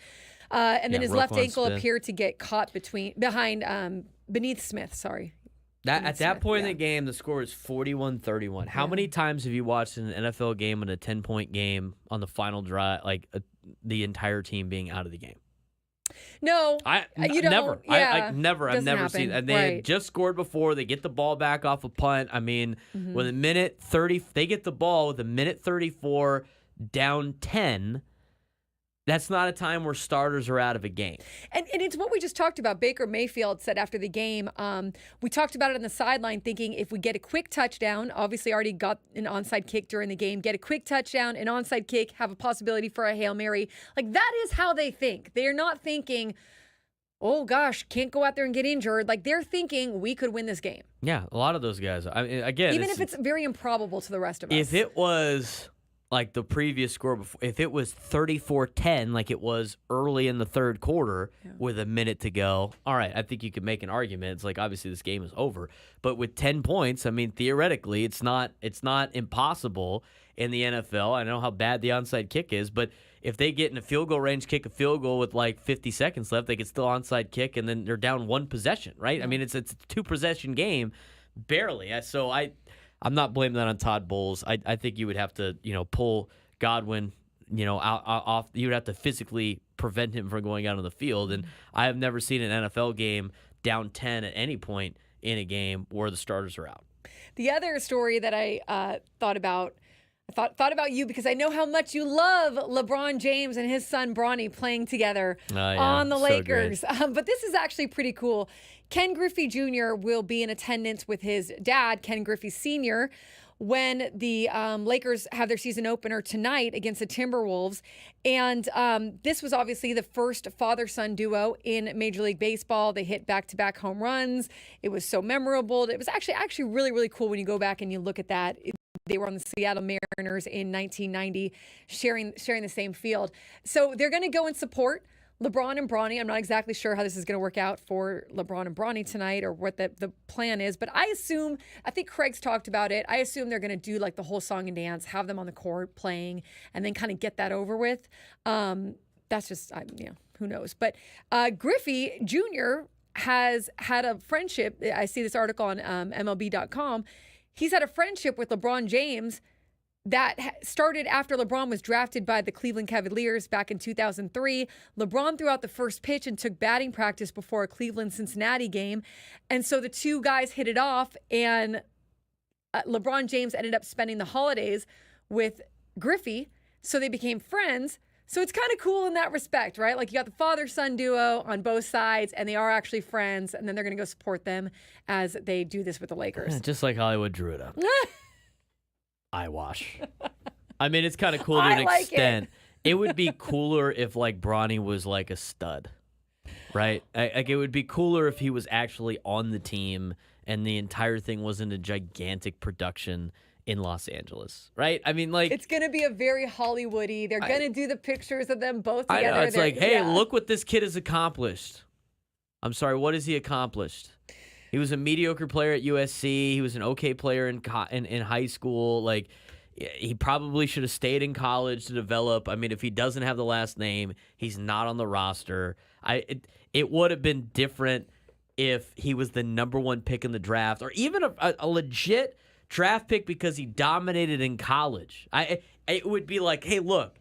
And then his left ankle appeared to get caught beneath Smith, sorry. At that point in the game, the score is 41-31. How many times have you watched an NFL game and a 10-point game on the final drive, like the entire team being out of the game? No, never. Yeah, I've never seen. And they had just scored before. They get the ball back off a punt. I mean, with a minute 30, they get the ball with a minute 34 down 10. That's not a time where starters are out of a game. And it's what we just talked about. Baker Mayfield said after the game, we talked about it on the sideline thinking if we get a quick touchdown, obviously already got an onside kick during the game, get a quick touchdown, an onside kick, have a possibility for a Hail Mary. Like, that is how they think. They're not thinking, oh gosh, can't go out there and get injured. Like, they're thinking we could win this game. Yeah, a lot of those guys. I mean, again, even if it's very improbable to the rest of us. If it was like the previous score before, if it was 34-10 like it was early in the third quarter with a minute to go, all right, I think you could make an argument. It's like, obviously this game is over. But with 10 points, I mean, theoretically, it's not impossible in the NFL. I know how bad the onside kick is, but if they get in a field goal range, kick a field goal with like 50 seconds left, they can still onside kick, and then they're down one possession, right? I mean, it's a 2-possession game, barely. So I'm not blaming that on Todd Bowles. I think you would have to, pull Godwin, out off. You would have to physically prevent him from going out on the field. And I have never seen an NFL game down 10 at any point in a game where the starters are out. The other story that I thought about you because I know how much you love LeBron James and his son Bronny playing together on the Lakers. But this is actually pretty cool. Ken Griffey Jr. will be in attendance with his dad, Ken Griffey Sr., when the Lakers have their season opener tonight against the Timberwolves. And this was obviously the first father-son duo in Major League Baseball. They hit back-to-back home runs. It was so memorable. It was actually really, really cool when you go back and you look at that. They were on the Seattle Mariners in 1990, sharing the same field. So they're going to go and support LeBron and Bronny. I'm not exactly sure how this is going to work out for LeBron and Bronny tonight or what the plan is, but I think Craig's talked about it. I assume they're going to do like the whole song and dance, have them on the court playing, and then kind of get that over with. That's just, who knows. But Griffey Jr. has had a friendship. I see this article on MLB.com. He's had a friendship with LeBron James that started after LeBron was drafted by the Cleveland Cavaliers back in 2003. LeBron threw out the first pitch and took batting practice before a Cleveland-Cincinnati game. And so the two guys hit it off, and LeBron James ended up spending the holidays with Griffey, so they became friends. So it's kind of cool in that respect, right? Like, you got the father-son duo on both sides, and they are actually friends, and then they're going to go support them as they do this with the Lakers. Just like Hollywood drew it up. Eyewash. I mean, it's kind of cool to an extent. It would be cooler if, like, Bronny was, like, a stud, right? Like, it would be cooler if he was actually on the team and the entire thing wasn't a gigantic production in Los Angeles, right? I mean, like, it's going to be a very Hollywoody. They're going to do the pictures of them both together. I know. It's like, hey, look what this kid has accomplished. I'm sorry, what has he accomplished? He was a mediocre player at USC. He was an okay player in high school. Like, he probably should have stayed in college to develop. I mean, if he doesn't have the last name, he's not on the roster. It would have been different if he was the number one pick in the draft, or even a legit draft pick because he dominated in college. It would be like, hey, look,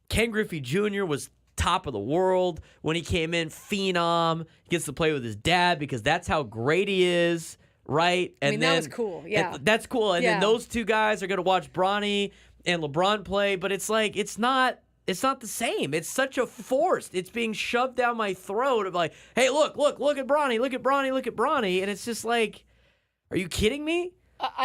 Ken Griffey Jr. was top of the world when he came in, phenom. He gets to play with his dad because that's how great he is, right? And that was cool. Yeah, that's cool. And then those two guys are going to watch Bronny and LeBron play, but it's like, it's not It's not the same. It's such a forced. It's being shoved down my throat of like, hey, look at Bronny, look at Bronny. And it's just like, are you kidding me?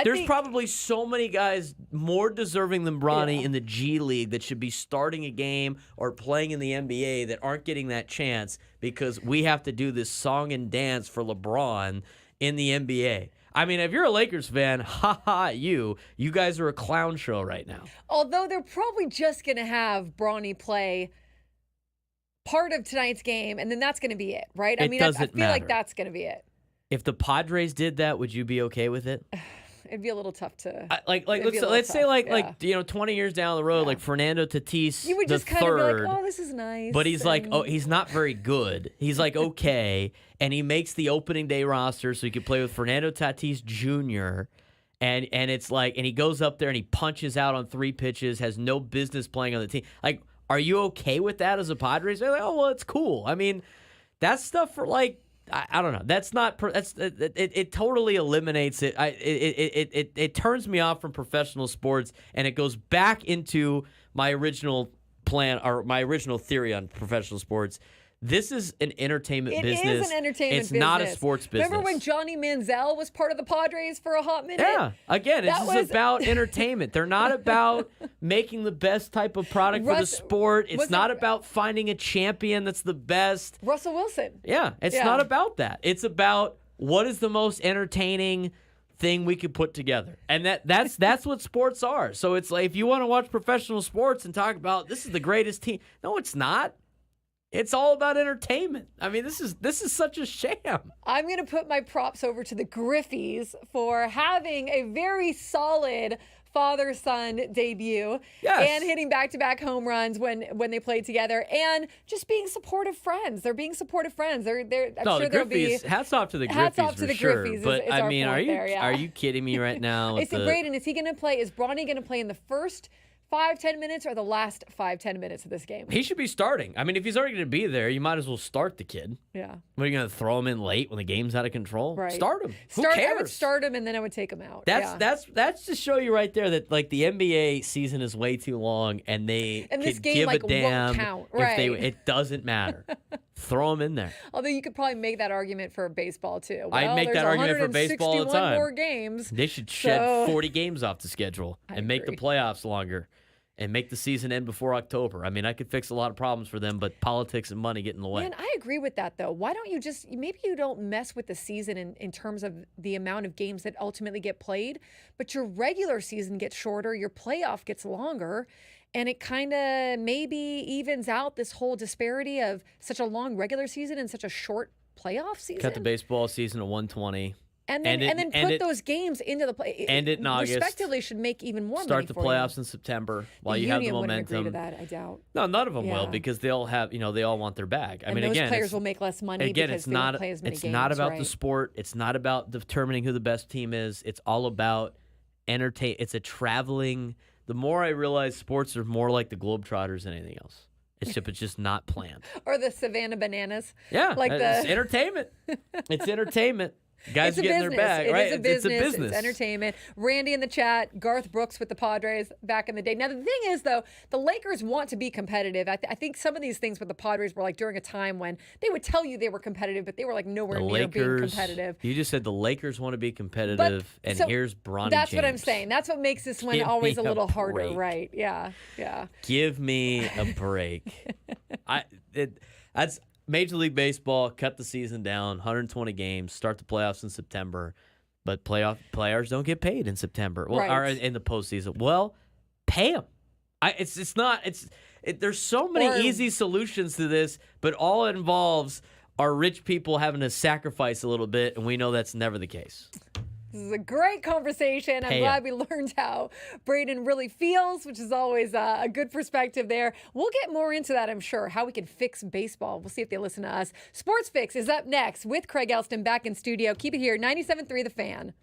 There's probably so many guys more deserving than Bronny in the G League that should be starting a game or playing in the NBA that aren't getting that chance because we have to do this song and dance for LeBron in the NBA. I mean, if you're a Lakers fan, you guys are a clown show right now. Although they're probably just going to have Bronny play part of tonight's game, and then that's going to be it, right? I feel like that's going to be it. If the Padres did that, would you be okay with it? It'd be a little tough to let's say 20 years down the road, like Fernando Tatis, you would just kind of be like, oh, this is nice. But he's like, oh, he's not very good. He's like, okay, and he makes the opening day roster so he could play with Fernando Tatis Jr. And it's like, and he goes up there and he punches out on 3 pitches, has no business playing on the team. Like, are you okay with that as a Padres? They're like, oh well, it's cool. I mean, that's stuff for like. I don't know. That's not. It totally eliminates it. It turns me off from professional sports, and it goes back into my original plan or my original theory on professional sports. This is an entertainment business. It is an entertainment business. It's not a sports business. Remember when Johnny Manziel was part of the Padres for a hot minute? Yeah. Again, it's about entertainment. They're not about making the best type of product for the sport. It's not about finding a champion that's the best. Russell Wilson. Yeah. It's not about that. It's about what is the most entertaining thing we could put together. And that's what sports are. So it's like if you want to watch professional sports and talk about this is the greatest team. No, it's not. It's all about entertainment. I mean, this is such a sham. I'm going to put my props over to the Griffies for having a very solid father-son debut and hitting back-to-back home runs when they played together and just being supportive friends. They're being supportive friends. I'm sure there'll be hats off to the Griffies. Hats off to the Griffies. But I mean, are you you kidding me right now? It's great. And is he going to play? Is Bronny going to play in the first 5-10 minutes or the last 5-10 minutes of this game? He should be starting. I mean, if he's already going to be there, you might as well start the kid. Yeah. What, are you going to throw him in late when the game's out of control? Right. Start him. Who cares? I would start him and then I would take him out. That's to show you right there that like the NBA season is way too long and they this game give like a damn won't count. Right. It doesn't matter. Throw him in there. Although you could probably make that argument for baseball too. I'd make that argument for baseball all the time. More games. They should shed 40 games off the schedule and make the playoffs longer. And make the season end before October. I mean, I could fix a lot of problems for them, but politics and money get in the way. Man, I agree with that, though. Why don't you maybe you don't mess with the season in terms of the amount of games that ultimately get played, but your regular season gets shorter, your playoff gets longer, and it kind of maybe evens out this whole disparity of such a long regular season and such a short playoff season. Cut the baseball season to 120. And then put those games into the play. End it in August. Respectively, should make even more money. Start the playoffs in September while you have the momentum. Agree to that, I doubt. No, none of them will because they'll have they all want their bag. I mean, those again, players will make less money. Again, because it's not. They don't play as many it's games, not about right? the sport. It's not about determining who the best team is. It's all about entertain. It's a traveling. The more I realize, sports are more like the Globetrotters than anything else. It's just not planned. Or the Savannah Bananas. Yeah, it's entertainment. It's entertainment. Guys getting their bag, right? It's a business. It's entertainment. Randy in the chat, Garth Brooks with the Padres back in the day. Now, the thing is, though, the Lakers want to be competitive. I think some of these things with the Padres were like during a time when they would tell you they were competitive, but they were like nowhere near being competitive. You just said the Lakers want to be competitive, here's Bronny That's James. What I'm saying. That's what makes this one always a little harder, right? Yeah. Give me a break. That's Major League Baseball, cut the season down, 120 games, start the playoffs in September, but players don't get paid in September. Well, or in the postseason. Well, pay them. There's so many easy solutions to this, but all it involves are rich people having to sacrifice a little bit, and we know that's never the case. This is a great conversation. I'm glad we learned how Braden really feels, which is always a good perspective there. We'll get more into that, I'm sure, how we can fix baseball. We'll see if they listen to us. Sports Fix is up next with Craig Elsten back in studio. Keep it here, 97.3 The Fan.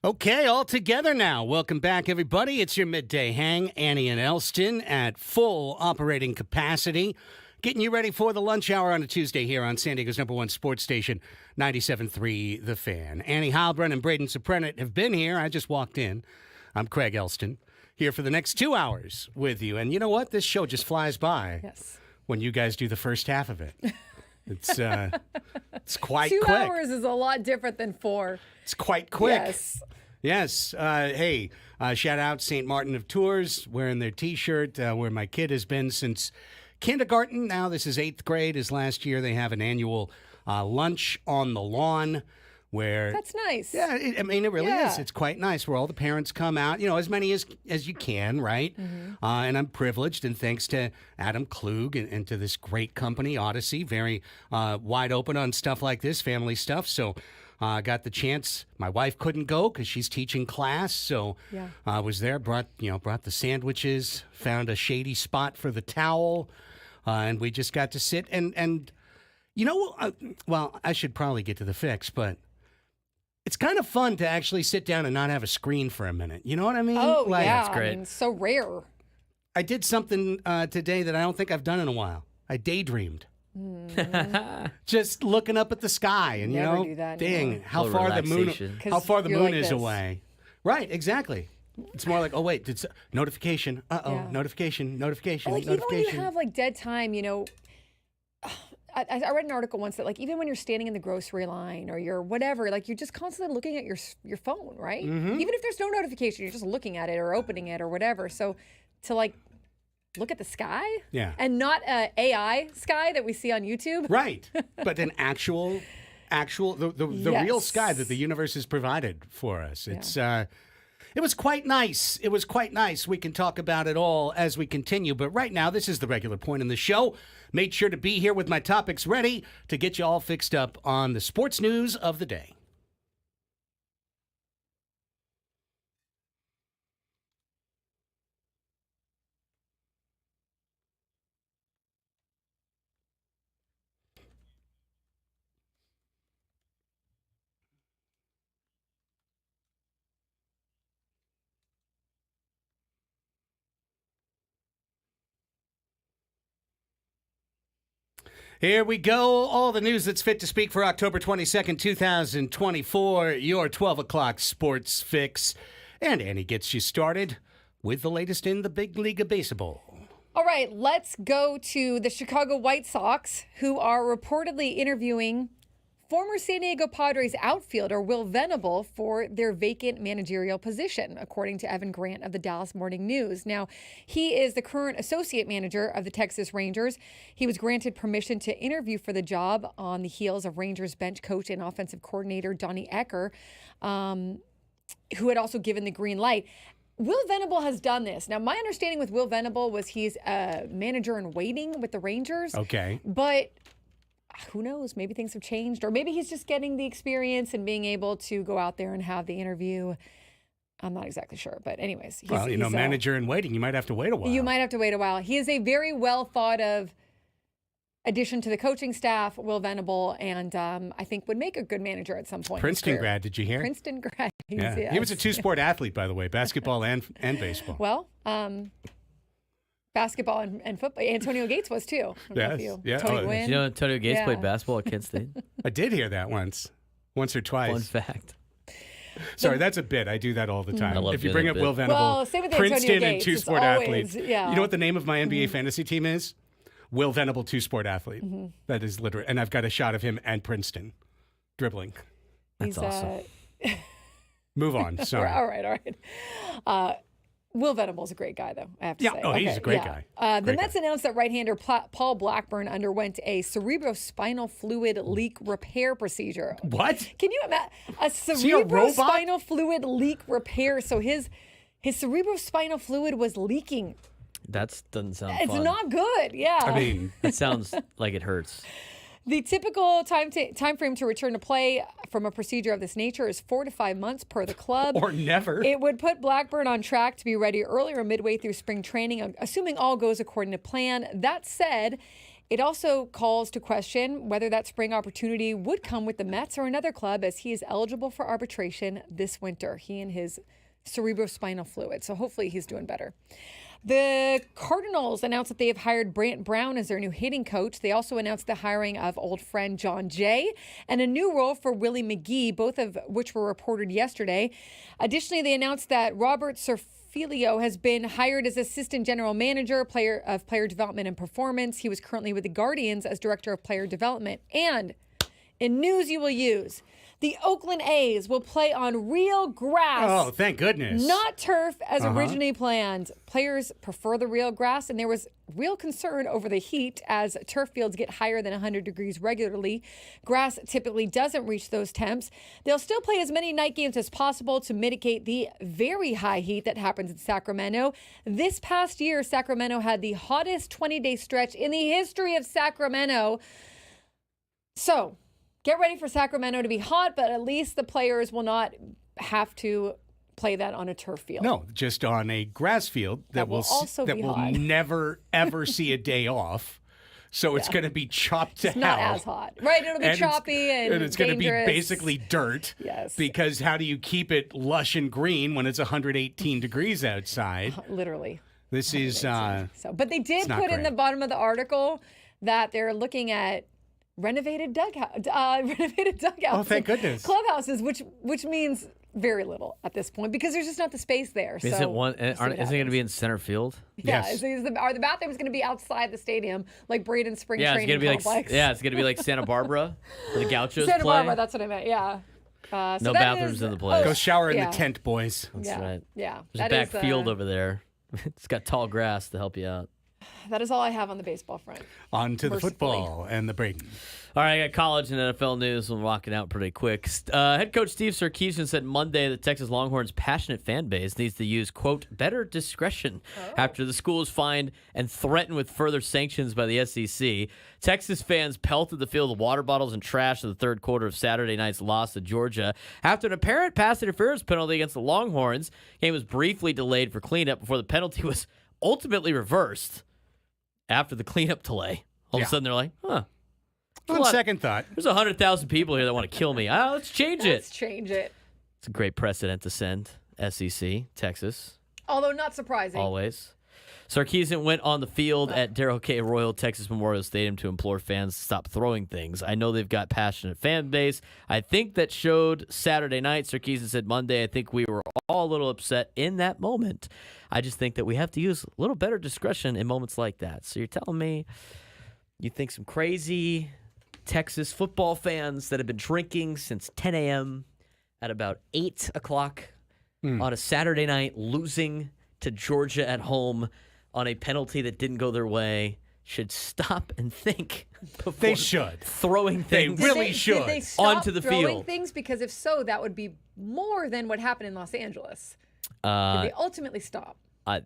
Okay, all together now. Welcome back, everybody. It's your midday hang. Annie and Elsten at full operating capacity. Getting you ready for the lunch hour on a Tuesday here on San Diego's #1 sports station, 97.3 The Fan. Annie Heilbrunn and Braden Soprenet have been here. I just walked in. I'm Craig Elsten, here for the next 2 hours with you. And you know what? This show just flies by when you guys do the first half of it. It's quite quick. 2 hours is a lot different than 4. It's quite quick. Yes. Hey, shout out St. Martin of Tours, wearing their T-shirt, where my kid has been since kindergarten. Now this is 8th grade. As last year they have an annual lunch on the lawn where... That's nice. Yeah, it really is. It's quite nice where all the parents come out, as many as you can, right? Mm-hmm. And I'm privileged, and thanks to Adam Klug and to this great company, Odyssey, very wide open on stuff like this, family stuff. So I got the chance. My wife couldn't go because she's teaching class, so I was there, brought the sandwiches, found a shady spot for the towel, and we just got to sit and well, I should probably get to the fix, but it's kind of fun to actually sit down and not have a screen for a minute. You know what I mean? Oh, yeah. That's great. I mean, so rare. I did something today that I don't think I've done in a while. I daydreamed. Just looking up at the sky and, Never do that dang, anymore. how far the moon like is this. away. Right, exactly. It's more like, oh, wait, notification. Notification. Like, even when you have, dead time, I read an article once that, even when you're standing in the grocery line or you're whatever, you're just constantly looking at your phone, right? Mm-hmm. Even if there's no notification, you're just looking at it or opening it or whatever. So to, look at the sky? Yeah. And not a AI sky that we see on YouTube? Right. But an actual, the real sky that the universe has provided for us. It's, it was quite nice. It was quite nice. We can talk about it all as we continue. But right now, this is the regular point in the show. Made sure to be here with my topics ready to get you all fixed up on the sports news of the day. Here we go. All the news that's fit to speak for October 22nd, 2024. Your 12 o'clock sports fix. And Annie gets you started with the latest in the big league of baseball. All right, let's go to the Chicago White Sox, who are reportedly interviewing former San Diego Padres outfielder Will Venable for their vacant managerial position, according to Evan Grant of the Dallas Morning News. Now, he is the current associate manager of the Texas Rangers. He was granted permission to interview for the job on the heels of Rangers bench coach and offensive coordinator Donnie Ecker, who had also given the green light. Will Venable has done this. Now, my understanding with Will Venable was he's a manager in waiting with the Rangers. Okay. But who knows? Maybe things have changed, or maybe he's just getting the experience and being able to go out there and have the interview. I'm not exactly sure, but anyways. Well, manager in waiting, you might have to wait a while. You might have to wait a while. He is a very well thought of addition to the coaching staff, Will Venable, and I think would make a good manager at some point. Princeton grad, did you hear? Princeton grad. Yeah. Yes. He was a two-sport athlete, by the way, basketball and baseball. Well, basketball and football. Antonio Gates was too. Yes. Yeah. Tony Gwynn. Did you know Antonio Gates played basketball at Kent State? I did hear that once or twice. Fun fact. Sorry, that's a bit. I do that all the time. I love If you doing bring that up Will bit. Venable, same with Princeton Antonio and Gates. two-sport It's athletes. always, yeah. You know what the name of my NBA fantasy team is? Will Venable, two-sport athlete. That is literally, and I've got a shot of him and Princeton dribbling. That's awesome. Move on. Sorry. All right. Will Venable's a great guy, though, I have to say. Oh, he's a great guy. The Mets announced that right-hander Paul Blackburn underwent a cerebrospinal fluid leak repair procedure. What? Can you imagine? A he a robot? cerebrospinal fluid leak repair. So his cerebrospinal fluid was leaking. That doesn't sound It's fun. not good, yeah. I mean, It sounds like it hurts. The typical time frame to return to play from a procedure of this nature is 4 to 5 months per the club. or never. It would put Blackburn on track to be ready earlier midway through spring training, assuming all goes according to plan. That said, It also calls to question whether that spring opportunity would come with the Mets or another club, as he is eligible for arbitration this winter. He and his cerebrospinal fluid. So hopefully he's doing better. The Cardinals announced that they have hired Brant Brown as their new hitting coach. They also announced the hiring of old friend John Jay and a new role for Willie McGee, both of which were reported yesterday. Additionally, they announced that Robert Serfilio has been hired as assistant general manager, player development and performance. He was currently with the Guardians as director of player development. And in news you will use, the Oakland A's will play on real grass. Oh, thank goodness. Not turf as originally planned. Players prefer the real grass, and there was real concern over the heat as turf fields get higher than 100 degrees regularly. Grass typically doesn't reach those temps. They'll still play as many night games as possible to mitigate the very high heat that happens in Sacramento. This past year, Sacramento had the hottest 20-day stretch in the history of Sacramento. So, get ready for Sacramento to be hot, but at least the players will not have to play that on a turf field. No, just on a grass field that will hot. never, ever see a day off. So it's going to be chopped to it's hell. Not as hot. Right, it'll be choppy and it's going to be dangerous. basically dirt. Yes. Because how do you keep it lush and green when it's 118 degrees outside? Literally. This is... But they did put in the bottom of the article that they're looking at renovated dugouts. Oh, thank goodness. Clubhouses, which means very little at this point because there's just not the space there. Isn't it going to be in center field? Yeah. Yes. Are the bathrooms going to be outside the stadium like Braden Spring Training Complex? It's going to be like Santa Barbara, where the Gauchos Santa play. Barbara, that's what I meant. Yeah. No bathrooms in the place. Go shower in the tent, boys. That's right. Yeah. There's a back field over there. It's got tall grass to help you out. That is all I have on the baseball front. On to the football and the Braden. All right, I got college and NFL news. We're rocking out pretty quick. Head coach Steve Sarkisian said Monday the Texas Longhorns' passionate fan base needs to use, quote, better discretion after the school was fined and threatened with further sanctions by the SEC. Texas fans pelted the field with water bottles and trash in the third quarter of Saturday night's loss to Georgia. After an apparent pass interference penalty against the Longhorns, game was briefly delayed for cleanup before the penalty was ultimately reversed. After the cleanup delay, all of a sudden they're like, huh. On second thought. There's 100,000 people here that want to kill me. Let's change it. Let's change it. It's a great precedent to send. SEC, Texas. Although not surprising. Always. Sarkisian went on the field at Darrell K. Royal Texas Memorial Stadium to implore fans to stop throwing things. I know they've got passionate fan base. I think that showed Saturday night. Sarkisian said Monday, I think we were all a little upset in that moment. I just think that we have to use a little better discretion in moments like that. So you're telling me you think some crazy Texas football fans that have been drinking since 10 a.m. at about 8 o'clock on a Saturday night, losing to Georgia at home on a penalty that didn't go their way, should stop and think before they should. Throwing things. They really should. Did they stop onto the throwing field. things? Because if so, that would be more than what happened in Los Angeles. Did they ultimately stop?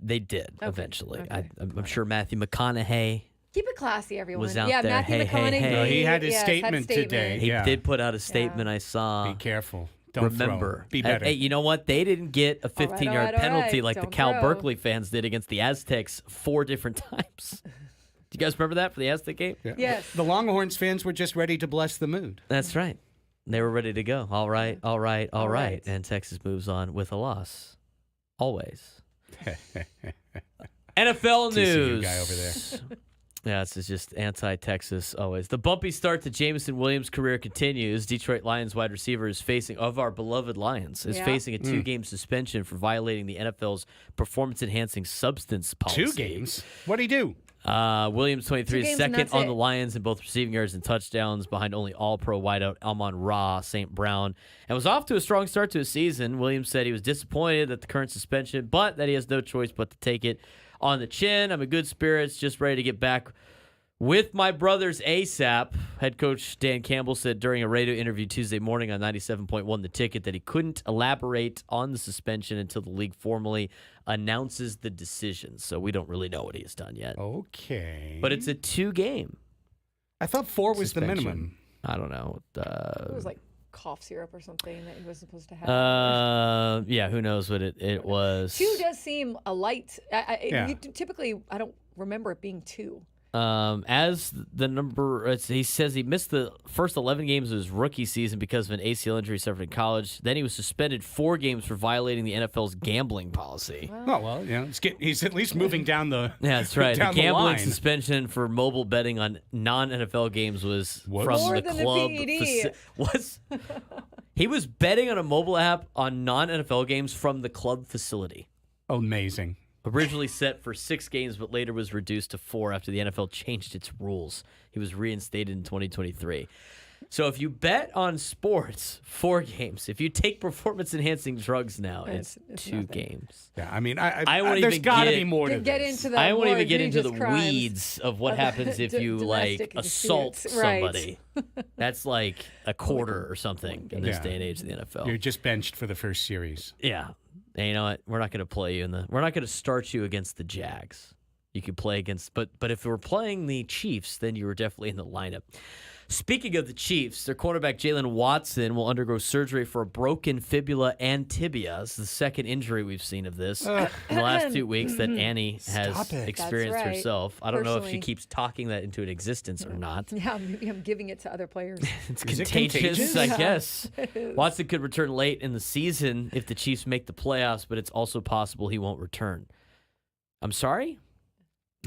They did eventually. Okay. I'm sure Matthew McConaughey Keep it classy, everyone. was out yeah, there. Matthew Hey, McConaughey. hey, hey. He had his yes, statement today. He Yeah. did put out a statement. I saw. Be careful. Don't Remember. throw. Be better. Hey, you know what? They didn't get a 15-yard penalty like the Don't Cal throw. Berkeley fans did against the Aztecs 4 different times. Do you guys remember that for the Aztec game? Yeah. Yes. The Longhorns fans were just ready to bless the mood. That's right. They were ready to go. All right, all right, all right. right. And Texas moves on with a loss. Always. NFL TCU news. guy over there. Yeah, this is just anti-Texas always. The bumpy start to Jameson Williams' career continues. Detroit Lions wide receiver is facing, of our beloved Lions, is facing a 2-game suspension for violating the NFL's performance-enhancing substance policy. 2 games? What'd he do? Williams, 23, is games and second that's on it. the Lions in both receiving yards and touchdowns behind only All-Pro wideout Amon-Ra St. Brown, and was off to a strong start to his season. Williams said he was disappointed at the current suspension, but that he has no choice but to take it on the chin. I'm in good spirits, just ready to get back with my brothers ASAP. Head coach Dan Campbell said during a radio interview Tuesday morning on 97.1 The Ticket that he couldn't elaborate on the suspension until the league formally announces the decision. So we don't really know what he has done yet. Okay. But it's a 2-game. I thought 4 was the suspension. minimum. I don't know. It was like cough syrup or something that he was supposed to have. Yeah, who knows what it was. 2 does seem a light. Yeah. Typically, I don't remember it being 2. As the number, he says he missed the first 11 games of his rookie season because of an ACL injury suffered in college. Then he was suspended 4 games for violating the NFL's gambling policy. Oh, well, he's at least moving down the Yeah, that's right. The down gambling line. suspension for mobile betting on non-NFL games was Whoops. from More the than the club. PED. He was betting on a mobile app on non-NFL games from the club facility. Amazing. Originally set for 6 games, but later was reduced to 4 after the NFL changed its rules. He was reinstated in 2023. So if you bet on sports, 4 games. If you take performance-enhancing drugs now, it's 2 nothing. games. Yeah, I mean, won't there's got to get- be more to Get this. into the I won't more even get into the egregious crimes weeds of what happens if you domestic assault disputes. Right. somebody. That's like a quarter or something in this Yeah. day and age of the NFL. You're just benched for the first series. Yeah. And you know what? We're not going to play you we're not going to start you against the Jags. You could play against, but if we're playing the Chiefs, then you were definitely in the lineup. Speaking of the Chiefs, their quarterback Jalen Watson will undergo surgery for a broken fibula and tibia. This is the second injury we've seen of this in the last 2 weeks that Annie has Stop it. experienced That's right. herself. I don't know if she Personally. keeps talking that into an existence or not. Yeah, maybe I'm giving it to other players. It's Is it contagious, contagious? I Yeah, guess. Watson could return late in the season if the Chiefs make the playoffs, but it's also possible he won't return. I'm sorry?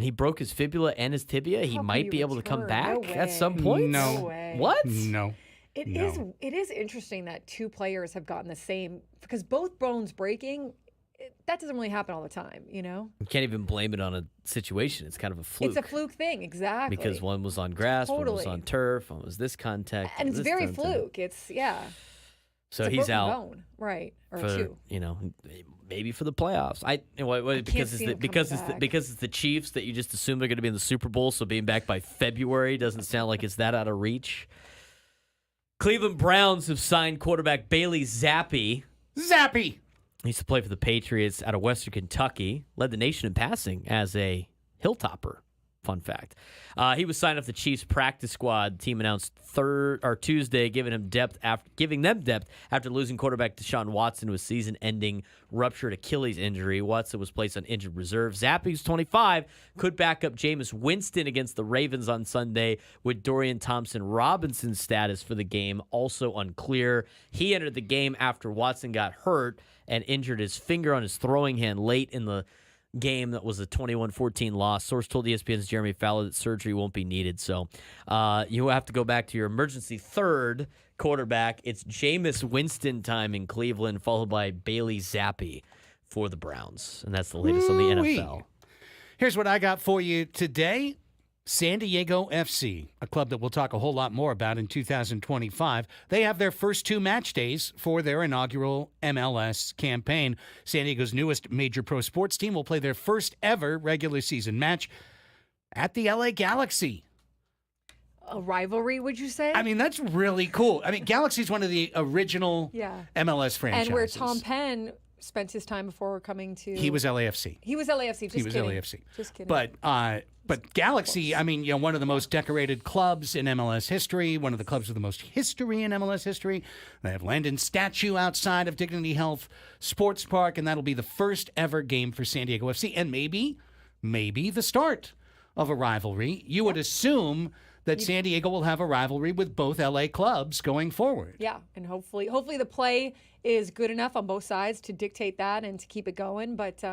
He broke his fibula and his tibia. He How can might you be able to come return? back No at some way. point. No. No way. What? No. It No. is interesting that 2 players have gotten the same, because both bones breaking, that doesn't really happen all the time, you know? You can't even blame it on a situation. It's kind of a fluke. It's a fluke thing, exactly. Because one was on grass, one was Totally. on turf, one was this contact. and it's this very contact. fluke. It's, yeah. So It's a he's broken out bone. Right. Or for 2. maybe for the playoffs. Because see it's him because coming back. because it's the Chiefs that you just assume they're going to be in the Super Bowl. So being back by February doesn't sound like it's that out of reach. Cleveland Browns have signed quarterback Bailey Zappi. Zappy. He used to play for the Patriots out of Western Kentucky. Led the nation in passing as a Hilltopper. Fun fact. He was signed off the Chiefs practice squad. The team announced Tuesday, giving them depth after losing quarterback Deshaun Watson to a season-ending ruptured Achilles injury. Watson was placed on injured reserve. Zappi's 25, could back up Jameis Winston against the Ravens on Sunday, with Dorian Thompson-Robinson's status for the game also unclear. He entered the game after Watson got hurt and injured his finger on his throwing hand late in the game. That was a 21-14 loss. Source told ESPN's Jeremy Fowler that surgery won't be needed. So you have to go back to your emergency third quarterback. It's Jameis Winston time in Cleveland, followed by Bailey Zappi for the Browns. And that's the latest on the Ooh-wee. NFL. Here's what I got for you today. San Diego FC, a club that we'll talk a whole lot more about in 2025. They have their first 2 match days for their inaugural MLS campaign. San Diego's newest major pro sports team will play their first ever regular season match at the LA Galaxy. A rivalry, would you say? I mean, that's really cool. I mean, Galaxy's one of the original Yeah. MLS franchises. And where Tom Penn spent his time before coming to... He was LAFC. He was LAFC, just He was kidding. LAFC. Just kidding. But Galaxy, I mean, one of the most decorated clubs in MLS history, one of the clubs with the most history in MLS history. They have Landon's statue outside of Dignity Health Sports Park, and that'll be the first ever game for San Diego FC, and maybe the start of a rivalry. You would assume that San Diego will have a rivalry with both LA clubs going forward. Yeah, and hopefully the play is good enough on both sides to dictate that and to keep it going, but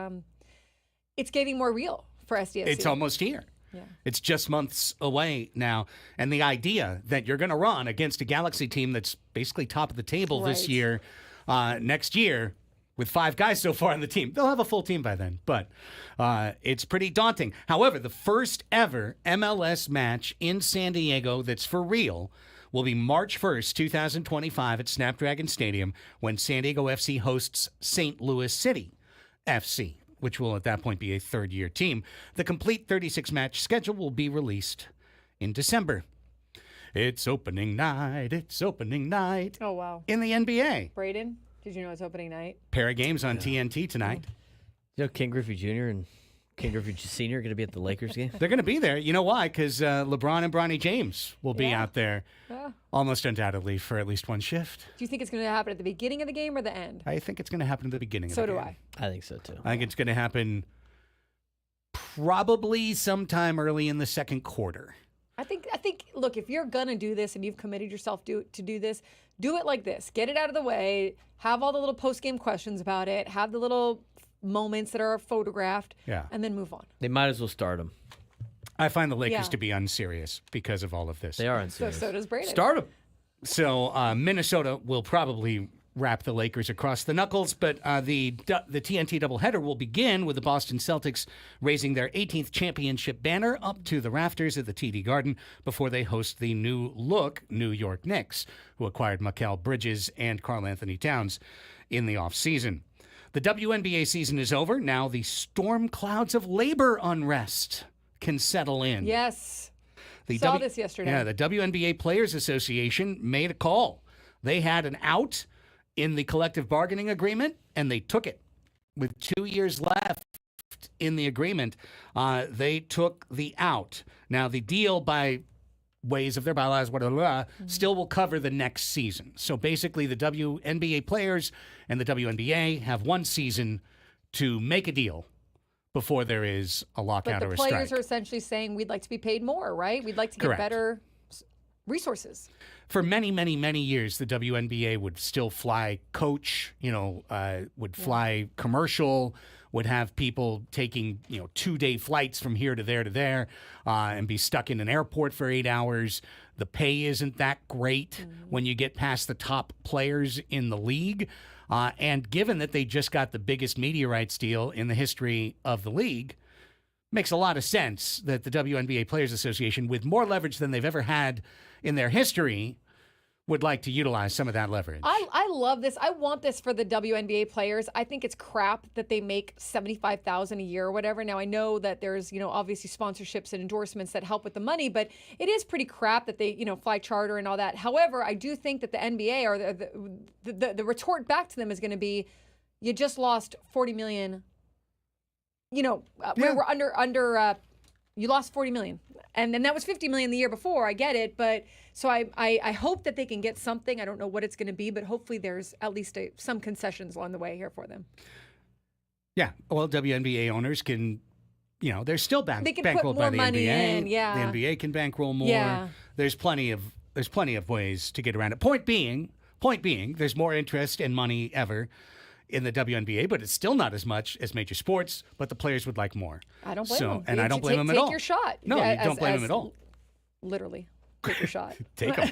it's getting more real for SDFC. It's almost here. Yeah. It's just months away now. And the idea that you're going to run against a Galaxy team that's basically top of the table this Right. year, next year, with 5 guys so far on the team. They'll have a full team by then, but it's pretty daunting. However, the first ever MLS match in San Diego that's for real will be March 1st, 2025 at Snapdragon Stadium when San Diego FC hosts St. Louis City FC, which will at that point be a third-year team. The complete 36-match schedule will be released in December. It's opening night. It's opening night Oh, wow. in the NBA. Braden, did you know it's opening night? Pair of games on TNT tonight. You know, King Griffey Jr. and King Griffey Sr. are going to be at the Lakers game? They're going to be there. You know why? Because LeBron and Bronny James will be Yeah. out there Yeah. almost undoubtedly for at least one shift. Do you think it's going to happen at the beginning of the game or the end? I think it's going to happen at the beginning of So the do game. I. I think so, too. I think it's going to happen probably sometime early in the second quarter. I think. Look, if you're gonna do this and you've committed yourself to do this, do it like this. Get it out of the way. Have all the little post-game questions about it. Have the little moments that are photographed. Yeah. And then move on. They might as well start them. I find the Lakers to be unserious because of all of this. They are unserious. So does Brady. Start them. So Minnesota will probably wrap the Lakers across the knuckles, but the TNT doubleheader will begin with the Boston Celtics raising their 18th championship banner up to the rafters at the TD Garden before they host the new-look New York Knicks, who acquired Mikal Bridges and Karl Anthony Towns in the offseason. The WNBA season is over. Now the storm clouds of labor unrest can settle in. Yes. Saw this yesterday. Yeah, the WNBA Players Association made a call. They had an out in the collective bargaining agreement, and they took it. With 2 years left in the agreement, they took the out. Now, the deal, by ways of their bylaws, still will cover the next season. So basically, the WNBA players and the WNBA have one season to make a deal before there is a lockout or a strike. But the players are essentially saying we'd like to be paid more, right? We'd like to get better resources. For many, many, many years, the WNBA would still fly coach, would fly commercial, would have people taking, 2-day flights from here to there, and be stuck in an airport for 8 hours. The pay isn't that great when you get past the top players in the league. And given that they just got the biggest media rights deal in the history of the league, makes a lot of sense that the WNBA Players Association, with more leverage than they've ever had in their history, would like to utilize some of that leverage. I love this. I want this for the WNBA players. I think it's crap that they make $75,000 a year or whatever. Now, I know that there's, obviously sponsorships and endorsements that help with the money, but it is pretty crap that they, fly charter and all that. However, I do think that the NBA, or the retort back to them is going to be, you just lost $40 million. We're under you lost $40 million. And then that was $50 million the year before. I get it. But so I hope that they can get something. I don't know what it's going to be, but hopefully there's at least some concessions along the way here for them. Yeah. Well, WNBA owners can, they're still they can bankrolled put more by the money NBA. in. Yeah. The NBA can bankroll more. Yeah. There's plenty of ways to get around it. Point being, there's more interest and money ever in the WNBA, but it's still not as much as major sports, but the players would like more. I don't blame them. And I don't blame them at all. Take your shot. No, you don't blame them at all. Literally. Take your shot. Take them.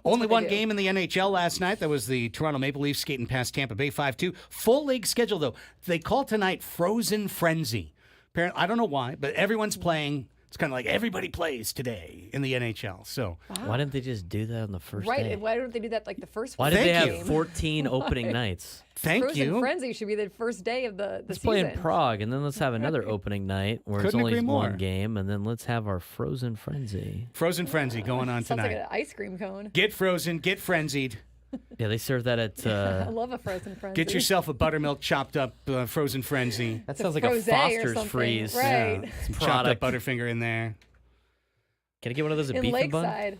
Only one game in the NHL last night. That was the Toronto Maple Leafs skating past Tampa Bay 5-2. Full league schedule, though. They call tonight Frozen Frenzy. Apparently, I don't know why, but everyone's playing. It's kind of like everybody plays today in the NHL. So why didn't they just do that on the first day? Right. Why don't they do that like the first Why one? did they have 14 opening nights? Frozen Frenzy should be the first day of the let's season. play in Prague, and then let's have another opening night where Couldn't it's only agree more. one game, and then let's have our Frozen Frenzy. Frozen Frenzy going on Sounds tonight. like an ice cream cone. Get frozen, get frenzied. Yeah, they serve that at... I love a Frozen Frenzy. Get yourself a buttermilk chopped up Frozen Frenzy. that sounds like a Frosé or Foster's something. freeze. Right. Yeah. Some chopped up Butterfinger in there. Can I get one of those at In Beef and Bun? Lakeside.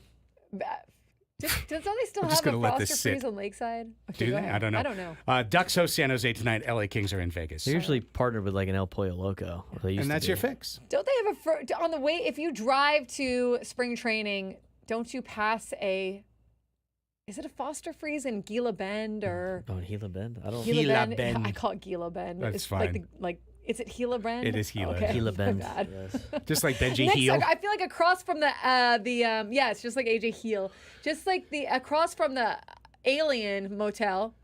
Don't they still I'm have just a gonna let Foster this sit. freeze in Lakeside? Okay, Do go they? ahead. I don't know. I don't know. Ducks host San Jose tonight. LA Kings are in Vegas. They're usually partnered with like an El Pollo Loco. Or they used And to that's be. your fix. Don't they have on the way, if you drive to spring training, don't you pass is it a Foster freeze in Gila Bend or? Oh, in Gila Bend? I don't Gila Bend. I call it Gila Bend. That's it's fine. Is it Gila Bend? It is Gila. Okay. Gila Bend. My bad. Yes. Just like Benji Next, Heel. I feel like across from it's just like AJ Heel, just like across from the Alien Motel.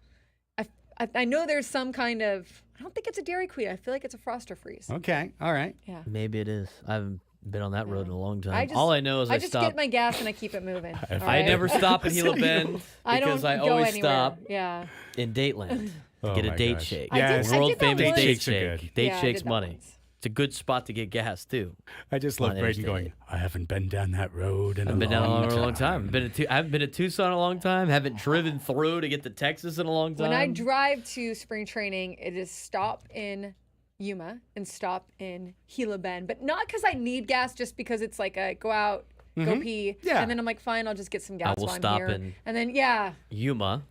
I know there's some kind of. I don't think it's a Dairy Queen. I feel like it's a Froster freeze. Okay. All right. Yeah. Maybe it is. I haven't been on that road in a long time. I All I know is I just stop. get my gas and I keep it moving. all I right? never stop at Gila So Bend I don't because I go always anywhere. stop Yeah. in Dateland Oh to get a my date gosh. shake. Yes. I World did that famous once. date Shakes are shake. good. Date Yeah, I shakes did that money. once. It's a good spot to get gas too. I just love On Brady Interstate. going, I haven't been down that road in I've been a down long a time. long time. I haven't been to Tucson in a long time. Haven't driven through to get to Texas in a long time. When I drive to spring training, it is stop in Yuma and stop in Gila Bend, but not because I need gas, just because it's like a go out, go pee, Yeah. and then I'm like, fine, I'll just get some gas will while I'm stop here. in- And then yeah, Yuma.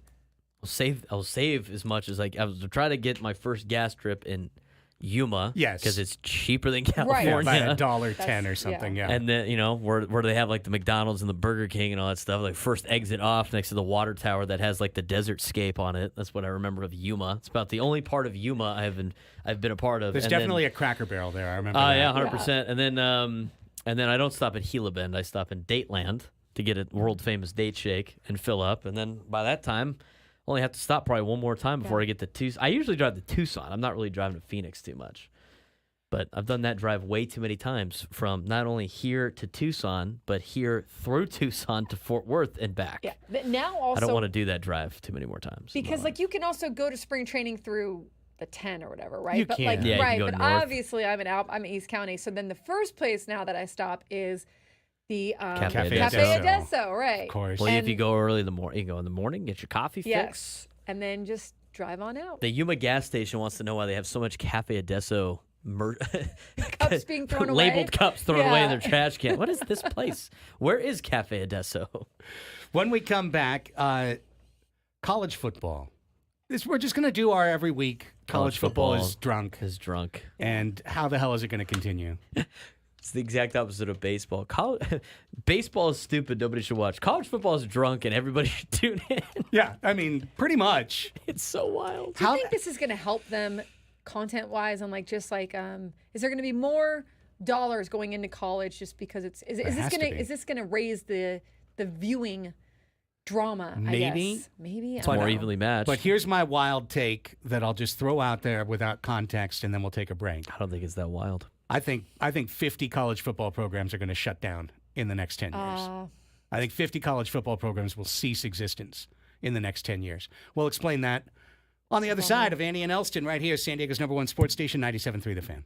I'll save as much as I'll try to get my first gas trip in Yuma. Yes. Because it's cheaper than Right. California. By $1.10 or something, yeah. And then, where they have like the McDonald's and the Burger King and all that stuff, like first exit off next to the water tower that has like the desert scape on it. That's what I remember of Yuma. It's about the only part of Yuma I've been a part of. There's definitely a Cracker Barrel there. I remember that. Yeah, 100%. And then I don't stop at Gila Bend. I stop in Dateland to get a world famous date shake and fill up. And then by that time, only have to stop probably one more time before I get to Tucson. I usually drive to Tucson. I'm not really driving to Phoenix too much. But I've done that drive way too many times from not only here to Tucson, but here through Tucson to Fort Worth and back. Yeah. But now also, I don't want to do that drive too many more times. Because like you can also go to spring training through the 10 or whatever, right? You but can. like Yeah, you right, can go but north. obviously I'm in East County. So then the first place now that I stop is the Cafe Adesso, right? Of course. Well, if you go early in the morning, you go in the morning, get your coffee fix. And then just drive on out. The Yuma gas station wants to know why they have so much Cafe Adesso Cups being thrown away. labeled cups thrown away in their trash can. What is this place? Where is Cafe Adesso? When we come back, college football. We're just going to do our every week. College football is drunk. And how the hell is it going to continue? It's the exact opposite of baseball. Baseball is stupid. Nobody should watch. College football is drunk, and everybody should tune in. Yeah, I mean, pretty much. It's so wild. Do you think this is going to help them content-wise? On is there going to be more dollars going into college just because is this going to raise the viewing drama? Maybe. I guess? Maybe. It's more evenly matched. But here's my wild take that I'll just throw out there without context, and then we'll take a break. I don't think it's that wild. I think 50 college football programs are going to shut down in the next 10 years. I think 50 college football programs will cease existence in the next 10 years. We'll explain that on the other side of Andy and Elsten right here, San Diego's #1 sports station, 97.3 The Fan.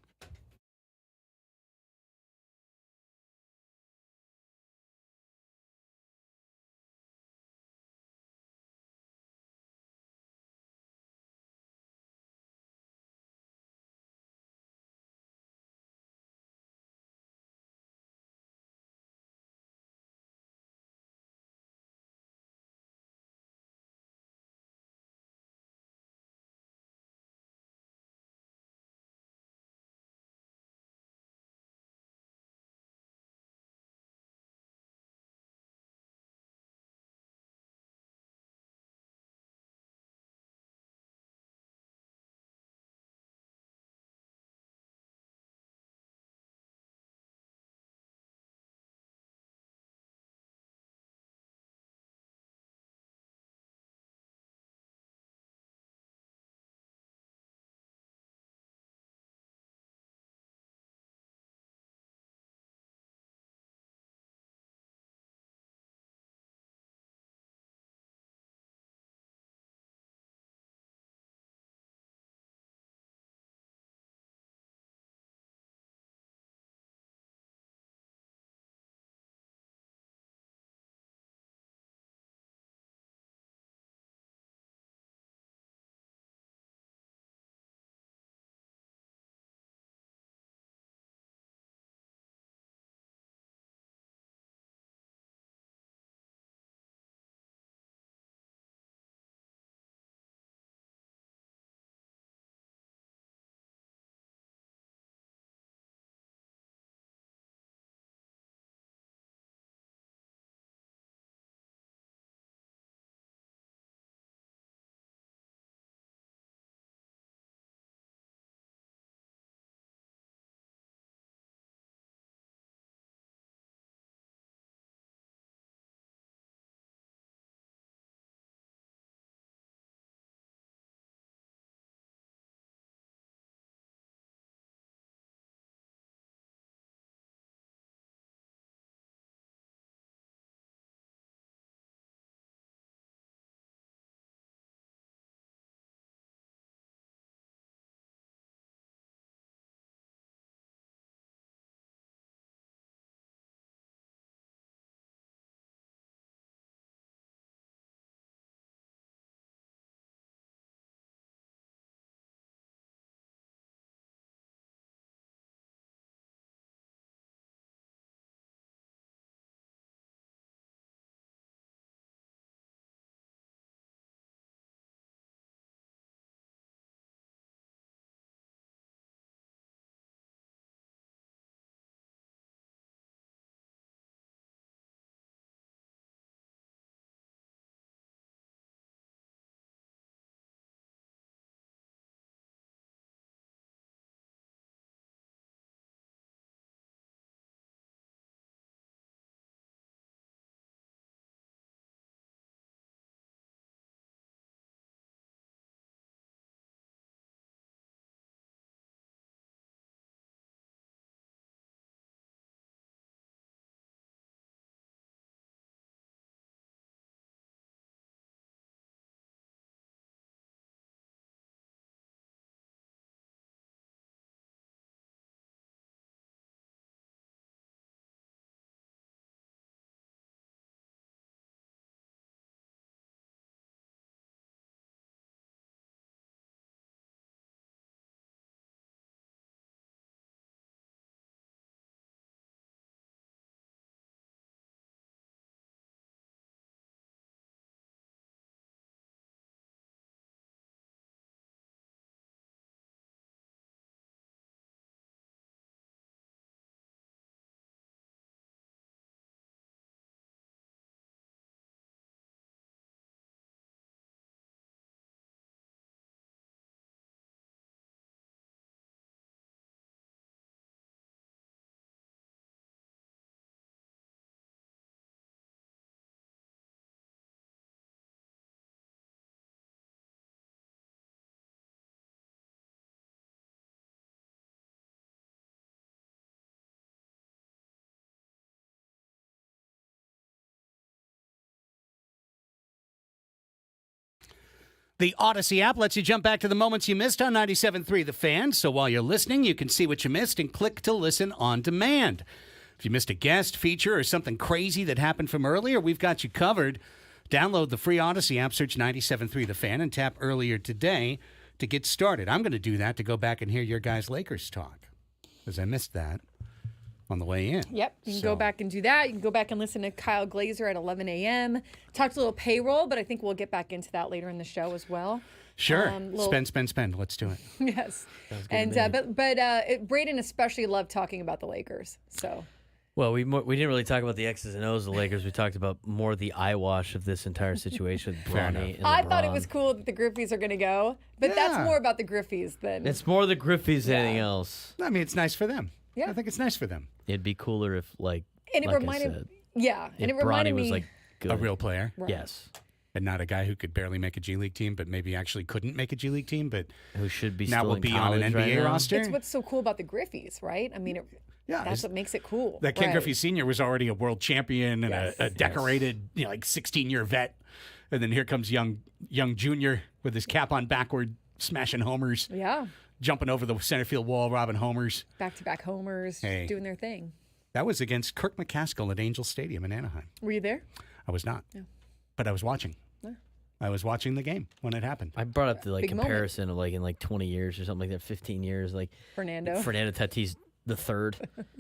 The Odyssey app lets you jump back to the moments you missed on 97.3 The Fan. So while you're listening, you can see what you missed and click to listen on demand. If you missed a guest, feature, or something crazy that happened from earlier, we've got you covered. Download the free Odyssey app, search 97.3 The Fan, and tap earlier today to get started. I'm going to do that to go back and hear your guys' Lakers talk, because I missed that on the way in. Yep, you can go back and do that. You can go back and listen to Kyle Glazer at 11 a.m. Talked a little payroll, but I think we'll get back into that later in the show as well. Sure. Spend. Let's do it. Yes. And but Braden especially loved talking about the Lakers. So. Well, we didn't really talk about the X's and O's of the Lakers. We talked about more the eyewash of this entire situation with Bronny and I LeBron. thought it was cool that the Griffies are going to go, but that's more about the Griffies than... It's more the Griffies than anything else. I mean, it's nice for them. Yeah. I think it's nice for them. It'd be cooler if, and it reminded, I said, and it Bronny reminded was me... like good. A real player. Right. Yes. And not a guy who could barely make a G League team, but maybe actually couldn't make a G League team, but who should be now still will in be on an college right NBA now. roster. It's what's so cool about the Griffies, right? I mean, that's what makes it cool. That Ken right. Griffey Sr. was already a world champion and a decorated, 16-year vet. And then here comes young junior with his cap on backward, smashing homers. Yeah. Jumping over the center field wall, robbing homers. Back-to-back homers, Hey. doing their thing. That was against Kirk McCaskill at Angel Stadium in Anaheim. Were you there? I was not. No. But I was watching. Yeah. I was watching the game when it happened. I brought up the Big comparison of in 20 years or something like that, 15 years, Fernando Tatis the third.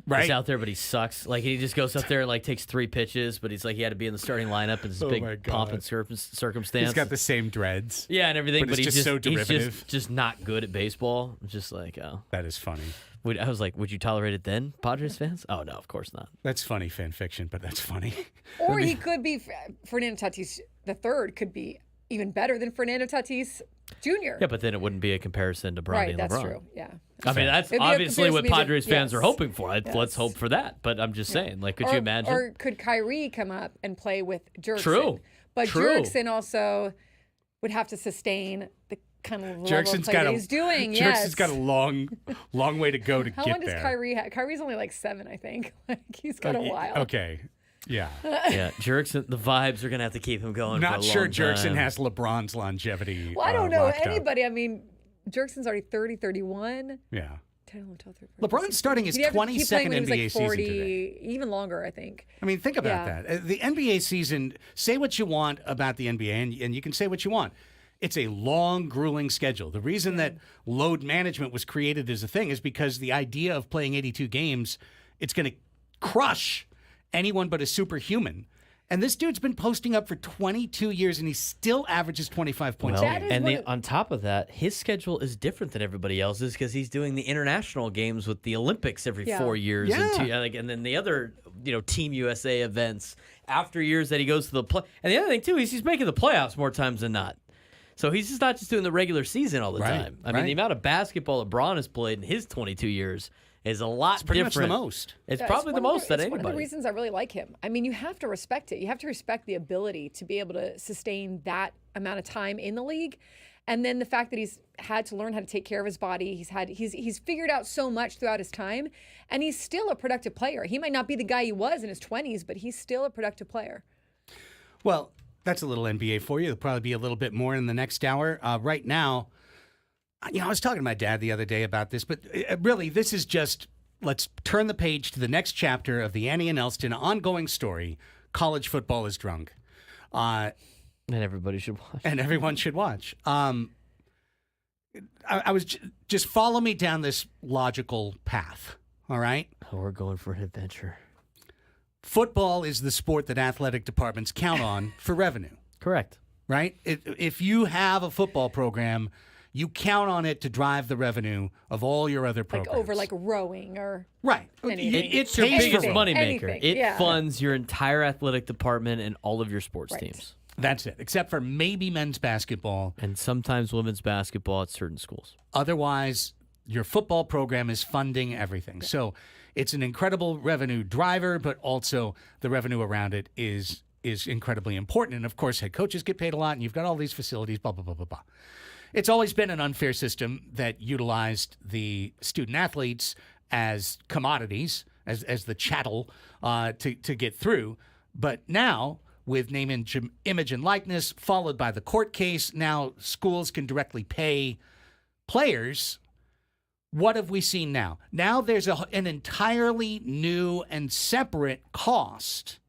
Right. He's out there, but he sucks. He just goes up there and takes 3 pitches, but he's he had to be in the starting lineup in this big pomp and circumstance. He's got the same dreads. Yeah, and everything, but he's just so derivative. He's just not good at baseball. I'm just oh. That is funny. I was would you tolerate it then, Padres fans? Oh, no, of course not. That's funny fan fiction, but that's funny. Or he could be Fernando Tatis the third could be even better than Fernando Tatis Jr. Yeah, but then it wouldn't be a comparison to Bronny and LeBron. That's true. Yeah. I mean, that's It'd be a obviously what comparison Padres fans are hoping for. Yes. Let's hope for that. But I'm just saying, could you imagine? Or could Kyrie come up and play with Jerkson? True. But True. Jerkson also would have to sustain the kind of level of Jerkson's play that he's doing. Jerkson's got a long way to go to How get long does there. Kyrie have? Kyrie's only 7, I think. He's got a while. Okay. Yeah. Yeah, Jerkson, the vibes are going to have to keep him going for a Not long sure time. Jerkson has LeBron's longevity. Well, I don't know locked up. anybody. I mean, Jerkson's already 30, 31. Yeah. 10, 11, 12, 13, 14, LeBron's 15. starting his He'd have to keep playing 22nd when he was NBA season 40, today. even longer, I think. I mean, think about Yeah. that. The NBA season, say what you want about the NBA, and you can say what you want. It's a long, grueling schedule. The reason that load management was created as a thing is because the idea of playing 82 games, it's going to crush anyone but a superhuman. And this dude's been posting up for 22 years, and he still averages 25 points Well, a That game. is and what on top of that, his schedule is different than everybody else's because he's doing the international games with the Olympics every 4 years, and then the other, Team USA events after years that he goes to the play. And the other thing too is he's making the playoffs more times than not. So he's just not just doing the regular season all the time. I mean, the amount of basketball LeBron has played in his 22 years is a lot It's pretty different. much the most. It's Yeah, probably the most that It's anybody. one of the reasons I really like him. I mean, you have to respect it. You have to respect the ability to be able to sustain that amount of time in the league. And then the fact that he's had to learn how to take care of his body. He's figured out so much throughout his time, and he's still a productive player. He might not be the guy he was in his 20s, but he's still a productive player. Well, that's a little NBA for you. There'll probably be a little bit more in the next hour. Right now, I was talking to my dad the other day about this, but really, this is just, let's turn the page to the next chapter of the Annie and Elsten ongoing story. College football is drunk. And everybody should watch. And everyone should watch. I was just follow me down this logical path, all right? Oh, we're going for an adventure. Football is the sport that athletic departments count on for revenue. Correct. Right? If you have a football program, you count on it to drive the revenue of all your other programs. Like over rowing or right. anything. It's your pays biggest for moneymaker. Anything, It yeah. funds your entire athletic department and all of your sports Right. teams. That's it, except for maybe men's basketball. And sometimes women's basketball at certain schools. Otherwise, your football program is funding everything. Yeah. So it's an incredible revenue driver, but also the revenue around it is incredibly important. And of course, head coaches get paid a lot, and you've got all these facilities, blah, blah, blah, blah, blah. It's always been an unfair system that utilized the student athletes as commodities, as the chattel to get through. But now with name, image, and likeness, followed by the court case. Now schools can directly pay players. What have we seen now? Now there's an entirely new and separate cost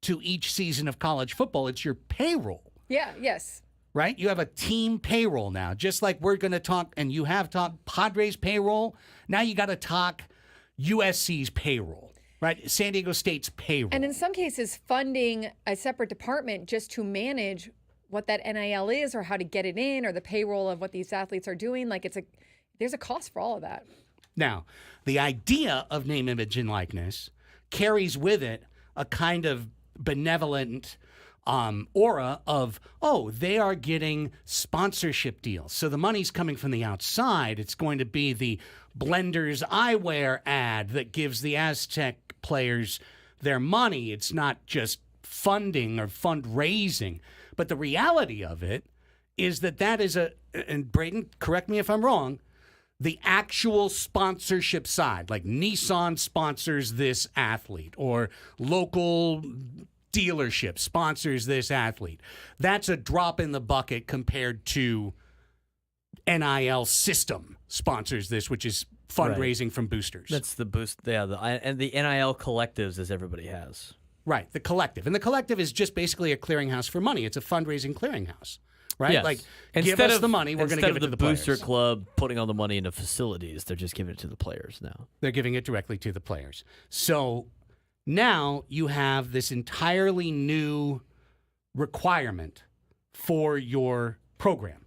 to each season of college football. It's your payroll. Yeah, yes. Right? You have a team payroll now, just like we're going to talk, and you have talked Padres payroll. Now you got to talk USC's payroll, right? San Diego State's payroll. And in some cases, funding a separate department just to manage what that NIL is or how to get it in or the payroll of what these athletes are doing. Like there's a cost for all of that. Now, the idea of name, image, and likeness carries with it a kind of benevolent aura of, oh, they are getting sponsorship deals. So the money's coming from the outside. It's going to be the Blenders eyewear ad that gives the Aztec players their money. It's not just funding or fundraising. But the reality of it is that is and Braden, correct me if I'm wrong, the actual sponsorship side, like Nissan sponsors this athlete or local dealership sponsors this athlete. That's a drop in the bucket compared to NIL system sponsors this, which is fundraising from boosters. That's the boost. Yeah, and the NIL collectives, as everybody has. Right, the collective. And the collective is just basically a clearinghouse for money. It's a fundraising clearinghouse. Right? Yes. Like, give us the money, we're going to give it to the players. Instead of the booster club putting all the money into facilities, they're just giving it to the players now. They're giving it directly to the players. So now you have this entirely new requirement for your program.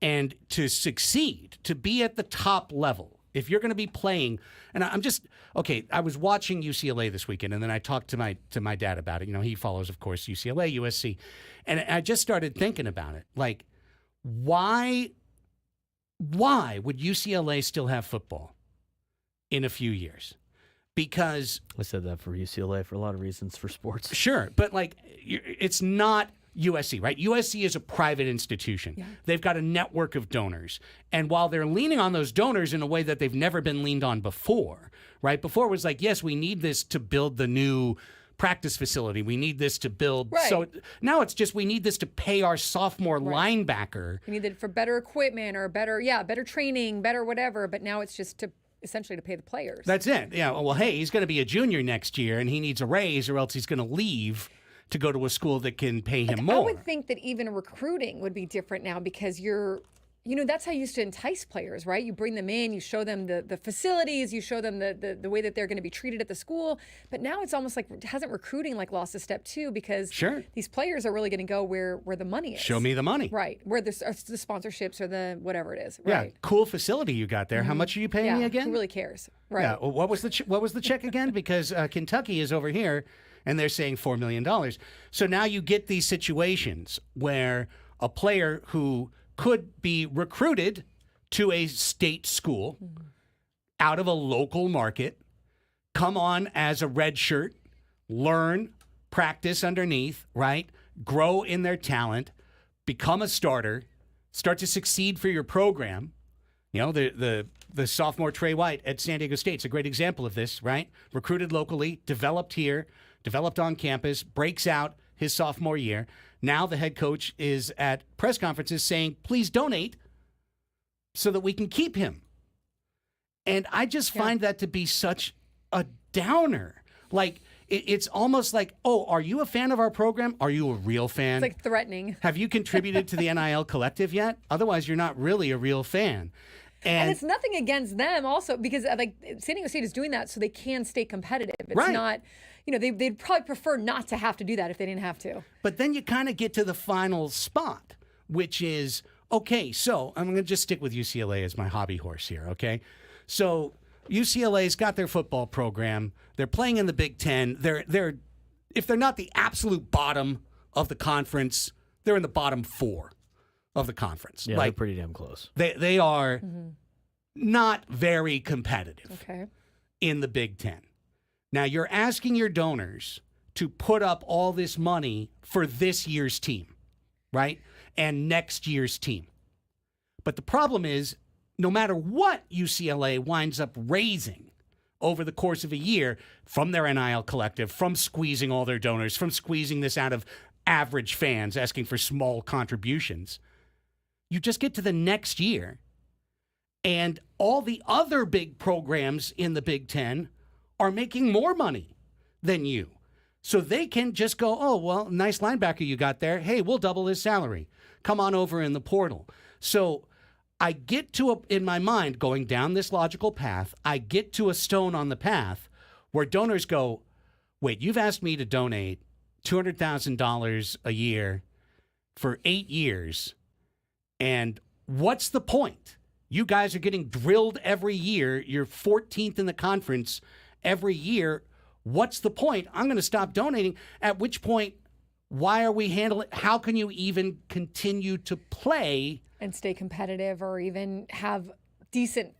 And to succeed, to be at the top level, if you're going to be playing, and I was watching UCLA this weekend, and then I talked to my dad about it. You know, he follows, of course, UCLA, USC. And I just started thinking about it. Like, why would UCLA still have football in a few years? Because I said that for UCLA for a lot of reasons for sports. Sure, but like it's not USC, right? USC is a private institution. Yeah. They've got a network of donors. And while they're leaning on those donors in a way that they've never been leaned on before, right? Before it was like, yes, we need this to build the new practice facility. We need this to build. Right. So now it's just we need this to pay our sophomore linebacker. We need it for better equipment or better training, better whatever. But now it's just to essentially to pay the players. That's it. Yeah. Well, hey, he's going to be a junior next year and he needs a raise or else he's going to leave to go to a school that can pay him more. I would think that even recruiting would be different now because that's how you used to entice players, right? You bring them in, you show them the facilities, you show them the way that they're going to be treated at the school. But now it's almost like, hasn't recruiting like lost a step too? Because these players are really going to go where the money is. Show me the money. Right. Where the sponsorships or the whatever it is. Yeah. Right. Cool facility you got there. Mm-hmm. How much are you paying me again? Who really cares? Right. Yeah. Well, what was the check again? Because Kentucky is over here and they're saying $4 million. So now you get these situations where a player who could be recruited to a state school out of a local market, come on as a red shirt, learn, practice underneath, right? Grow in their talent, become a starter, start to succeed for your program. You know, the sophomore Trey White at San Diego State's a great example of this, right? Recruited locally, developed here, developed on campus, breaks out his sophomore year. Now the head coach is at press conferences saying, please donate so that we can keep him. And I just find that to be such a downer. Like, it's almost like, oh, are you a fan of our program? Are you a real fan? It's like threatening. Have you contributed to the NIL collective yet? Otherwise, you're not really a real fan. And it's nothing against them also because like San Diego State is doing that so they can stay competitive. It's not, they'd probably prefer not to have to do that if they didn't have to. But then you kind of get to the final spot, which is, okay, so I'm going to just stick with UCLA as my hobby horse here, okay? So UCLA's got their football program. They're playing in the Big Ten. They're if they're not the absolute bottom of the conference, they're in the bottom 4 of the conference. Yeah, they're pretty damn close. They are not very competitive in the Big Ten. Now, you're asking your donors to put up all this money for this year's team, right? And next year's team. But the problem is, no matter what UCLA winds up raising over the course of a year from their NIL collective, from squeezing all their donors, from squeezing this out of average fans asking for small contributions. You just get to the next year, and all the other big programs in the Big Ten are making more money than you. So they can just go, oh, well, nice linebacker you got there. Hey, we'll double his salary. Come on over in the portal. So I get to, in my mind, going down this logical path, I get to a stone on the path where donors go, wait, you've asked me to donate $200,000 a year for 8 years, and what's the point? You guys are getting drilled every year. You're 14th in the conference every year. What's the point? I'm going to stop donating. At which point, why are we handling? How can you even continue to play and stay competitive, or even have decent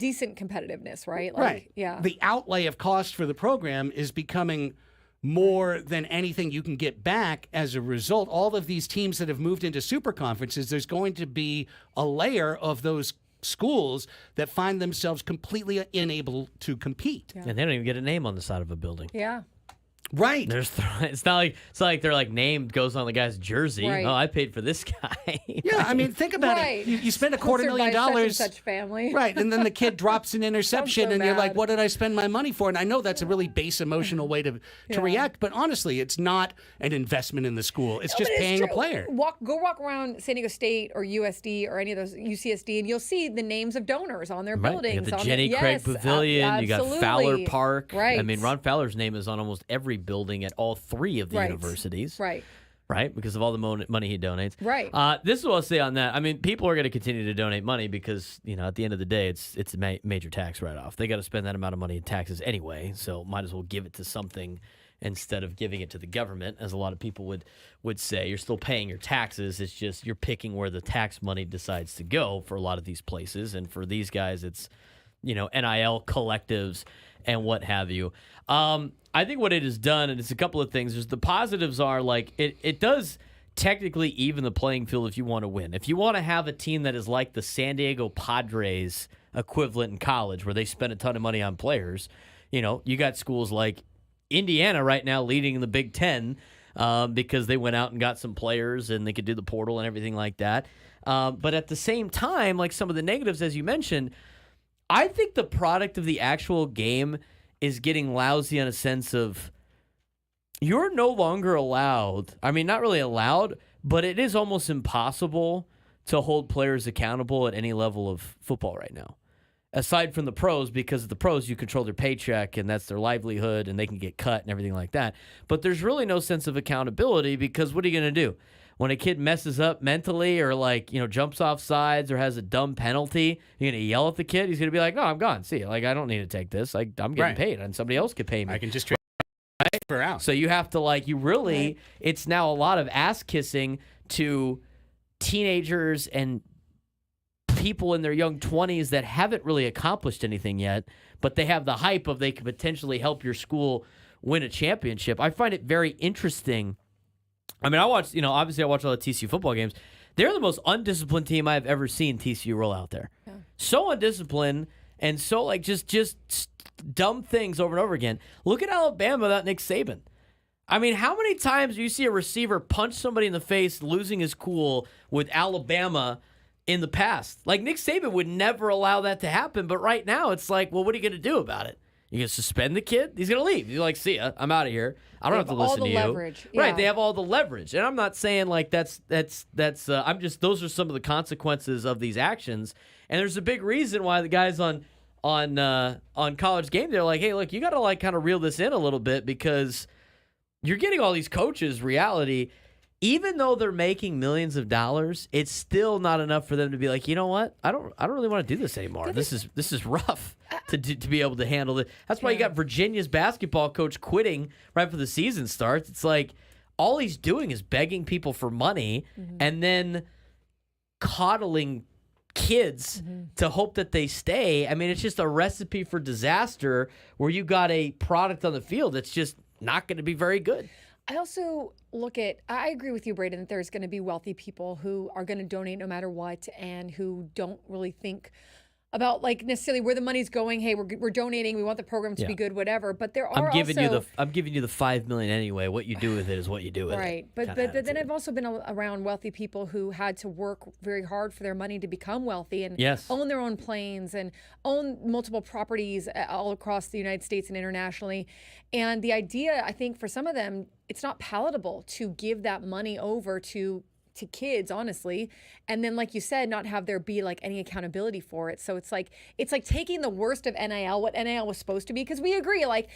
competitiveness, right? Like, right. Yeah. The outlay of cost for the program is becoming more than anything you can get back as a result. All of these teams that have moved into super conferences, there's going to be a layer of those schools that find themselves completely unable to compete. And they don't even get a name on the side of a building. Yeah. Right. It's not like their name goes on the guy's jersey. Right. Oh, I paid for this guy. Yeah, I mean, think about it. You spend $250,000. Such family. Right, and then the kid drops an interception, so and you're like, bad. what did I spend my money for? And I know that's a really base emotional way to react, but honestly, it's not an investment in the school. It's just paying a player. Go walk around San Diego State or USD or any of those, UCSD, and you'll see the names of donors on their buildings. You got the Jenny Craig Pavilion. You got Fowler Park. Right. I mean, Ron Fowler's name is on almost every building at all 3 of the Right. universities. Right. Right, because of all the money he donates. Right. This is what I'll say on that. I mean, people are going to continue to donate money because, at the end of the day, it's a major tax write-off. They got to spend that amount of money in taxes anyway, so might as well give it to something instead of giving it to the government, as a lot of people would say. You're still paying your taxes. It's just you're picking where the tax money decides to go for a lot of these places, and for these guys, it's NIL collectives and what have you. I think what it has done, and it's a couple of things, is the positives are like it does technically even the playing field if you want to win. If you want to have a team that is like the San Diego Padres equivalent in college where they spend a ton of money on players, you got schools like Indiana right now leading the Big Ten because they went out and got some players and they could do the portal and everything like that. But at the same time, like some of the negatives, as you mentioned, I think the product of the actual game is getting lousy in a sense of you're no longer allowed. I mean, not really allowed, but it is almost impossible to hold players accountable at any level of football right now. Aside from the pros, because the pros, you control their paycheck and that's their livelihood and they can get cut and everything like that. But there's really no sense of accountability because what are you going to do? When a kid messes up mentally or jumps off sides or has a dumb penalty, you're going to yell at the kid. He's going to be like, no, I'm gone. See, I don't need to take this. I'm getting paid and somebody else could pay me. I can just transfer out. So you have to it's now a lot of ass kissing to teenagers and people in their young 20s that haven't really accomplished anything yet, but they have the hype of they could potentially help your school win a championship. I find it very interesting. I mean, obviously I watch all the TCU football games. They're the most undisciplined team I've ever seen TCU roll out there. Yeah. So undisciplined and so just dumb things over and over again. Look at Alabama without Nick Saban. I mean, how many times do you see a receiver punch somebody in the face losing his cool with Alabama in the past? Like, Nick Saban would never allow that to happen, but right now it's like, well, what are you going to do about it? You going to suspend the kid? He's going to leave. He's like, see ya, I'm out of here. I don't have to listen to you. Leverage. Yeah. Right, they have all the leverage. And I'm not saying like that's I'm just, those are some of the consequences of these actions. And there's a big reason why the guys on College Game, they're like, hey, look, you got to kind of reel this in a little bit because you're getting all these coaches reality. Even though they're making millions of dollars, it's still not enough for them to be like, you know what? I don't really want to do this anymore. This is rough to be able to handle it. That's why you got Virginia's basketball coach quitting right before the season starts. It's like all he's doing is begging people for money and then coddling kids to hope that they stay. I mean, it's just a recipe for disaster where you got a product on the field that's just not going to be very good. I also I agree with you, Braden, that there's going to be wealthy people who are going to donate no matter what and who don't really think about like necessarily where the money's going. Hey, we're donating. We want the program to be good, whatever. But there are I'm giving also, you the $5 million anyway. What you do with it is what you do with it. Right. But then I've also been around wealthy people who had to work very hard for their money to become wealthy and own their own planes and own multiple properties all across the United States and internationally. And the idea, I think, for some of them, it's not palatable to give that money over to kids, honestly, and then, like you said, not have there be like any accountability for it. So it's like taking the worst of NIL, what NIL was supposed to be, because we agree, like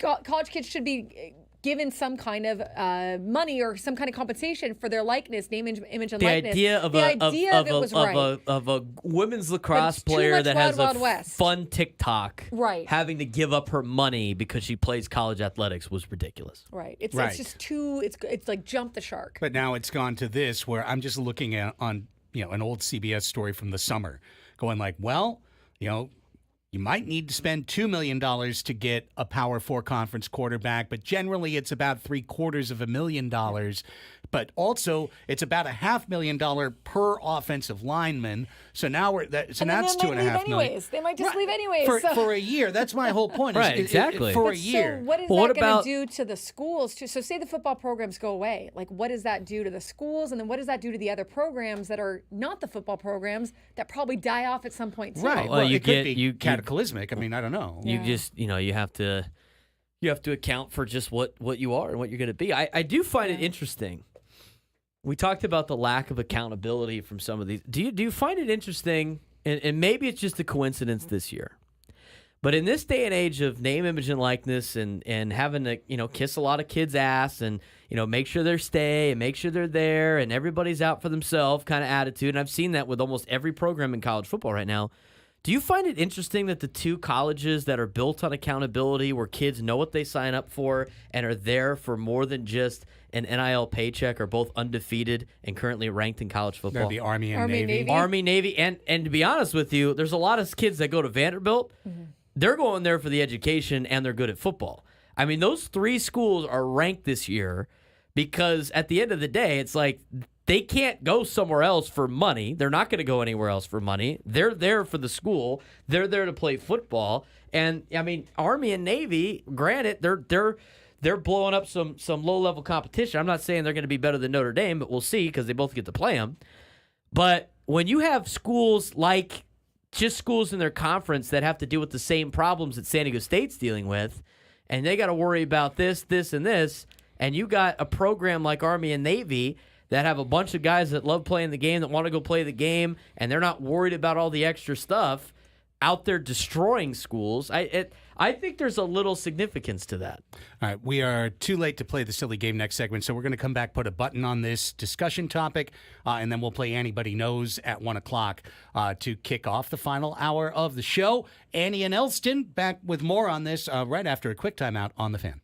college kids should be given some kind of money or some kind of compensation for their likeness, name, image, and likeness. The idea of a women's lacrosse player that has a fun TikTok, having to give up her money because she plays college athletics was ridiculous. Right. It's just too. It's like jump the shark. But now it's gone to this where I'm just looking at on an old CBS story from the summer, going like, well, you might need to spend $2 million to get a Power 4 conference quarterback, but generally it's about $750,000. But also it's about $500,000 per offensive lineman. So now that's $2.5 million. They might just leave anyways. For a year. That's my whole point. Right, exactly. For a year. So what is that going to do to the schools? So say the football programs go away. Like, what does that do to the schools? And then what does that do to the other programs that are not the football programs that probably die off at some point too? Right. Well, it could be cataclysmic. I mean, I don't know. You just, you have to account for just what you are and what you're going to be. I do find it interesting. We talked about the lack of accountability from some of these. Do you find it interesting, and maybe it's just a coincidence this year, but in this day and age of name, image, and likeness and having to, kiss a lot of kids' ass and, make sure they stay and make sure they're there and everybody's out for themselves kind of attitude, and I've seen that with almost every program in college football right now. Do you find it interesting that the two colleges that are built on accountability, where kids know what they sign up for and are there for more than just an NIL paycheck, are both undefeated and currently ranked in college football? They're the Army and Navy. Army, Navy, and to be honest with you, there's a lot of kids that go to Vanderbilt. Mm-hmm. They're going there for the education and they're good at football. I mean, those three schools are ranked this year because at the end of the day, it's like they can't go somewhere else for money. They're not going to go anywhere else for money. They're there for the school. They're there to play football. And I mean, Army and Navy, granted, they're blowing up some low-level competition. I'm not saying they're going to be better than Notre Dame, but we'll see because they both get to play them. But when you have schools like just schools in their conference that have to deal with the same problems that San Diego State's dealing with, and they got to worry about this, and this, and you got a program like Army and Navy that have a bunch of guys that love playing the game, that want to go play the game, and they're not worried about all the extra stuff out there destroying schools. I think there's a little significance to that. All right, we are too late to play the silly game next segment, so we're going to come back, put a button on this discussion topic, and then we'll play Anybody Knows at 1 o'clock to kick off the final hour of the show. Annie and Elsten back with more on this right after a quick timeout on The Fan.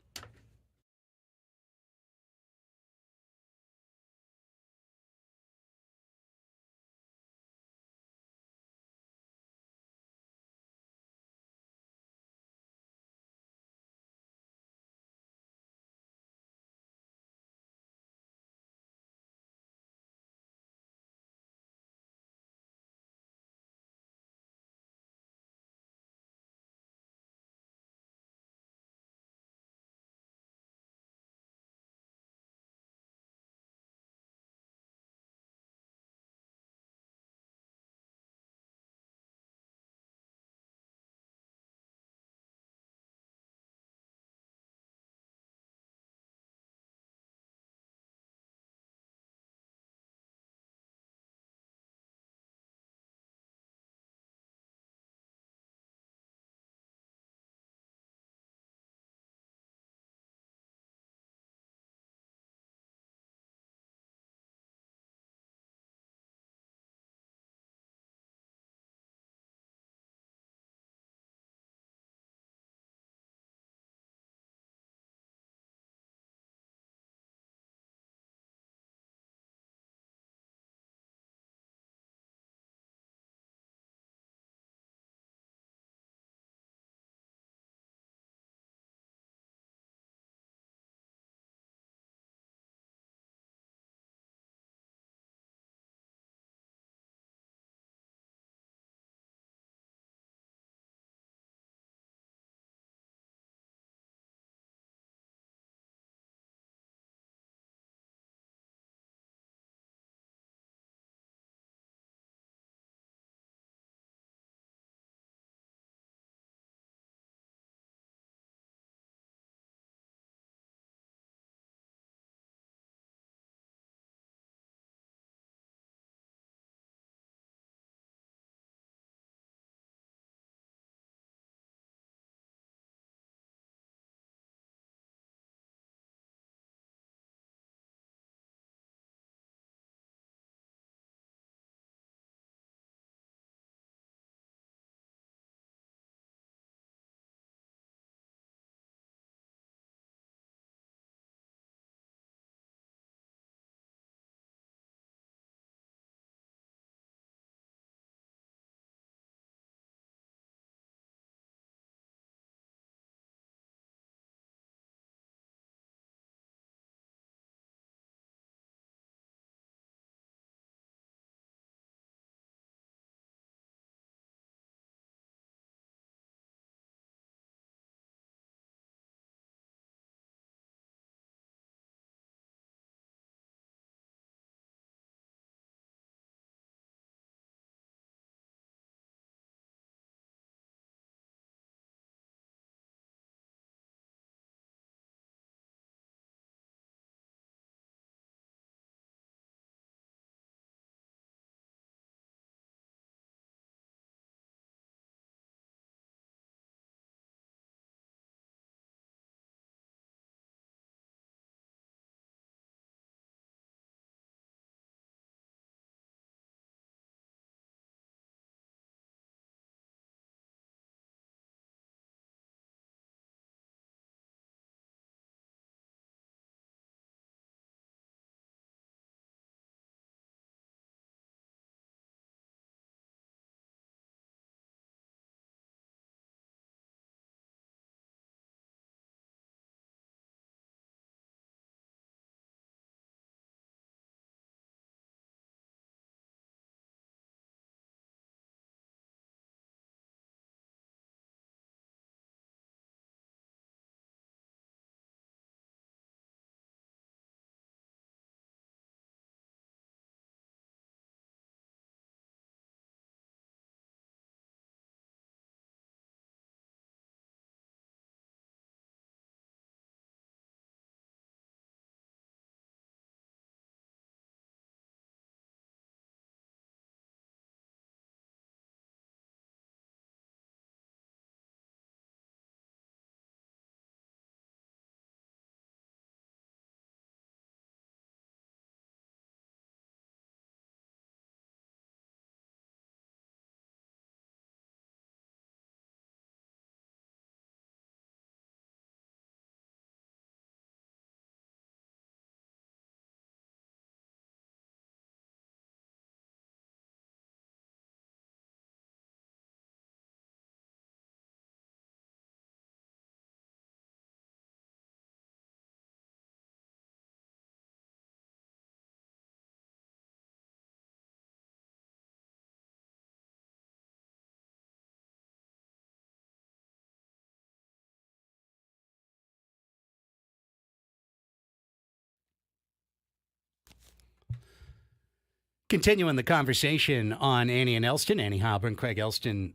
Continuing the conversation on Annie and Elsten, Annie Halbern, Craig Elsten,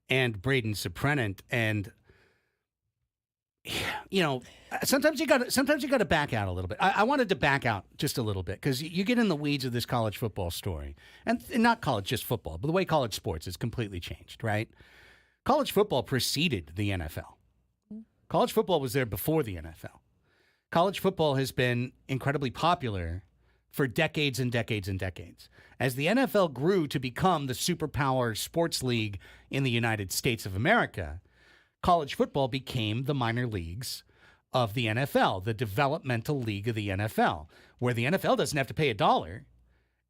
and Braden Suprenant, and sometimes you got to back out a little bit. I wanted to back out just a little bit because you get in the weeds of this college football story, and not college, just football, but the way college sports has completely changed. Right? College football preceded the NFL. College football was there before the NFL. College football has been incredibly popular for decades and decades and decades. As the NFL grew to become the superpower sports league in the United States of America, college football became the minor leagues of the NFL, the developmental league of the NFL, where the NFL doesn't have to pay $1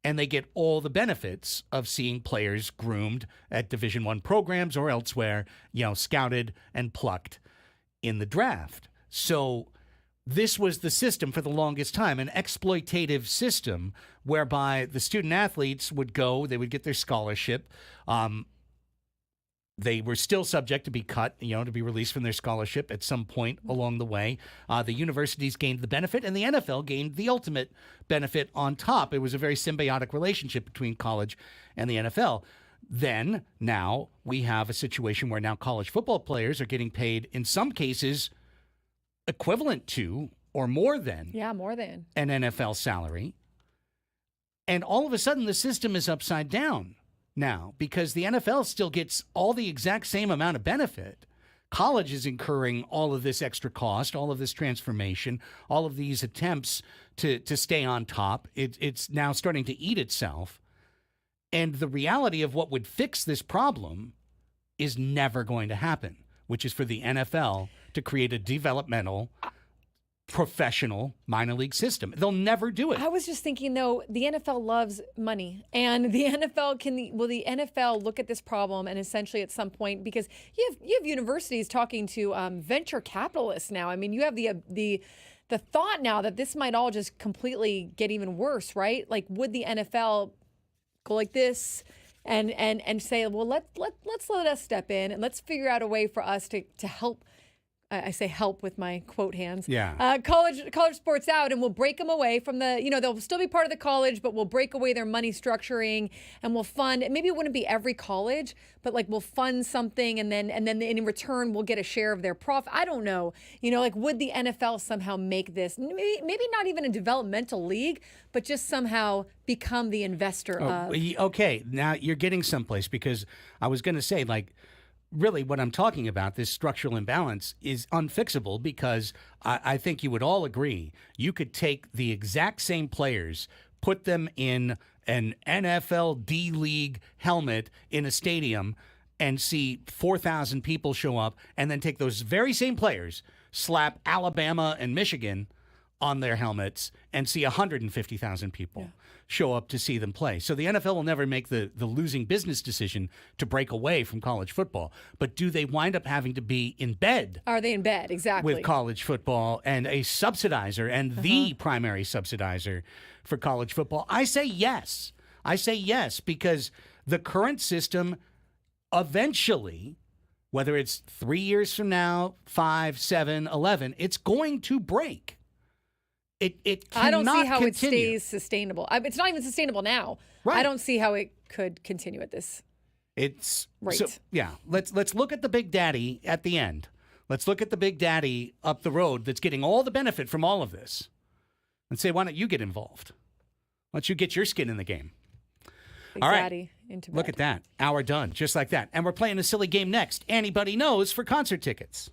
and they get all the benefits of seeing players groomed at Division I programs or elsewhere, scouted and plucked in the draft. So this was the system for the longest time, an exploitative system whereby the student athletes would go, they would get their scholarship. They were still subject to be cut, to be released from their scholarship at some point along the way. The universities gained the benefit, and the NFL gained the ultimate benefit on top. It was a very symbiotic relationship between college and the NFL. Then, now, we have a situation where now college football players are getting paid, in some cases, equivalent to or more than an NFL salary. And all of a sudden, the system is upside down now because the NFL still gets all the exact same amount of benefit. College is incurring all of this extra cost, all of this transformation, all of these attempts to stay on top. It's now starting to eat itself. And the reality of what would fix this problem is never going to happen, which is for the NFL to create a developmental, professional minor league system. They'll never do it. I was just thinking, though, the NFL loves money, and the NFL will the NFL look at this problem and essentially at some point, because you have universities talking to venture capitalists now. I mean, you have the thought now that this might all just completely get even worse, right? Like, would the NFL go like this and say, well, let's let us step in and let's figure out a way for us to help. I say help with my quote hands. Yeah. College sports out, and we'll break them away from the, they'll still be part of the college, but we'll break away their money structuring, and we'll fund. Maybe it wouldn't be every college, but like we'll fund something, and then in return we'll get a share of their profit. I don't know. Would the NFL somehow make this maybe not even a developmental league, but just somehow become the investor of? Okay, now you're getting someplace, because I was going to say, really, what I'm talking about, this structural imbalance, is unfixable, because I think you would all agree you could take the exact same players, put them in an NFL D-League helmet in a stadium, and see 4,000 people show up, and then take those very same players, slap Alabama and Michigan on their helmets, and see 150,000 people show up to see them play. So the NFL will never make the losing business decision to break away from college football. But do they wind up having to be in bed? Are they in bed? Exactly. With college football and a subsidizer and the primary subsidizer for college football? I say yes. I say yes, because the current system eventually, whether it's 3 years from now, 5, 7, 11, it's going to break. It cannot I don't see how continue. it stays sustainable. It's not even sustainable now. Right. I don't see how it could continue at this. It's right. So, yeah. Let's look at the big daddy at the end. Let's look at the big daddy up the road that's getting all the benefit from all of this, and say, why don't you get involved? Why don't you get your skin in the game? Big all right. daddy into bed. Look at that. Hour done, just like that. And we're playing a silly game next. Anybody knows for concert tickets.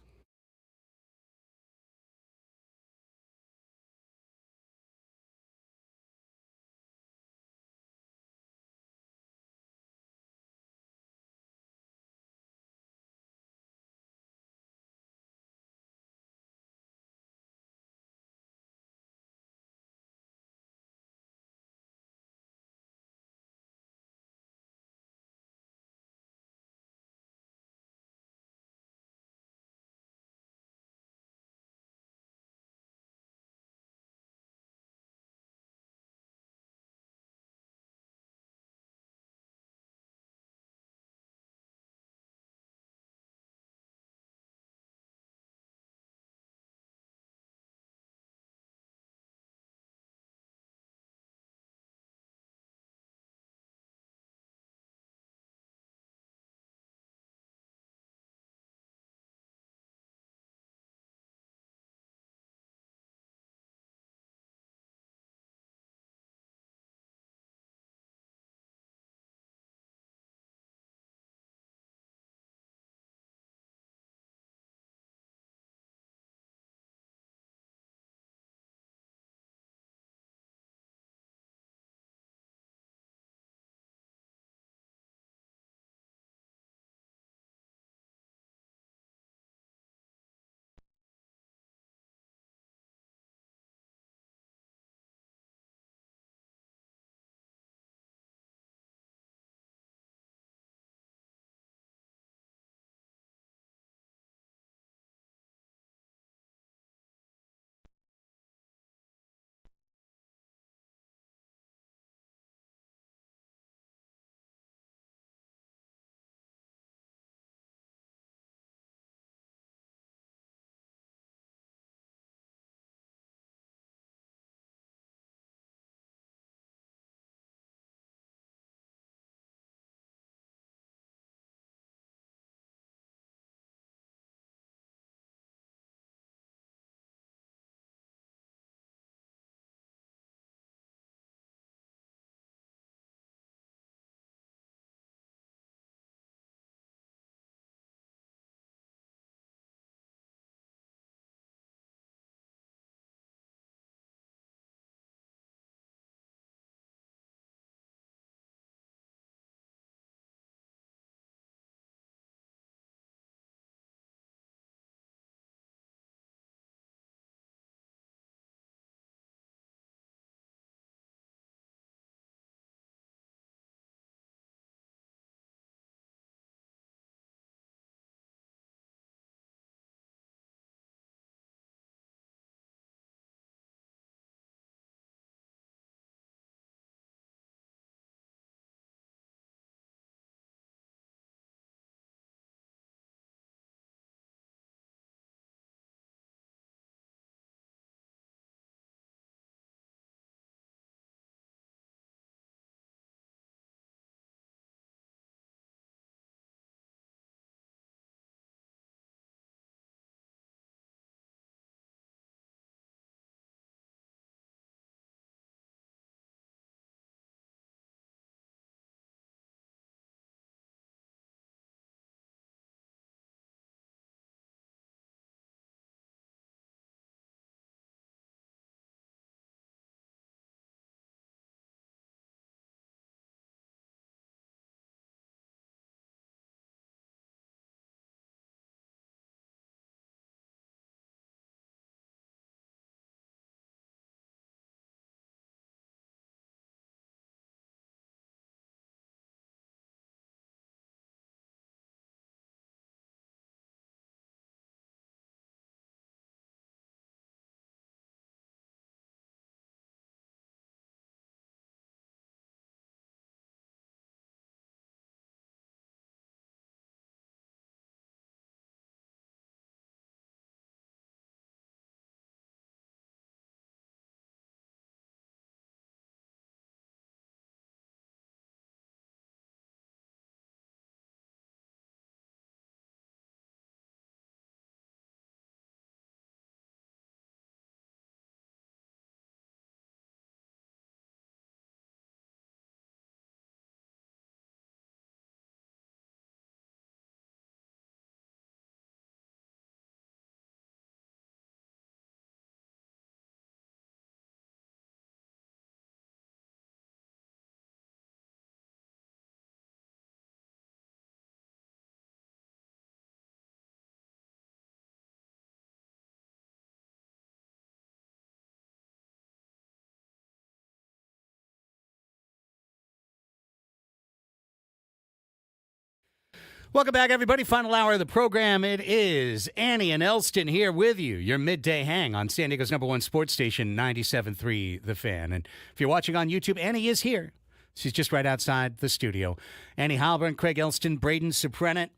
Welcome back, everybody. Final hour of the program. It is Annie and Elsten here with you. Your midday hang on San Diego's #1 sports station, 97.3 The Fan. And if you're watching on YouTube, Annie is here. She's just right outside the studio. Annie Heilbrunn, Craig Elsten, Braden Suprenant.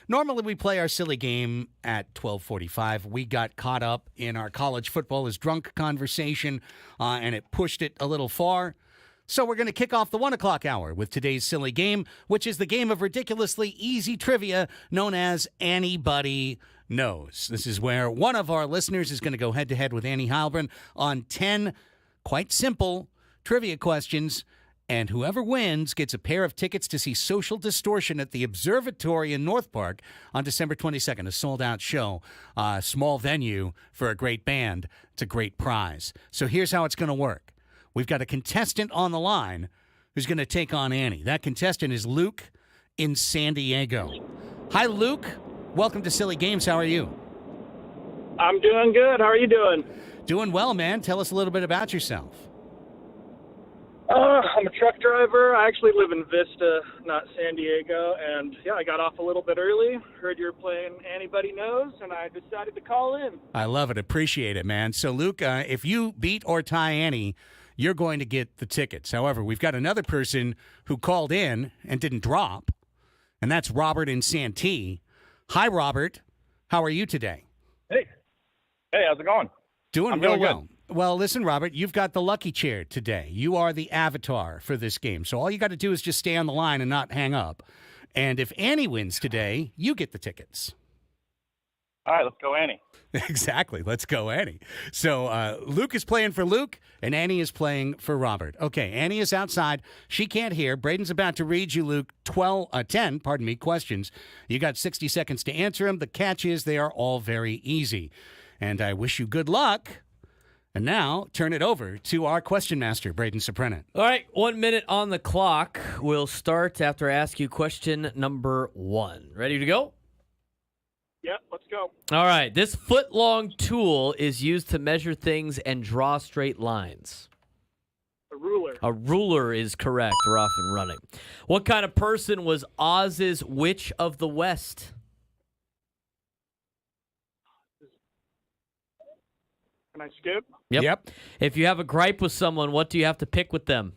Normally we play our silly game at 12:45. We got caught up in our college football is drunk conversation, and it pushed it a little far. So we're going to kick off the 1 o'clock hour with today's silly game, which is the game of ridiculously easy trivia known as Anybody Knows. This is where one of our listeners is going to go head-to-head with Annie Heilbrunn on 10 quite simple trivia questions, and whoever wins gets a pair of tickets to see Social Distortion at the Observatory in North Park on December 22nd, a sold-out show, small venue for a great band. It's a great prize. So here's how it's going to work. We've got a contestant on the line who's going to take on Annie. That contestant is Luke in San Diego. Hi, Luke. Welcome to Silly Games. How are you? I'm doing good. How are you doing? Doing well, man. Tell us a little bit about yourself. I'm a truck driver. I actually live in Vista, not San Diego. And, yeah, I got off a little bit early. Heard you were playing Anybody Knows, and I decided to call in. I love it. Appreciate it, man. So, Luke, if you beat or tie Annie, you're going to get the tickets. However, we've got another person who called in and didn't drop, and that's Robert in Santee. Hi, Robert. How are you today? Hey, how's it going? Doing I'm real doing well. good. Well, listen, Robert, you've got the lucky chair today. You are the avatar for this game. So all you got to do is just stay on the line and not hang up. And if Annie wins today, you get the tickets. All right, let's go, Annie. Exactly. Let's go, Annie. So Luke is playing for Luke, and Annie is playing for Robert. Okay, Annie is outside. She can't hear. Braden's about to read you, Luke, 10 questions. You got 60 seconds to answer them. The catch is they are all very easy. And I wish you good luck. And now, turn it over to our question master, Braden Suprenant. All right, 1 minute on the clock. We'll start after I ask you question number 1. Ready to go? Yep, let's go. All right, this foot-long tool is used to measure things and draw straight lines. A ruler. A ruler is correct. We're off and running. What kind of person was Oz's Witch of the West? Can I skip? Yep. If you have a gripe with someone, what do you have to pick with them?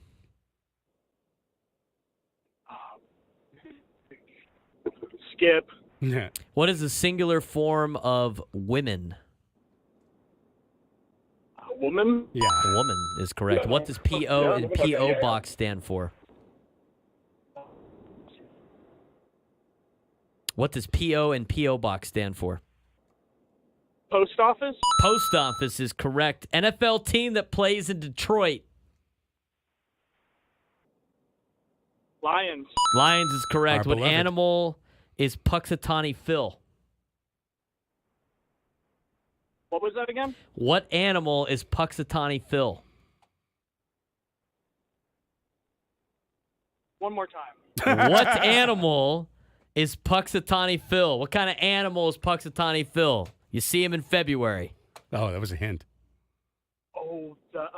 Skip. Yeah. What is the singular form of women? A woman. Yeah. Woman is correct. What does P.O. and P.O. box stand for? What does P.O. and P.O. box stand for? Post office. Post office is correct. NFL team that plays in Detroit. Lions. Lions is correct. Our What beloved. animal is Puxatawny Phil? What was that again? What animal is Puxatawny Phil? One more time. What animal is Puxatawny Phil? What kind of animal is Puxatawny Phil? You see him in February. Oh, that was a hint. Oh, the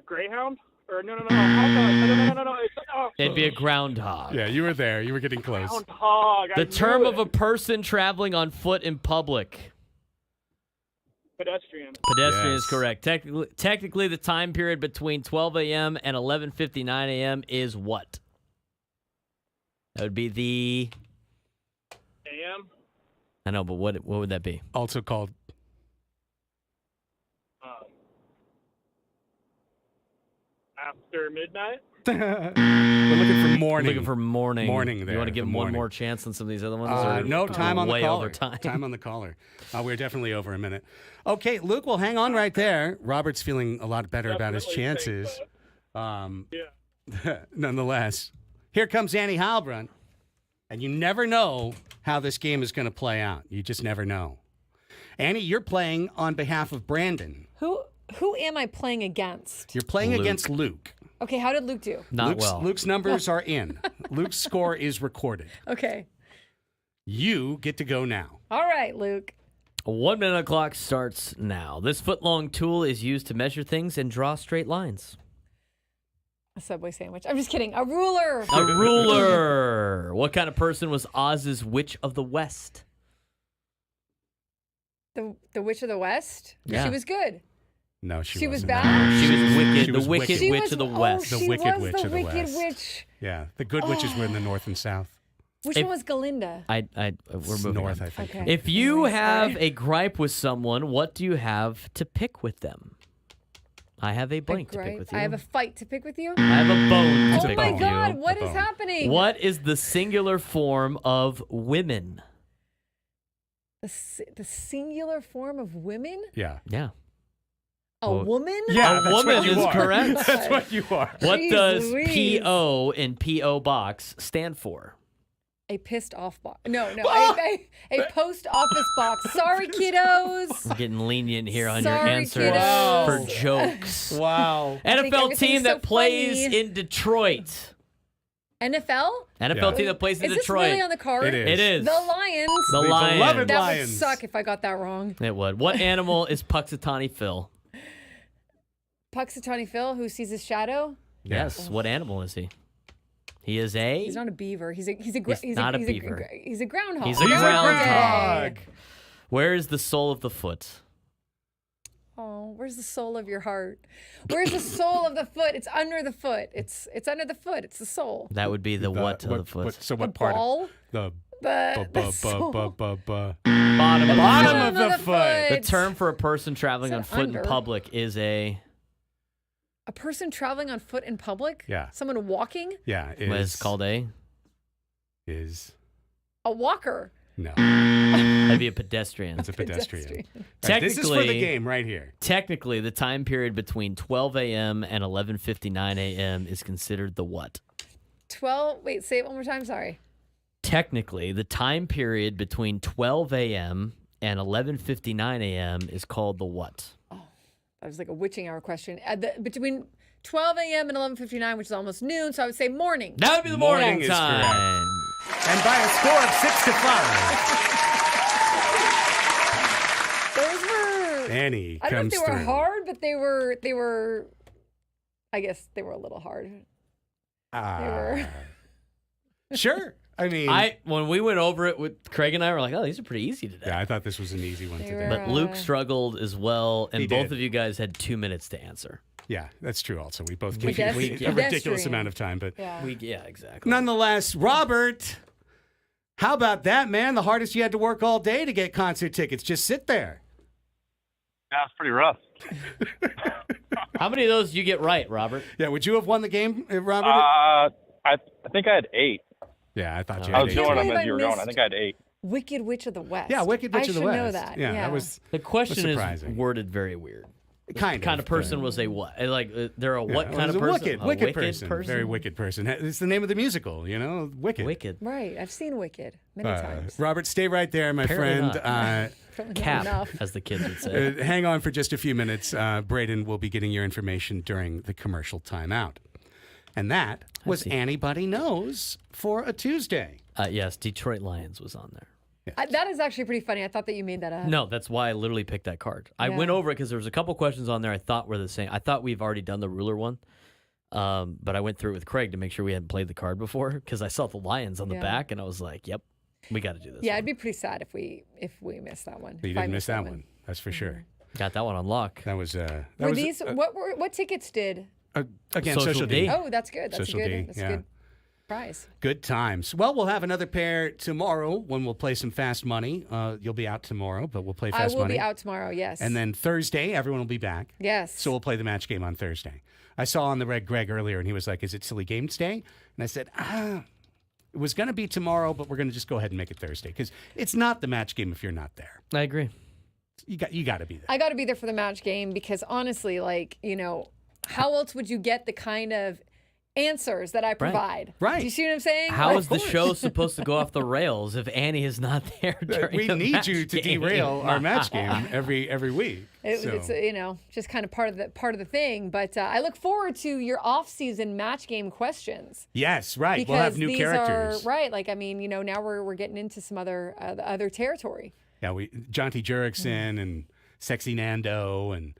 greyhound? Or no. No. It'd be a groundhog. Yeah, you were there. You were getting close. Groundhog. The term of a person traveling on foot in public. Pedestrian. Pedestrian Yes. is correct. Technically, the time period between 12 a.m. and 11:59 a.m. is what? That would be the... AM. I know, but what would that be? Also called. After midnight. We're looking for morning. Looking for morning. Morning You there, want to give the him one morning. more chance on some of these other ones? Or No, time on the way caller. over time? Time on the caller. We're definitely over a minute. Okay, Luke, well, hang on right there. Robert's feeling a lot better about his Definitely chances. Yeah. Nonetheless, here comes Annie Heilbrunn. And you never know how this game is going to play out. You just never know. Annie, you're playing on behalf of Brandon. Who am I playing against? You're playing Luke. against Luke. Okay, how did Luke do? Not well. Luke's numbers are in. Luke's score is recorded. Okay. You get to go now. All right, Luke. 1 minute on the clock starts now. This foot-long tool is used to measure things and draw straight lines. A Subway sandwich. I'm just kidding. A ruler. A ruler. What kind of person was Oz's Witch of the West? The Witch of the West? Yeah. She was good. No, she was wasn't. bad? She was wicked. She was the Wicked wicked. Witch of the West. The she Wicked was Witch the of the Wicked West. Witch. Yeah, the good witches were in the north and south. Which If- one was Galinda? We're moving North, on. I think. Okay. If you Anyways, have sorry. a gripe with someone, what do you have to pick with them? I have a blank to pick Gripe. with you. I have a fight to pick with you. I have a bone to Oh pick my with God! you. What A is bone. happening? What is the singular form of women? The singular form of women? Yeah. Yeah. A Well, woman? Yeah, A that's woman what you is are. correct. That's what you are. What Jeez does Louise. PO in PO box stand for? A pissed off box. No. A post office box. Sorry, kiddos. We're getting lenient here on your Sorry, answers kiddos. for jokes. Wow. I think NFL everything's team that so plays funny. in Detroit. NFL? NFL team that plays in Is this Detroit. really on the card? It is. It is. The Lions. The The Lions. beloved That Lions. would suck if I got that wrong. It would. What animal is Puxatawny Phil? Puxatawny Phil, who sees his shadow. Yes. What animal is he? He is a. He's not a beaver. He's not a beaver. He's a groundhog. He's a Every groundhog. day. Where is the sole of the foot? Oh, where's the sole of your heart? Where's the sole of the foot? It's under the foot. It's under the foot. It's the sole. That would be the what of the foot? So The what part? ball. The The sole. Bottom of the Bottom foot. of the foot. The term for a person traveling Is on it foot under? in public is a. A person traveling on foot in public? Yeah. Someone walking? Yeah. What is called a? Is A walker. no. That'd be a pedestrian. It's a pedestrian. Pedestrian. All right, this is for the Technically- game right here. Technically, the time period between 12 a.m. and 11:59 a.m. is considered the what? 12. Wait, say it one more time. Sorry. Technically, the time period between 12 a.m. and 11:59 a.m. is called the what? That was like a witching hour question. Between 12 a.m. and 11:59, which is almost noon, so I would say morning. That would be the Morning morning is time. And by a score of 6-5, Those were. Annie I don't know comes if they were through. hard, but they were. I guess they were a little hard. Ah. Sure. I mean, When we went over it with Craig and I were like, oh, these are pretty easy today. yeah, I thought this was an easy one They today. were- But Luke struggled as well, and He both did. of you guys had 2 minutes to answer. Yeah, that's true. Also, we both We- gave we- a yeah. ridiculous Pedestrian. amount of time, but Yeah. Yeah, exactly. nonetheless, Robert, how about that, man? The hardest you had to work all day to get concert tickets. Just sit there. Yeah, it's pretty rough. How many of those did you get right, Robert? Yeah, would you have won the game, Robert? I think I had 8. Yeah, I thought you I had was eight. can't doing them believe as I you were going. I missed- think I had 8. Wicked Witch of the West. Yeah, Wicked Witch I of the should West. know that. Yeah, that was The question is surprising. worded very weird. kind Kind of person but- was a what? Like they're a Yeah, what it kind was of a person? Wicked, A person. Very wicked person. It's the name of the musical, you know, Wicked. Wicked. Right. I've seen Wicked many times. Robert, stay right there, my Apparently friend. Probably not Cap, enough. as the kids would say. Hang on for just a few minutes. Braden will be getting your information during the commercial timeout. And that was see. Anybody Knows for a Tuesday. Yes, Detroit Lions was on there. That is actually pretty funny. I thought that you made that up. No, that's why I literally picked that card. I Yeah. went over it because there was a couple questions on there I thought were the same. I thought we've already done the ruler one, but I went through it with Craig to make sure we hadn't played the card before because I saw the Lions on the Yeah. back and I was like, "Yep, we got to do this." Yeah, one. I'd be pretty sad if we missed that one. But you If I didn't miss missed that one. That's for sure. got that one on lock. That was Were these what tickets did? again Social Social D. D. Oh, that's good. That's Social a D, good. That's yeah. a good prize. Good times. Well, we'll have another pair tomorrow when we'll play some Fast Money. You'll be out tomorrow, but we'll play I Fast will Money. be out tomorrow. Yes. And then Thursday, everyone will be back. yes. So we'll play the match game on Thursday. I saw on the Red Greg earlier, and he was like, "Is it Silly Games Day?" And I said, it was going to be tomorrow, but we're going to just go ahead and make it Thursday because it's not the match game if you're not there. I agree. You got to be there. I got to be there for the match game because honestly, how else would you get the kind of answers that I provide? Right. Do you see what I'm saying? How Like, is the show supposed to go off the rails if Annie is not there during We the need match you to game? derail our match game every week. So. It's just kind of part of the thing. But I look forward to your off-season match game questions. Yes, right. Because We'll have new these characters. are right. Now we're getting into some other territory. Yeah, Jonty Jurickson and Sexy Nando and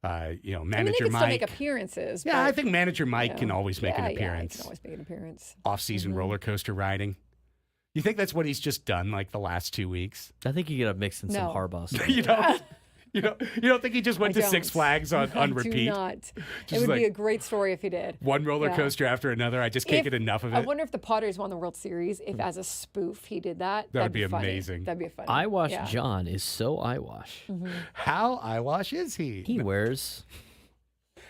They manager can Mike. still make appearances. Yeah, but, I think manager Mike can always make an appearance. Yeah, he can always make an appearance. Off-season roller coaster riding. You think that's what he's just done like the last 2 weeks? I think you got to mix in some Harbaugh stuff. You don't think he just went to Six Flags on repeat? I do not. Just It would be a great story if he did. One roller coaster after another. I just can't get enough of it. I wonder if the Padres won the World Series, if as a spoof he did that. That'd be funny. amazing. That'd be funny. Eyewash John is so eyewash. How eyewash is he? He wears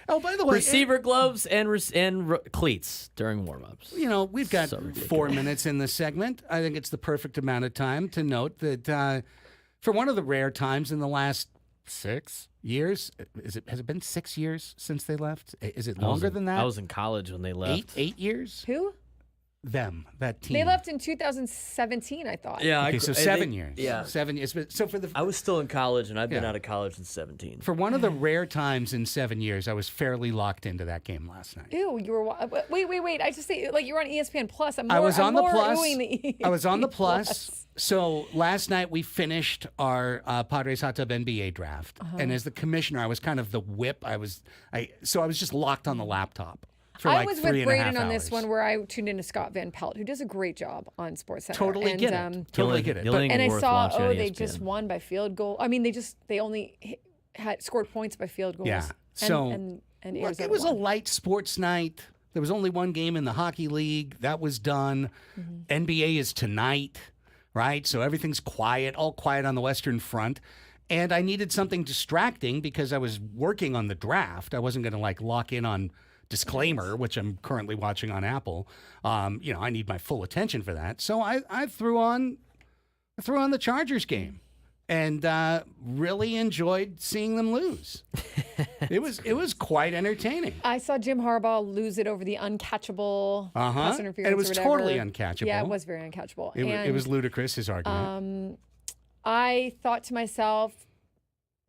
Oh, by the way, receiver gloves and cleats during warm-ups. We've got 4 minutes in this segment. I think it's the perfect amount of time to note that for one of the rare times in the last 6 years, has it been 6 years since they left? Is it longer than that? I was in college when they left. 8 years? Who? That team. They left in 2017, I thought. Yeah. Okay, so 7 years. Yeah. 7 years. So I was still in college, and I've been out of college since 17. For one of the rare times in 7 years, I was fairly locked into that game last night. Ew, you were. Wait. I just say, like, you're on ESPN Plus. I was on the Plus. I I was on the Plus. So last night we finished our Padres Hot Tub NBA draft, and as the commissioner, I was kind of the whip. I was just locked on the laptop. I was with Braden on this one where I tuned into Scott Van Pelt, who does a great job on SportsCenter. Totally get it. Totally get it. And I saw, they just won by field goal. I mean, they only had scored points by field goals. Yeah. And look, it was a light sports night. There was only one game in the hockey league. That was done. NBA is tonight, right? So everything's quiet, all quiet on the Western Front. And I needed something distracting because I was working on the draft. I wasn't going to lock in on Disclaimer, which I'm currently watching on Apple. I need my full attention for that. So I threw on the Chargers game and really enjoyed seeing them lose. It was quite entertaining. I saw Jim Harbaugh lose it over the uncatchable pass interference. And it was totally uncatchable. Yeah, it was very uncatchable. It was ludicrous, his argument. I thought to myself,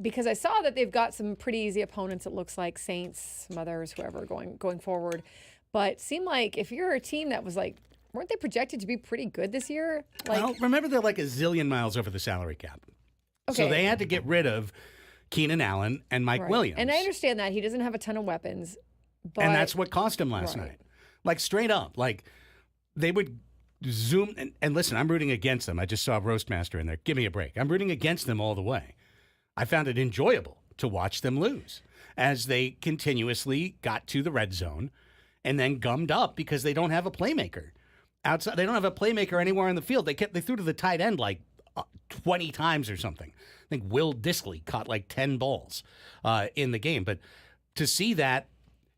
because I saw that they've got some pretty easy opponents, it looks like Saints, some others, whoever going forward. But it seemed like if you're a team that was weren't they projected to be pretty good this year? Well, remember they're like a zillion miles over the salary cap. Okay. So they had to get rid of Keenan Allen and Mike Williams. And I understand that. He doesn't have a ton of weapons. But, and that's what cost him last night. Straight up. They would zoom. And listen, I'm rooting against them. I just saw Roastmaster in there. Give me a break. I'm rooting against them all the way. I found it enjoyable to watch them lose as they continuously got to the red zone and then gummed up because they don't have a playmaker outside. They don't have a playmaker anywhere on the field. They threw to the tight end 20 times or something. I think Will Dissly caught 10 balls in the game. But to see that,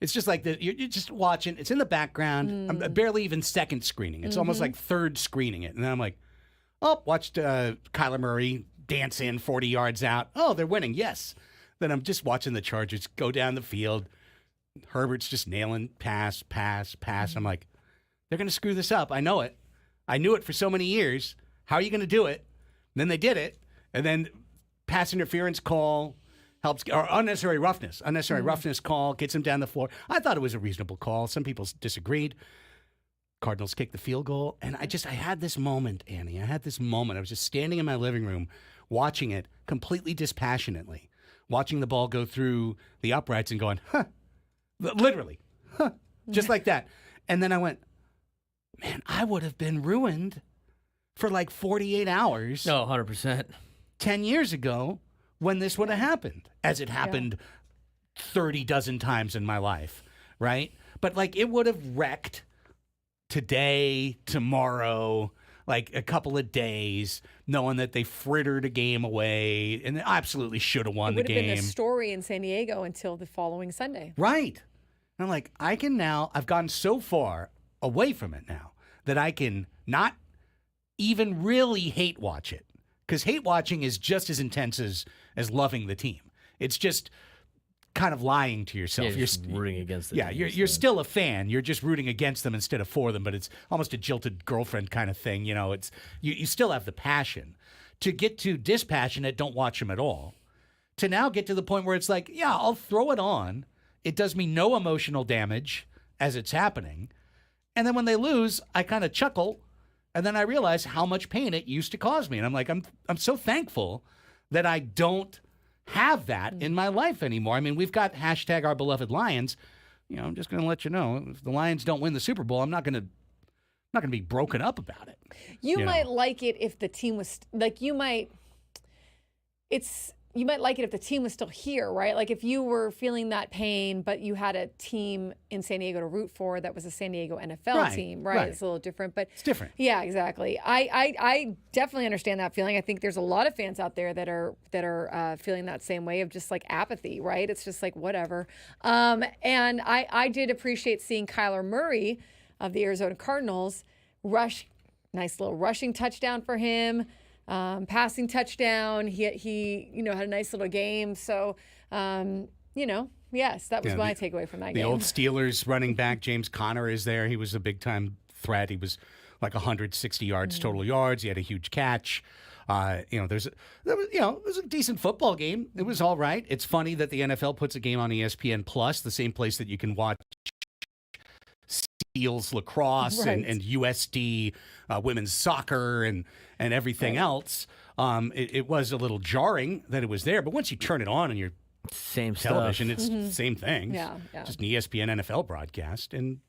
it's just you're just watching. It's in the background. I'm barely even second screening. It's almost like third screening it. And then I'm like, watched Kyler Murray dance in 40 yards out. Oh, they're winning. Yes. Then I'm just watching the Chargers go down the field. Herbert's just nailing pass. I'm like, they're going to screw this up. I know it. I knew it for so many years. How are you going to do it? And then they did it. And then pass interference call helps, or unnecessary roughness. Roughness call gets him down the floor. I thought it was a reasonable call. Some people disagreed. Cardinals kicked the field goal. And I had this moment, Annie. I was just standing in my living room watching it completely dispassionately, watching the ball go through the uprights and going, literally, just like that. And then I went, man, I would have been ruined for 48 hours. No, 100%. 10 years ago when this would have happened, as it happened 30 dozen times in my life, right? But it would have wrecked today, tomorrow, a couple of days, knowing that they frittered a game away and they absolutely should have won the game. It would have been a story in San Diego until the following Sunday. Right. And I'm I've gone so far away from it now that I can not even really hate watch it. Because hate watching is just as intense as loving the team. It's just kind of lying to yourself. You're just rooting against them. Yeah, you're still a fan. You're just rooting against them instead of for them, but it's almost a jilted girlfriend kind of thing. It's you still have the passion. To get to dispassionate, don't watch them at all. To now get to the point where it's I'll throw it on. It does me no emotional damage as it's happening. And then when they lose, I kind of chuckle, and then I realize how much pain it used to cause me. And I'm I'm so thankful that I don't have that in my life anymore. I mean, we've got hashtag our beloved Lions. I'm just going to let you know, if the Lions don't win the Super Bowl, I'm not going to be broken up about it. You might like it if the team was like you might like it if the team was still here, right? Like if you were feeling that pain, but you had a team in San Diego to root for that was a San Diego NFL team, right? It's a little different, but it's different. Yeah, exactly. I definitely understand that feeling. I think there's a lot of fans out there that are feeling that same way of just like apathy, right? It's just like whatever. And I did appreciate seeing Kyler Murray of the Arizona Cardinals nice little rushing touchdown for him. Passing touchdown. He had a nice little game. So, yes, that was my takeaway from that game. The old Steelers running back, James Conner, is there. He was a big-time threat. He was like 160 yards total yards. He had a huge catch. It was a decent football game. It was all right. It's funny that the NFL puts a game on ESPN Plus, the same place that you can watch Steel's lacrosse and USD women's soccer and everything else. It was a little jarring that it was there, but once you turn it on your same television, stuff. it's the same thing. Yeah. Just an ESPN NFL broadcast. And,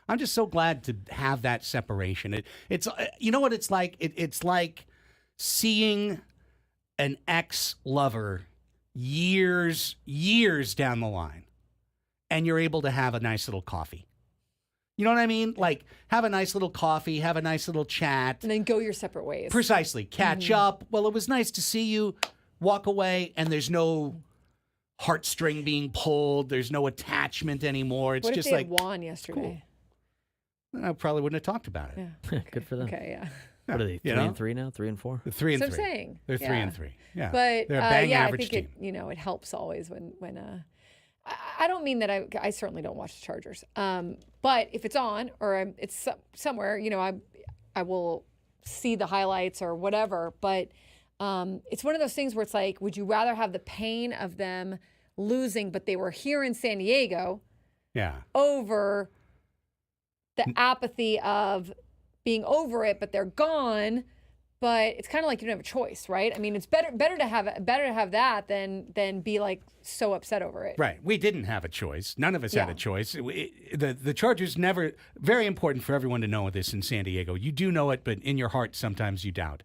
I'm just so glad to have that separation. It's you know what it's like? It's like seeing an ex-lover years down the line, and you're able to have a nice little coffee. You know what I mean? Like, have a nice little coffee, have a nice little chat. And then go your separate ways. Precisely. Catch up. Well, it was nice to see you. Walk away, and there's no heartstring being pulled. There's no attachment anymore. It's what just if they like had won yesterday? Cool. I probably wouldn't have talked about it. Yeah. Okay. Good for them. Okay, yeah. What are they, 3-3 now? 3-4? They're 3-3. That's what I'm saying. They're 3-3. Yeah. But they're a bang average I think team. it helps always when I don't mean that I certainly don't watch the Chargers. But if it's on or it's somewhere, I will see the highlights or whatever. But it's one of those things where it's like, would you rather have the pain of them losing, but they were here in San Diego, over the apathy of being over it, but they're gone? But it's kind of like you don't have a choice, right? I mean, it's better to have that than be like so upset over it. Right. We didn't have a choice. None of us had a choice. The Chargers never. Very important for everyone to know this in San Diego. You do know it, but in your heart sometimes you doubt.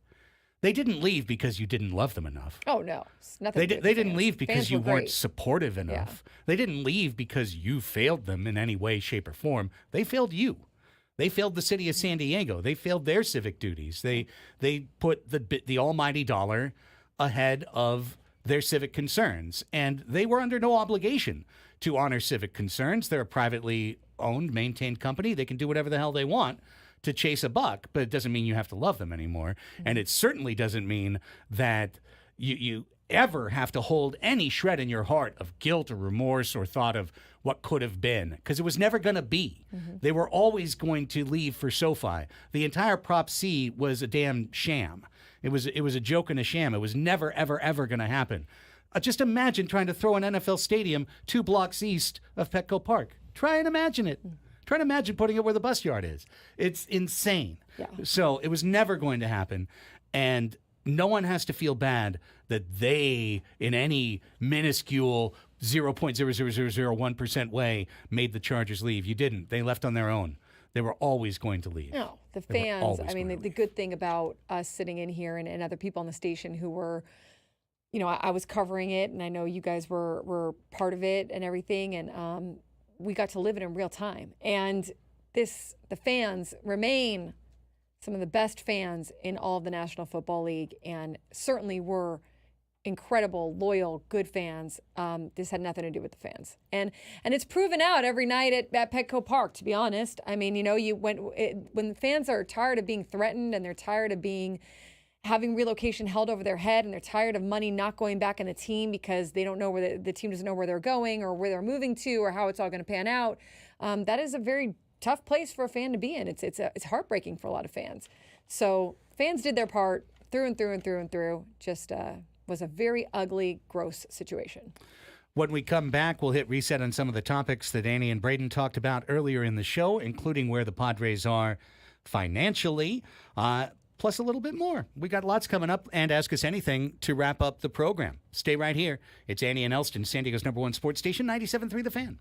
They didn't leave because you didn't love them enough. Oh no, it's nothing. They didn't leave because fans you were weren't great. supportive enough. They didn't leave because you failed them in any way, shape, or form. They failed you. They failed the city of San Diego. They failed their civic duties. They put the almighty dollar ahead of their civic concerns, and they were under no obligation to honor civic concerns. They're a privately owned, maintained company. They can do whatever the hell they want to chase a buck, but it doesn't mean you have to love them anymore. And it certainly doesn't mean that you ever have to hold any shred in your heart of guilt or remorse or thought of what could have been, because it was never going to be. They were always going to leave for SoFi. The entire Prop C was a damn sham. It was a joke and a sham. It was never, ever, ever going to happen. Just imagine trying to throw an NFL stadium 2 blocks east of Petco Park. Try and imagine it. Try and imagine putting it where the bus yard is. It's insane. Yeah. So it was never going to happen. And no one has to feel bad that they, in any minuscule 0.00001% way, made the Chargers leave. You didn't. They left on their own. They were always going to leave. No, the fans. I mean, the good thing about us sitting in here and other people on the station who were, I was covering it, and I know you guys were part of it and everything, and we got to live it in real time. And the fans remain some of the best fans in all of the National Football League, and certainly were incredible, loyal, good fans. This had nothing to do with the fans, and it's proven out every night at Petco Park. To be honest, I mean, when the fans are tired of being threatened and they're tired of having relocation held over their head, and they're tired of money not going back in the team because they don't know where the team doesn't know where they're going or where they're moving to or how it's all going to pan out. That is a very tough place for a fan to be in. It's heartbreaking for a lot of fans. So fans did their part through and through and through and through. Just was a very ugly, gross situation. When we come back, we'll hit reset on some of the topics that Annie and Braden talked about earlier in the show, including where the Padres are financially. plus a little bit more. We got lots coming up, and Ask Us Anything to wrap up the program. Stay right here. It's Annie and Elsten, San Diego's #1 sports station, 97.3 The Fan.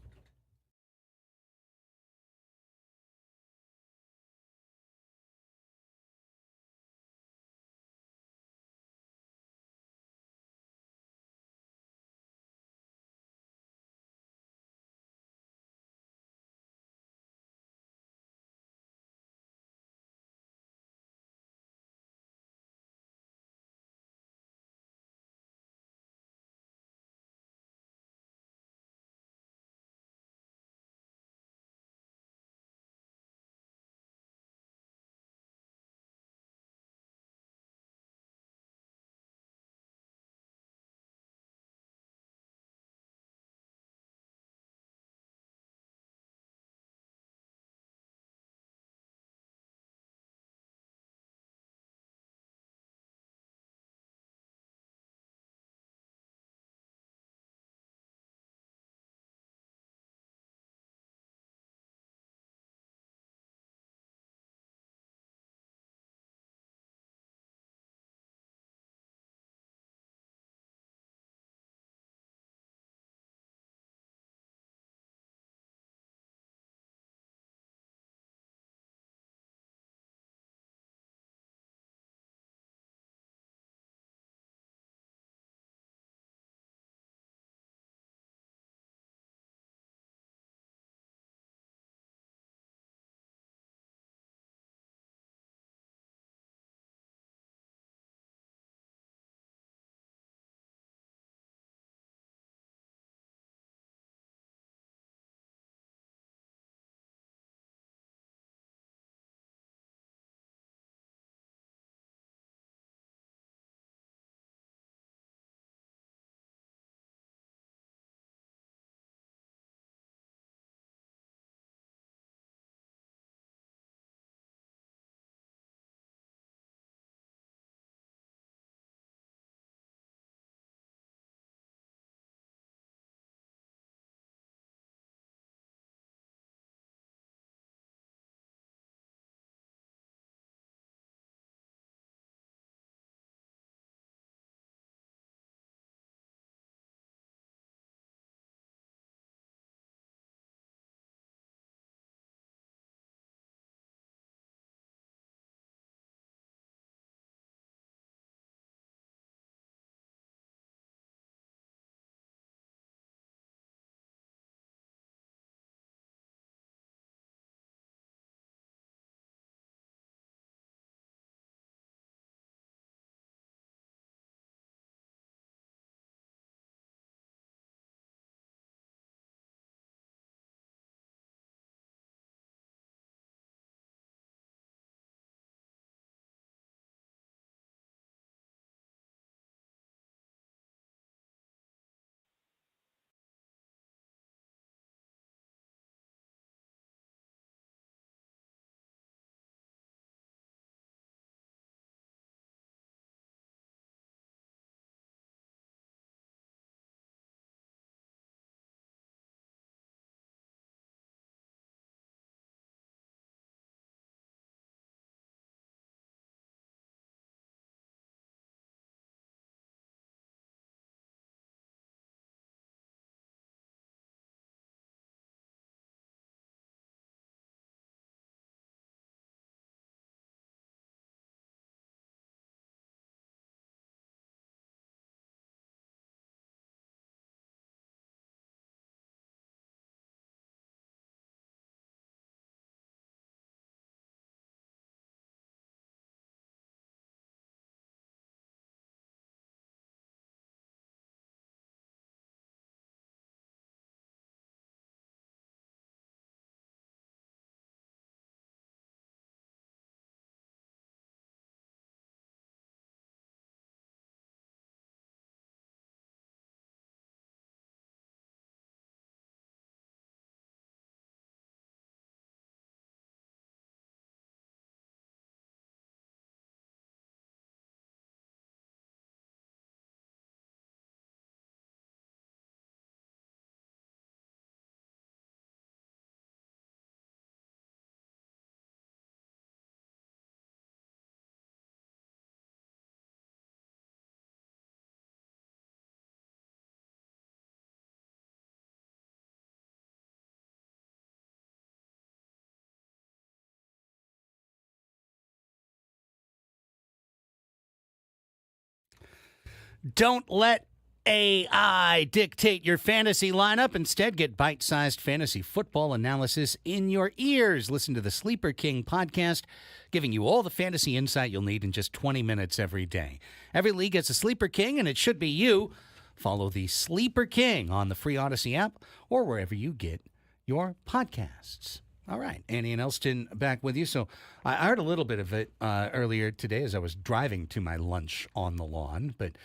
Don't let AI dictate your fantasy lineup. Instead, get bite-sized fantasy football analysis in your ears. Listen to the Sleeper King podcast, giving you all the fantasy insight you'll need in just 20 minutes every day. Every league gets a Sleeper King, and it should be you. Follow the Sleeper King on the free Odyssey app or wherever you get your podcasts. All right, Annie and Elsten back with you. So I heard a little bit of it earlier today as I was driving to my lunch on the lawn. But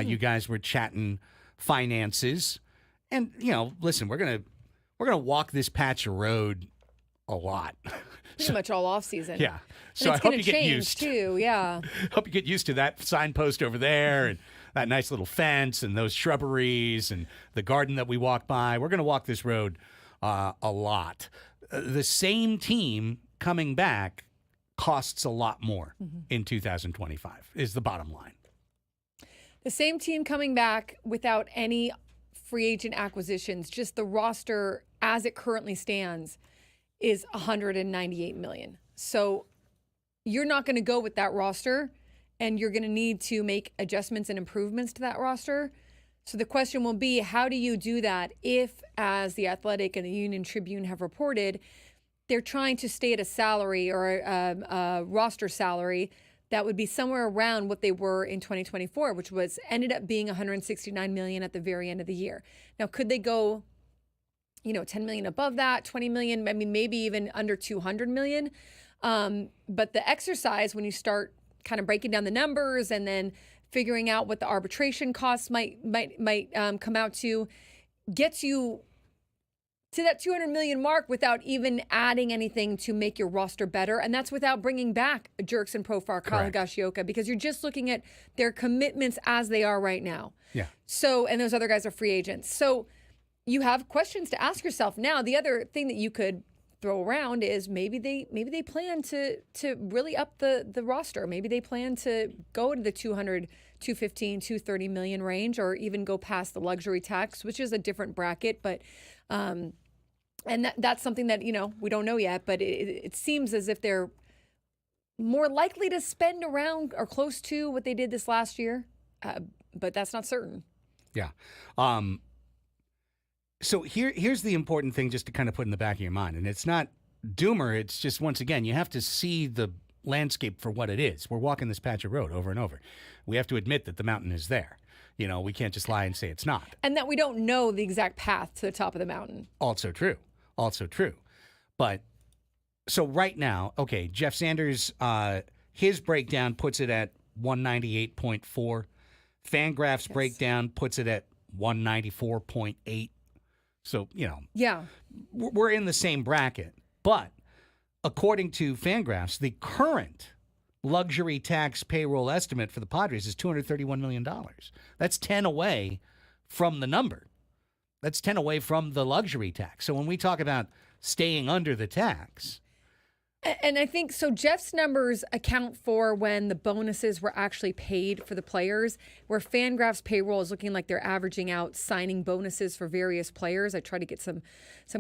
you guys were chatting finances, and listen, we're gonna walk this patch of road a lot. Pretty much all off season. Yeah. So and I it's hope gonna you get change used too. Yeah. Hope you get used to that signpost over there and that nice little fence and those shrubberies and the garden that we walk by. We're gonna walk this road a lot. The same team coming back costs a lot more in 2025 is the bottom line. The same team coming back without any free agent acquisitions, just the roster as it currently stands is $198 million. So you're not going to go with that roster, and you're going to need to make adjustments and improvements to that roster. So the question will be, how do you do that if, as The Athletic and the Union Tribune have reported, they're trying to stay at a salary or a roster salary that would be somewhere around what they were in 2024, which ended up being $169 million at the very end of the year. Now, could they go, $10 million above that, $20 million, I mean, maybe even under $200 million? But the exercise, when you start kind of breaking down the numbers and then figuring out what the arbitration costs might come out to, gets you to that $200 million mark without even adding anything to make your roster better. And that's without bringing back Jerks and Profar, Kyle Glazer, because you're just looking at their commitments as they are right now. Yeah. So, and those other guys are free agents. So you have questions to ask yourself. Now, the other thing that you could throw around is maybe they plan to really up the roster. Maybe they plan to go to the 200, 215, 230 million range, or even go past the luxury tax, which is a different bracket. But and that's something that we don't know yet. But it seems as if they're more likely to spend around or close to what they did this last year. But that's not certain. Yeah. So here's the important thing just to kind of put in the back of your mind. And it's not doomer. It's just, once again, you have to see the landscape for what it is. We're walking this patch of road over and over. We have to admit that the mountain is there. We can't just lie and say it's not. And that we don't know the exact path to the top of the mountain. Also true. But so right now, okay, Jeff Sanders, his breakdown puts it at 198.4. Fangraph's breakdown puts it at 194.8. So, yeah, we're in the same bracket. But according to Fangraphs, the current luxury tax payroll estimate for the Padres is $231 million. That's 10 away from the number. That's 10 away from the luxury tax. So when we talk about staying under the tax. And I think so. Jeff's numbers account for when the bonuses were actually paid for the players, where Fangraph's payroll is looking like they're averaging out signing bonuses for various players. I try to get some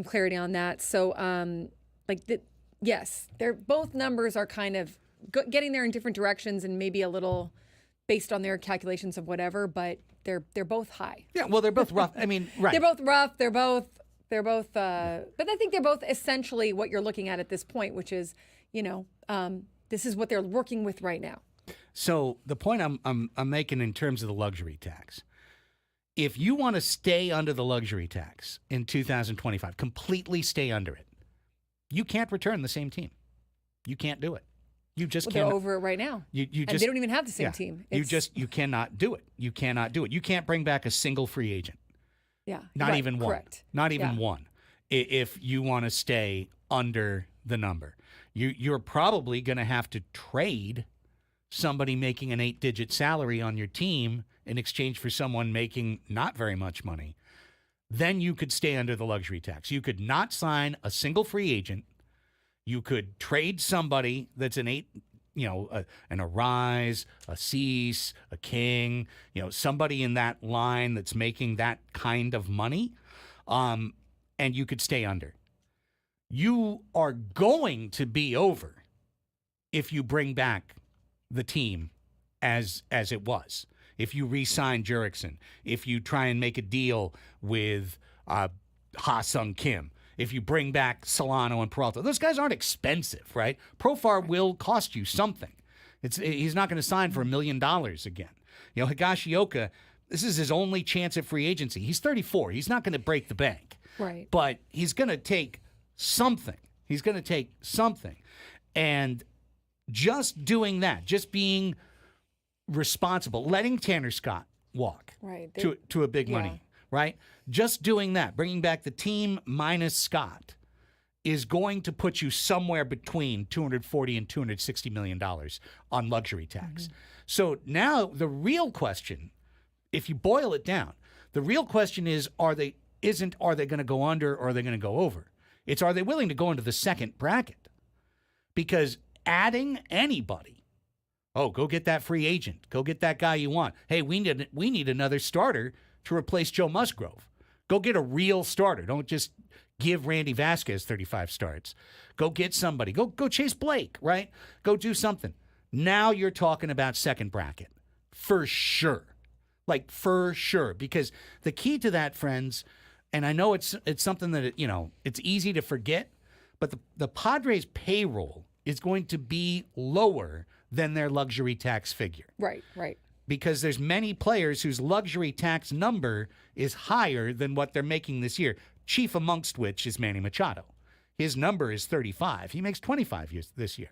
clarity on that. So, yes, they're both numbers are kind of getting there in different directions and maybe a little based on their calculations of whatever, but they're both high. Yeah, well, they're both rough. I mean, right. They're both rough. They're both, but I think they're both essentially what you're looking at this point, which is, this is what they're working with right now. So the point I'm making in terms of the luxury tax, if you want to stay under the luxury tax in 2025, completely stay under it, you can't return the same team. You can't do it. You just can't. They're over it right now. And they don't even have the same team. You cannot do it. You cannot do it. You can't bring back a single free agent. Yeah. Not even one. Correct. Not even one. If you want to stay under the number, you're probably going to have to trade somebody making an 8-digit salary on your team in exchange for someone making not very much money. Then you could stay under the luxury tax. You could not sign a single free agent. You could trade somebody that's an 8, an Arise, a Cease, a King, somebody in that line that's making that kind of money, and you could stay under. You are going to be over if you bring back the team as it was. if you re-sign Jurickson, if you try and make a deal with Ha-Seong Kim, if you bring back Solano and Peralta. Those guys aren't expensive, right? Profar will cost you something. He's not going to sign for $1 million again. Higashioka, this is his only chance at free agency. He's 34. He's not going to break the bank. Right. But he's going to take something. He's going to take something. And just doing that, just being responsible, letting Tanner Scott walk to a big money, right? Just doing that, bringing back the team minus Scott, is going to put you somewhere between $240 and $260 million on luxury tax. Mm-hmm. So now the real question, if you boil it down, the real question is, are they going to go under or are they going to go over? It's, are they willing to go into the second bracket? Because adding anybody, go get that free agent, go get that guy you want. Hey, we need another starter to replace Joe Musgrove. Go get a real starter. Don't just give Randy Vasquez 35 starts. Go get somebody. Go chase Blake, right? Go do something. Now you're talking about second bracket. For sure. Like, for sure. Because the key to that, friends, and I know it's something that, it's easy to forget, but the Padres payroll is going to be lower than their luxury tax figure. Right. Because there's many players whose luxury tax number is higher than what they're making this year, chief amongst which is Manny Machado. His number is 35. He makes 25 this year.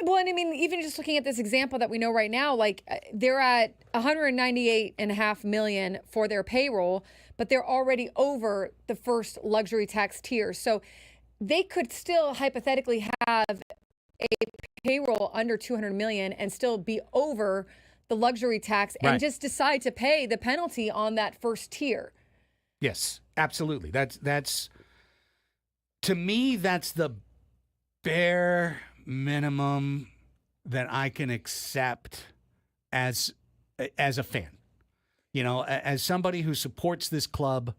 Well, and I mean, even just looking at this example that we know right now, like they're at $198.5 million for their payroll, but they're already over the first luxury tax tier. So they could still hypothetically have a payroll under $200 million and still be over the luxury tax and just decide to pay the penalty on that first tier. Yes, absolutely. That's to me, that's the bare minimum that I can accept as a fan. As somebody who supports this club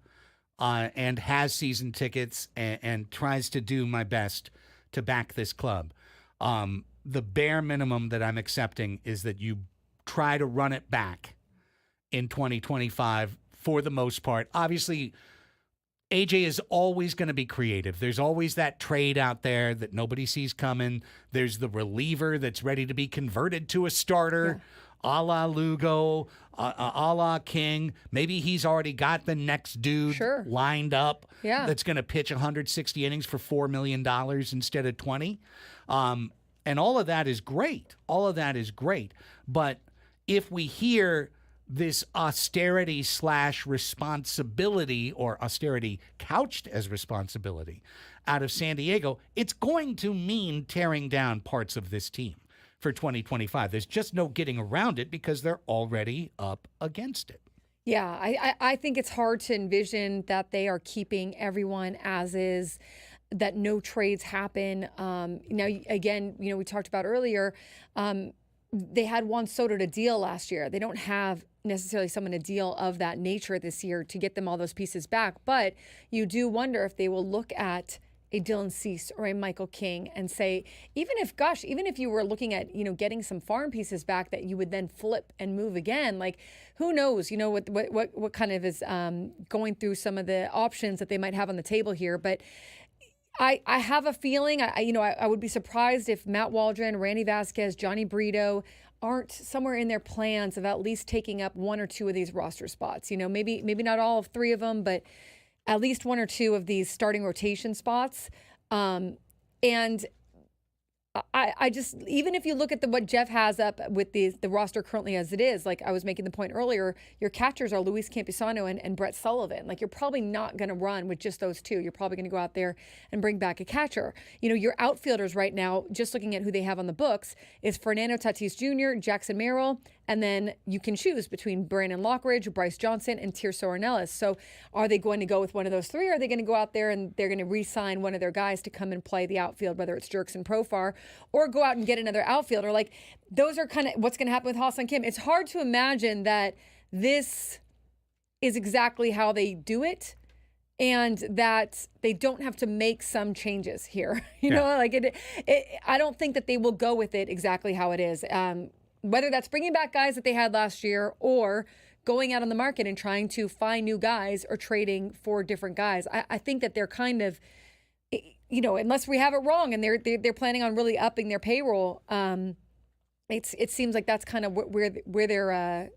and has season tickets and tries to do my best to back this club. The bare minimum that I'm accepting is that you try to run it back in 2025 for the most part. Obviously, AJ is always going to be creative. There's always that trade out there that nobody sees coming. There's the reliever that's ready to be converted to a starter, a la Lugo, a la King. Maybe he's already got the next dude lined up that's going to pitch 160 innings for $4 million instead of 20. And all of that is great. All of that is great. But if we hear this austerity / responsibility, or austerity couched as responsibility, out of San Diego, it's going to mean tearing down parts of this team for 2025. There's just no getting around it because they're already up against it. Yeah, I think it's hard to envision that they are keeping everyone as is, that no trades happen. Now, again, we talked about earlier, they had Juan Soto to deal last year. They don't have necessarily someone to deal of that nature this year to get them all those pieces back. But you do wonder if they will look at a Dylan Cease or a Michael King and say, even if you were looking at, getting some farm pieces back that you would then flip and move again, like who knows, what kind of is going through some of the options that they might have on the table here. But I have a feeling, I would be surprised if Matt Waldron, Randy Vasquez, Johnny Brito aren't somewhere in their plans of at least taking up one or two of these roster spots. Maybe not all of three of them, but at least one or two of these starting rotation spots. And I just, even if you look at what Jeff has up with the roster currently as it is, like I was making the point earlier, your catchers are Luis Campusano and Brett Sullivan. Like, you're probably not going to run with just those two. You're probably going to go out there and bring back a catcher. Your outfielders right now, just looking at who they have on the books, is Fernando Tatis Jr., Jackson Merrill, and then you can choose between Brandon Lockridge, Bryce Johnson, and Tirso Ornelas. So are they going to go with one of those three, or are they going to go out there and they're going to re-sign one of their guys to come and play the outfield, whether it's Jurickson Profar, or go out and get another outfielder? Like, those are kind of what's going to happen with Ha-Seong Kim. It's hard to imagine that this is exactly how they do it, and that they don't have to make some changes here. I don't think that they will go with it exactly how it is. whether that's bringing back guys that they had last year or going out on the market and trying to find new guys or trading for different guys. I think that they're kind of, unless we have it wrong and they're planning on really upping their payroll, it seems like that's kind of where they're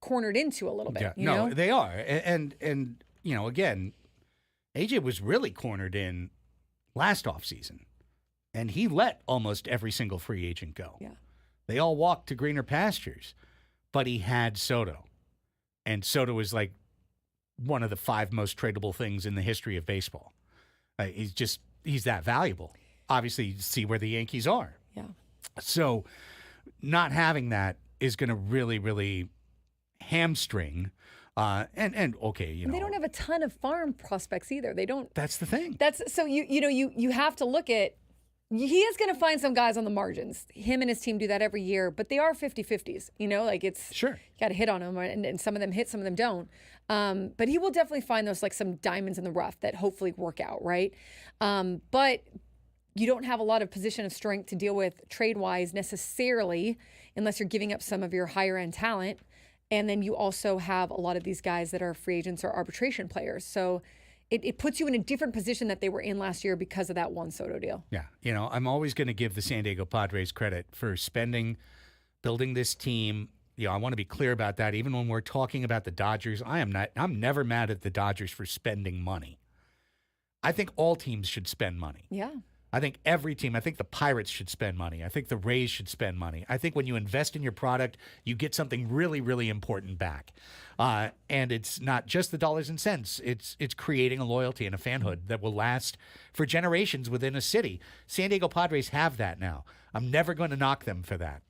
cornered into a little bit. Yeah, they are. And again, AJ was really cornered in last offseason, and he let almost every single free agent go. Yeah. They all walked to greener pastures, but he had Soto. And Soto is like one of the 5 most tradable things in the history of baseball. He's that valuable. Obviously, you see where the Yankees are. Yeah. So not having that is going to really, really hamstring. And okay, And they don't have a ton of farm prospects either. They don't. That's the thing. So you have to look at. He is going to find some guys on the margins. Him and his team do that every year, but they are 50-50s. It's sure. You got to hit on them, and some of them hit, some of them don't. But he will definitely find those like some diamonds in the rough that hopefully work out, right? But you don't have a lot of position of strength to deal with trade-wise necessarily, unless you're giving up some of your higher-end talent. And then you also have a lot of these guys that are free agents or arbitration players. So it puts you in a different position that they were in last year because of that Juan Soto deal. Yeah. I'm always going to give the San Diego Padres credit for building this team. I want to be clear about that. Even when we're talking about the Dodgers, I'm never mad at the Dodgers for spending money. I think all teams should spend money. Yeah. I think every team, I think the Pirates should spend money. I think the Rays should spend money. I think when you invest in your product, you get something really, really important back. And it's not just the dollars and cents. It's creating a loyalty and a fanhood that will last for generations within a city. San Diego Padres have that now. I'm never going to knock them for that.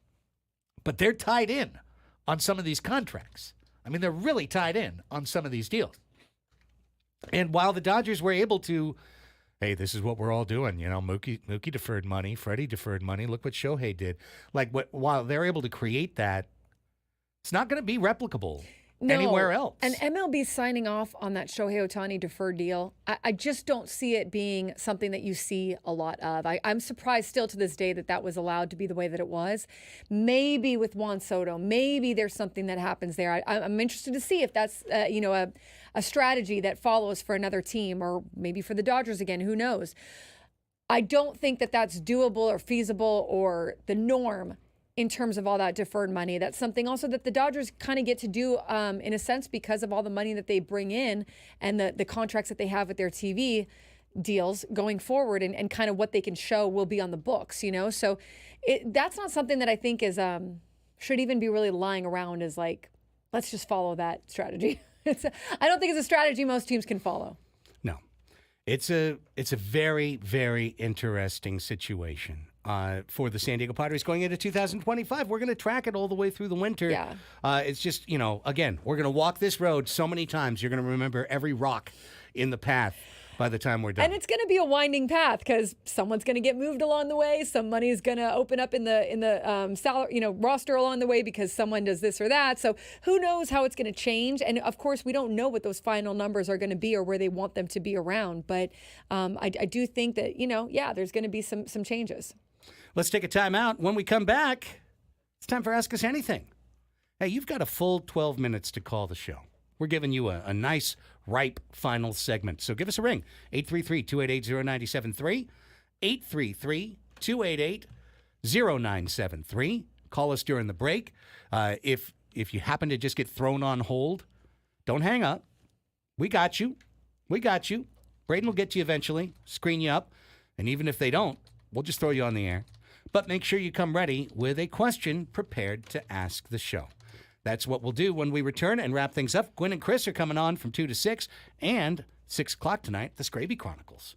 But they're tied in on some of these contracts. I mean, they're really tied in on some of these deals. And while the Dodgers were able to, hey, this is what we're all doing. Mookie deferred money. Freddie deferred money. Look what Shohei did. While they're able to create that, it's not going to be replicable anywhere else. And MLB signing off on that Shohei Ohtani deferred deal, I just don't see it being something that you see a lot of. I'm surprised still to this day that was allowed to be the way that it was. Maybe with Juan Soto, maybe there's something that happens there. I'm interested to see if that's a strategy that follows for another team, or maybe for the Dodgers again. Who knows? I don't think that that's doable or feasible or the norm in terms of all that deferred money. That's something also that the Dodgers kind of get to do in a sense because of all the money that they bring in and the contracts that they have with their TV deals going forward, and kind of what they can show will be on the books, So that's not something that I think is should even be really lying around as like, let's just follow that strategy. I don't think it's a strategy most teams can follow. No. It's a very, very interesting situation for the San Diego Padres going into 2025. We're going to track it all the way through the winter. Yeah. It's just, again, we're going to walk this road so many times. You're going to remember every rock in the path by the time we're done. And it's going to be a winding path because someone's going to get moved along the way. Some money is going to open up in the salary, roster along the way because someone does this or that. So who knows how it's going to change? And of course, we don't know what those final numbers are going to be or where they want them to be around. But I do think that there's going to be some changes. Let's take a time out. When we come back, it's time for Ask Us Anything. Hey, you've got a full 12 minutes to call the show. We're giving you a nice, ripe final segment. So give us a ring, 833-288-0973, 833-288-0973. Call us during the break. If you happen to just get thrown on hold, don't hang up. We got you. Braden will get to you eventually, screen you up. And even if they don't, we'll just throw you on the air. But make sure you come ready with a question prepared to ask the show. That's what we'll do when we return and wrap things up. Gwen and Chris are coming on from 2 to 6, and 6 o'clock tonight, the Scraby Chronicles.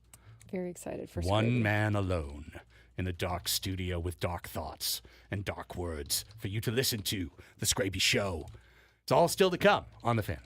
Very excited for Scraby. One man alone in a dark studio with dark thoughts and dark words for you to listen to. The Scraby Show. It's all still to come on The Fan.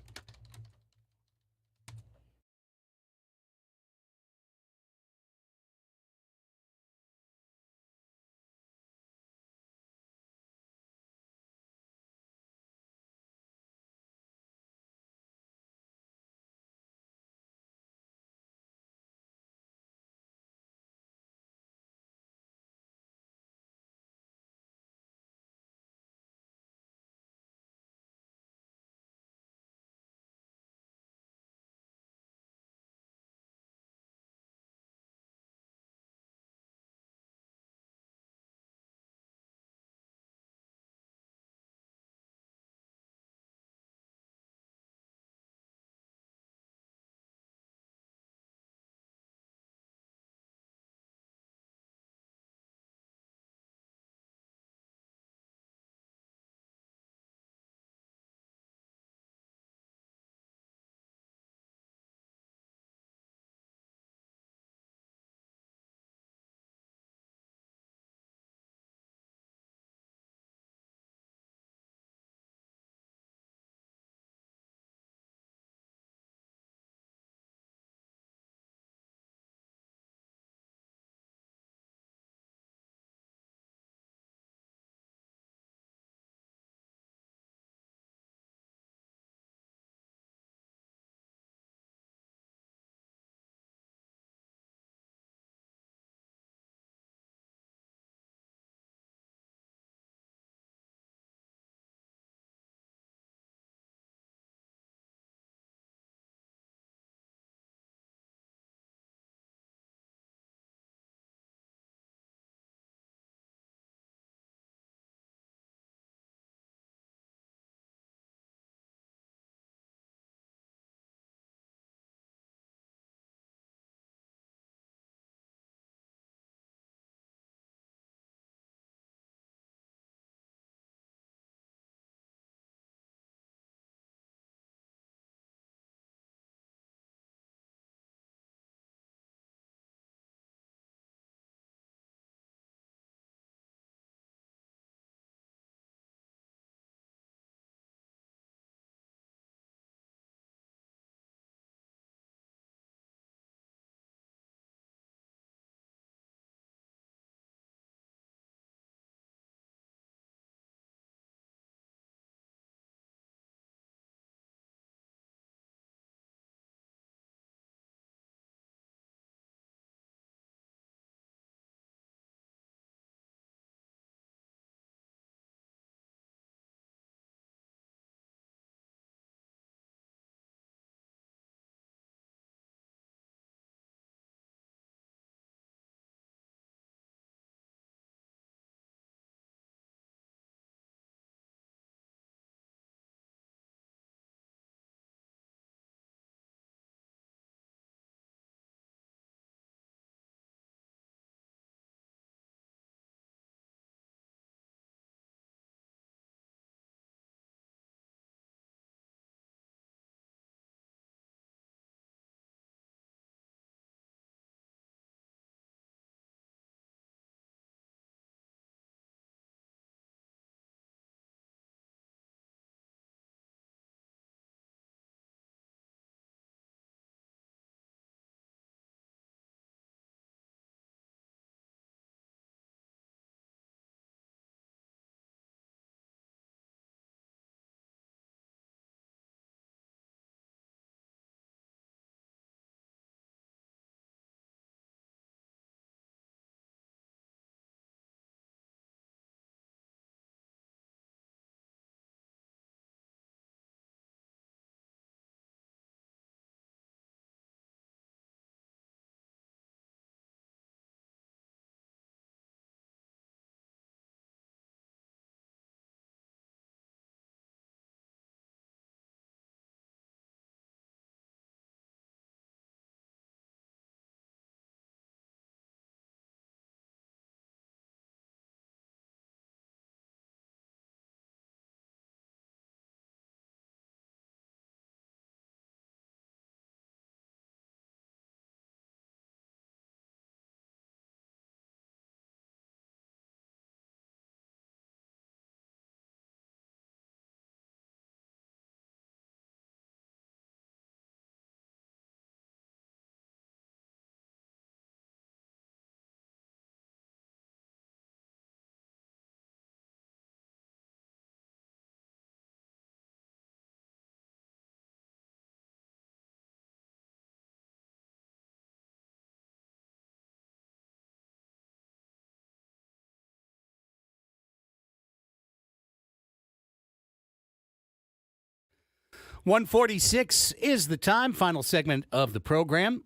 1:46 is the time. Final segment of the program.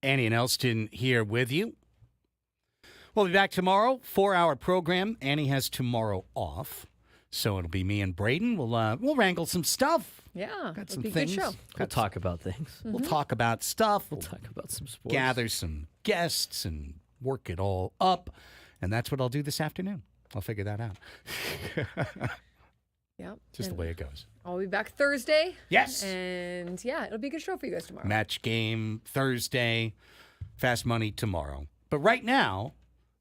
Annie and Elsten here with you. We'll be back tomorrow. 4-hour program. Annie has tomorrow off, so it'll be me and Braden. We'll wrangle some stuff. Yeah, Got some be a things. good show. We'll talk about things. We'll talk about stuff. We'll talk about some sports. Gather some guests and work it all up. And that's what I'll do this afternoon. I'll figure that out. Yeah. Just the way it goes. I'll be back Thursday. Yes. And yeah, it'll be a good show for you guys tomorrow. Match game Thursday. Fast money tomorrow. But right now,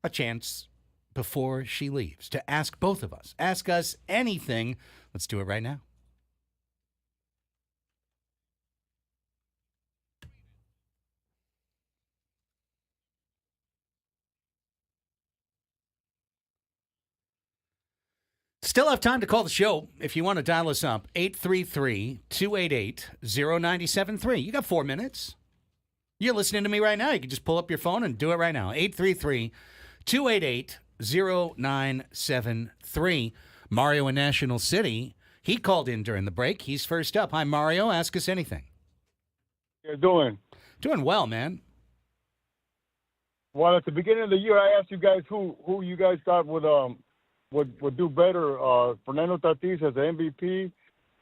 a chance before she leaves to ask both of us. Ask us anything. Let's do it right now. Still have time to call the show if you want to dial us up. 833-288-0973. You got 4 minutes. You're listening to me right now. You can just pull up your phone and do it right now. 833-288-0973. Mario in National City. He called in during the break. He's first up. Hi, Mario. Ask us anything. How you doing? Doing well, man. Well, at the beginning of the year, I asked you guys who you guys thought would do better. Fernando Tatis as the MVP,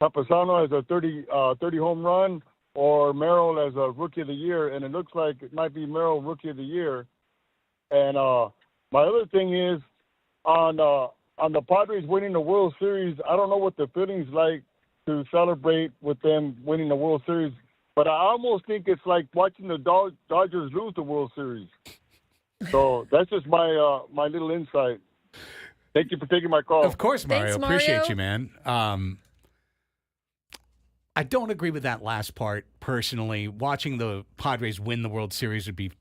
Papasano as a 30 home run, or Merrill as a Rookie of the Year. And it looks like it might be Merrill Rookie of the Year. And my other thing is on the Padres winning the World Series. I don't know what the feeling's like to celebrate with them winning the World Series, but I almost think it's like watching the Dodgers lose the World Series. So that's just my my little insight. Thank you for taking my call. Of course, Mario. Thanks, Mario. Appreciate you, man. I don't agree with that last part, personally. Watching the Padres win the World Series would be,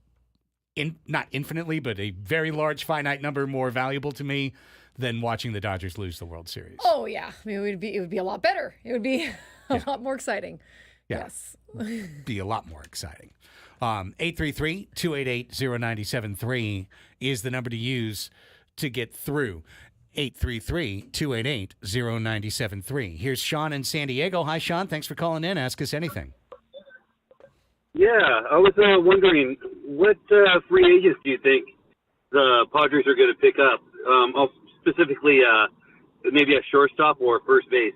not infinitely, but a very large finite number more valuable to me than watching the Dodgers lose the World Series. Oh, yeah. I mean, it would be a lot better. It would be a lot more exciting. Yeah. Yes. Be a lot more exciting. 833-288-0973 is the number to use to get through. 833-288-0973. Here's Sean in San Diego. Hi, Sean. Thanks for calling in. Ask us anything. Yeah, I was wondering, what free agents do you think the Padres are going to pick up? Specifically, maybe a shortstop or first base.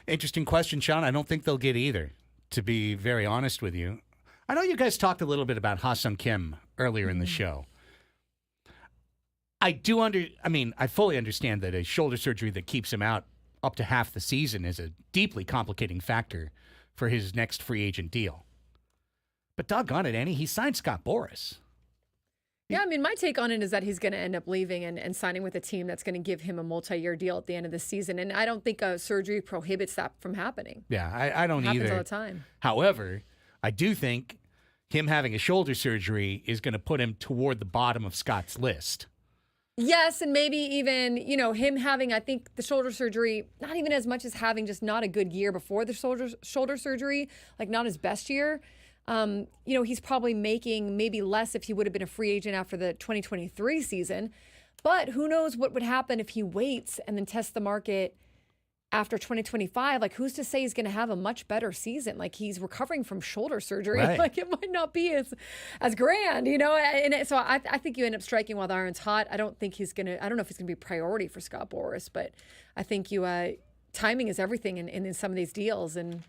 Interesting question, Sean. I don't think they'll get either, to be very honest with you. I know you guys talked a little bit about Ha-Seong Kim earlier in the show. I fully understand that a shoulder surgery that keeps him out up to half the season is a deeply complicating factor for his next free agent deal. But doggone it, Annie, he signed Scott Boras. Yeah, I mean, my take on it is that he's going to end up leaving and signing with a team that's going to give him a multi-year deal at the end of the season. And I don't think a surgery prohibits that from happening. Yeah, I don't it happens either. all the time. However, I do think him having a shoulder surgery is going to put him toward the bottom of Scott's list. Yes, and maybe even, him having, I think, the shoulder surgery, not even as much as having just not a good year before the shoulder surgery, like not his best year. He's probably making maybe less if he would have been a free agent after the 2023 season. But who knows what would happen if he waits and then tests the market after 2025. Like, who's to say he's going to have a much better season? Like, he's recovering from shoulder surgery. Right. Like, it might not be as grand, And so I think you end up striking while the iron's hot. I don't know if he's going to be a priority for Scott Boras, but I think timing is everything in some of these deals. And,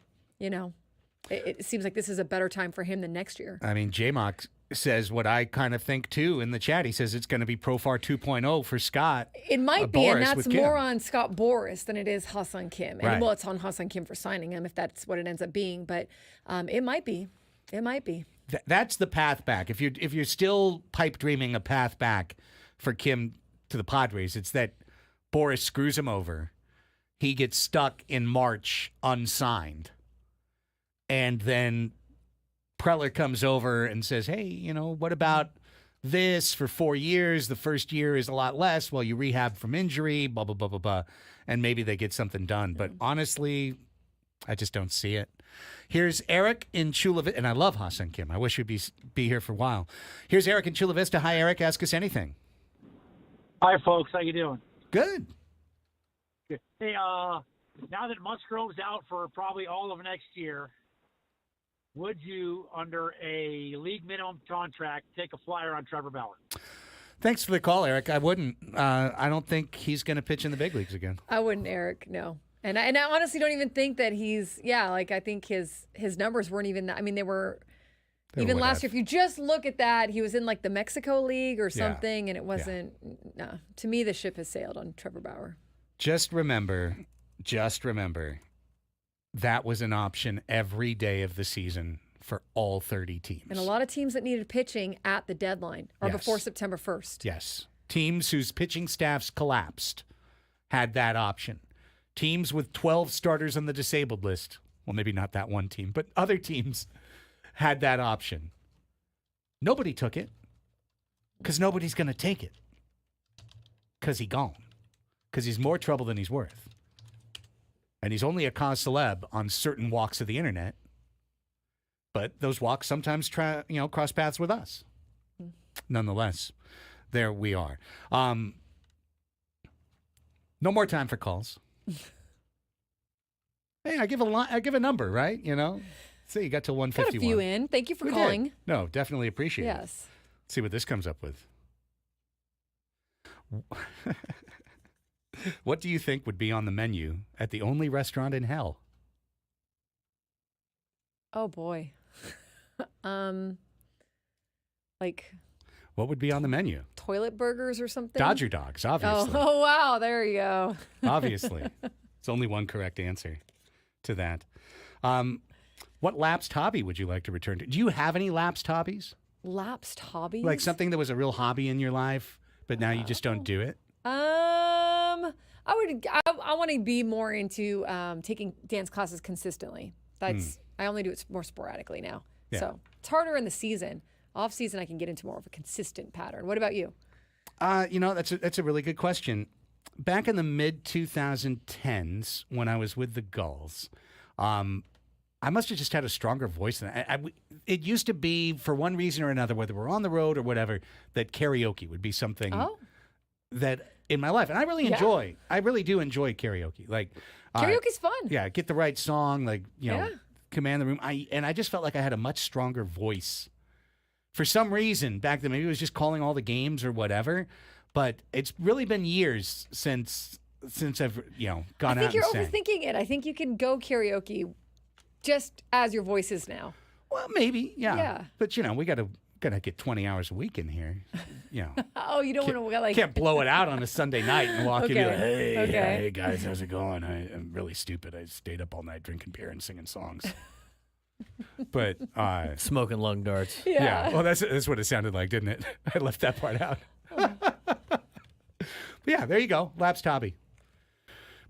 it seems like this is a better time for him than next year. I mean, J-Mock says what I kind of think, too, in the chat. He says it's going to be Profar 2.0 for Scott. It might be, and Boras that's with Kim. more on Scott Boras than it is Ha-Seong Kim. And, Right. well, it's on Ha-Seong Kim for signing him, if that's what it ends up being. But it might be. It might be. That's the path back. If you're still pipe dreaming a path back for Kim to the Padres, it's that Boras screws him over. He gets stuck in March unsigned. And then Preller comes over and says, hey, what about this for 4 years? The first year is a lot less while you rehab from injury, blah, blah, blah, blah, blah. And maybe they get something done. But honestly, I just don't see it. Here's Eric in Chula Vista. And I love Ha-Seong Kim. I wish he'd be here for a while. Here's Eric in Chula Vista. Hi, Eric. Ask us anything. Hi, folks. How you doing? Good. Good. Hey, now that Musgrove's out for probably all of next year, would you, under a league minimum contract, take a flyer on Trevor Bauer? Thanks for the call, Eric. I wouldn't. I don't think he's going to pitch in the big leagues again. I wouldn't, Eric. No. And I honestly don't even think that he's. Yeah, like I think his numbers weren't even. I mean, they were. Even last year, if you just look at that, he was in like the Mexico League or something, and it wasn't. No, to me, the ship has sailed on Trevor Bauer. Just remember, that was an option every day of the season for all 30 teams. And a lot of teams that needed pitching at the deadline or before September 1st. Yes. Teams whose pitching staffs collapsed had that option. Teams with 12 starters on the disabled list, well, maybe not that one team, but other teams had that option. Nobody took it because nobody's going to take it because he's gone, because he's more trouble than he's worth. And he's only a cause celeb on certain walks of the internet. But those walks sometimes cross paths with us. Nonetheless, there we are. No more time for calls. Hey, I give a number, right? See, you got till 1:51. Got a few in. Thank you for calling. Did. No, definitely appreciate it. Yes. Let's see what this comes up with. What do you think would be on the menu at the only restaurant in hell? Oh boy. Like. What would be on the menu? Toilet burgers or something? Dodger dogs, obviously. Oh wow, there you go. Obviously. It's only one correct answer to that. What lapsed hobby would you like to return to? Do you have any lapsed hobbies? Lapsed hobbies? Like something that was a real hobby in your life, but now you just don't do it? I want to be more into taking dance classes consistently. I only do it more sporadically now. Yeah. So it's harder in the season. Off season, I can get into more of a consistent pattern. What about you? That's a really good question. Back in the mid 2010s, when I was with the Gulls, I must have just had a stronger voice than it used to be, for one reason or another, whether we're on the road or whatever, that karaoke would be something that in my life, and I really do enjoy karaoke. Like karaoke's fun. Yeah, get the right song, command the room. I just felt like I had a much stronger voice. For some reason back then, maybe it was just calling all the games or whatever, but it's really been years since I've gone out. I think you're sang. overthinking it. I think you can go karaoke just as your voice is now. Well, maybe, yeah. But we gotta get 20 hours a week in here. Oh, you don't want to can't blow it out on a Sunday night and walk in and be like, Okay. Hey guys, how's it going? I'm really stupid. I stayed up all night drinking beer and singing songs. But smoking lung darts. Yeah. Well, that's what it sounded like, didn't it? I left that part out. But yeah, there you go. Lapsed hobby.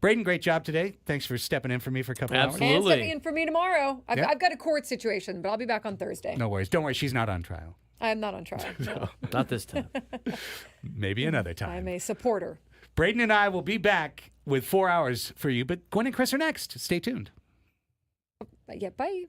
Braden, great job today. Thanks for stepping in for me for a couple hours. Absolutely. And stepping in for me tomorrow. I've got a court situation, but I'll be back on Thursday. No worries. Don't worry. She's not on trial. I'm not on trial. No, not this time. Maybe another time. I'm a supporter. Braden and I will be back with 4 hours for you, but Gwen and Chris are next. Stay tuned. Yeah, bye.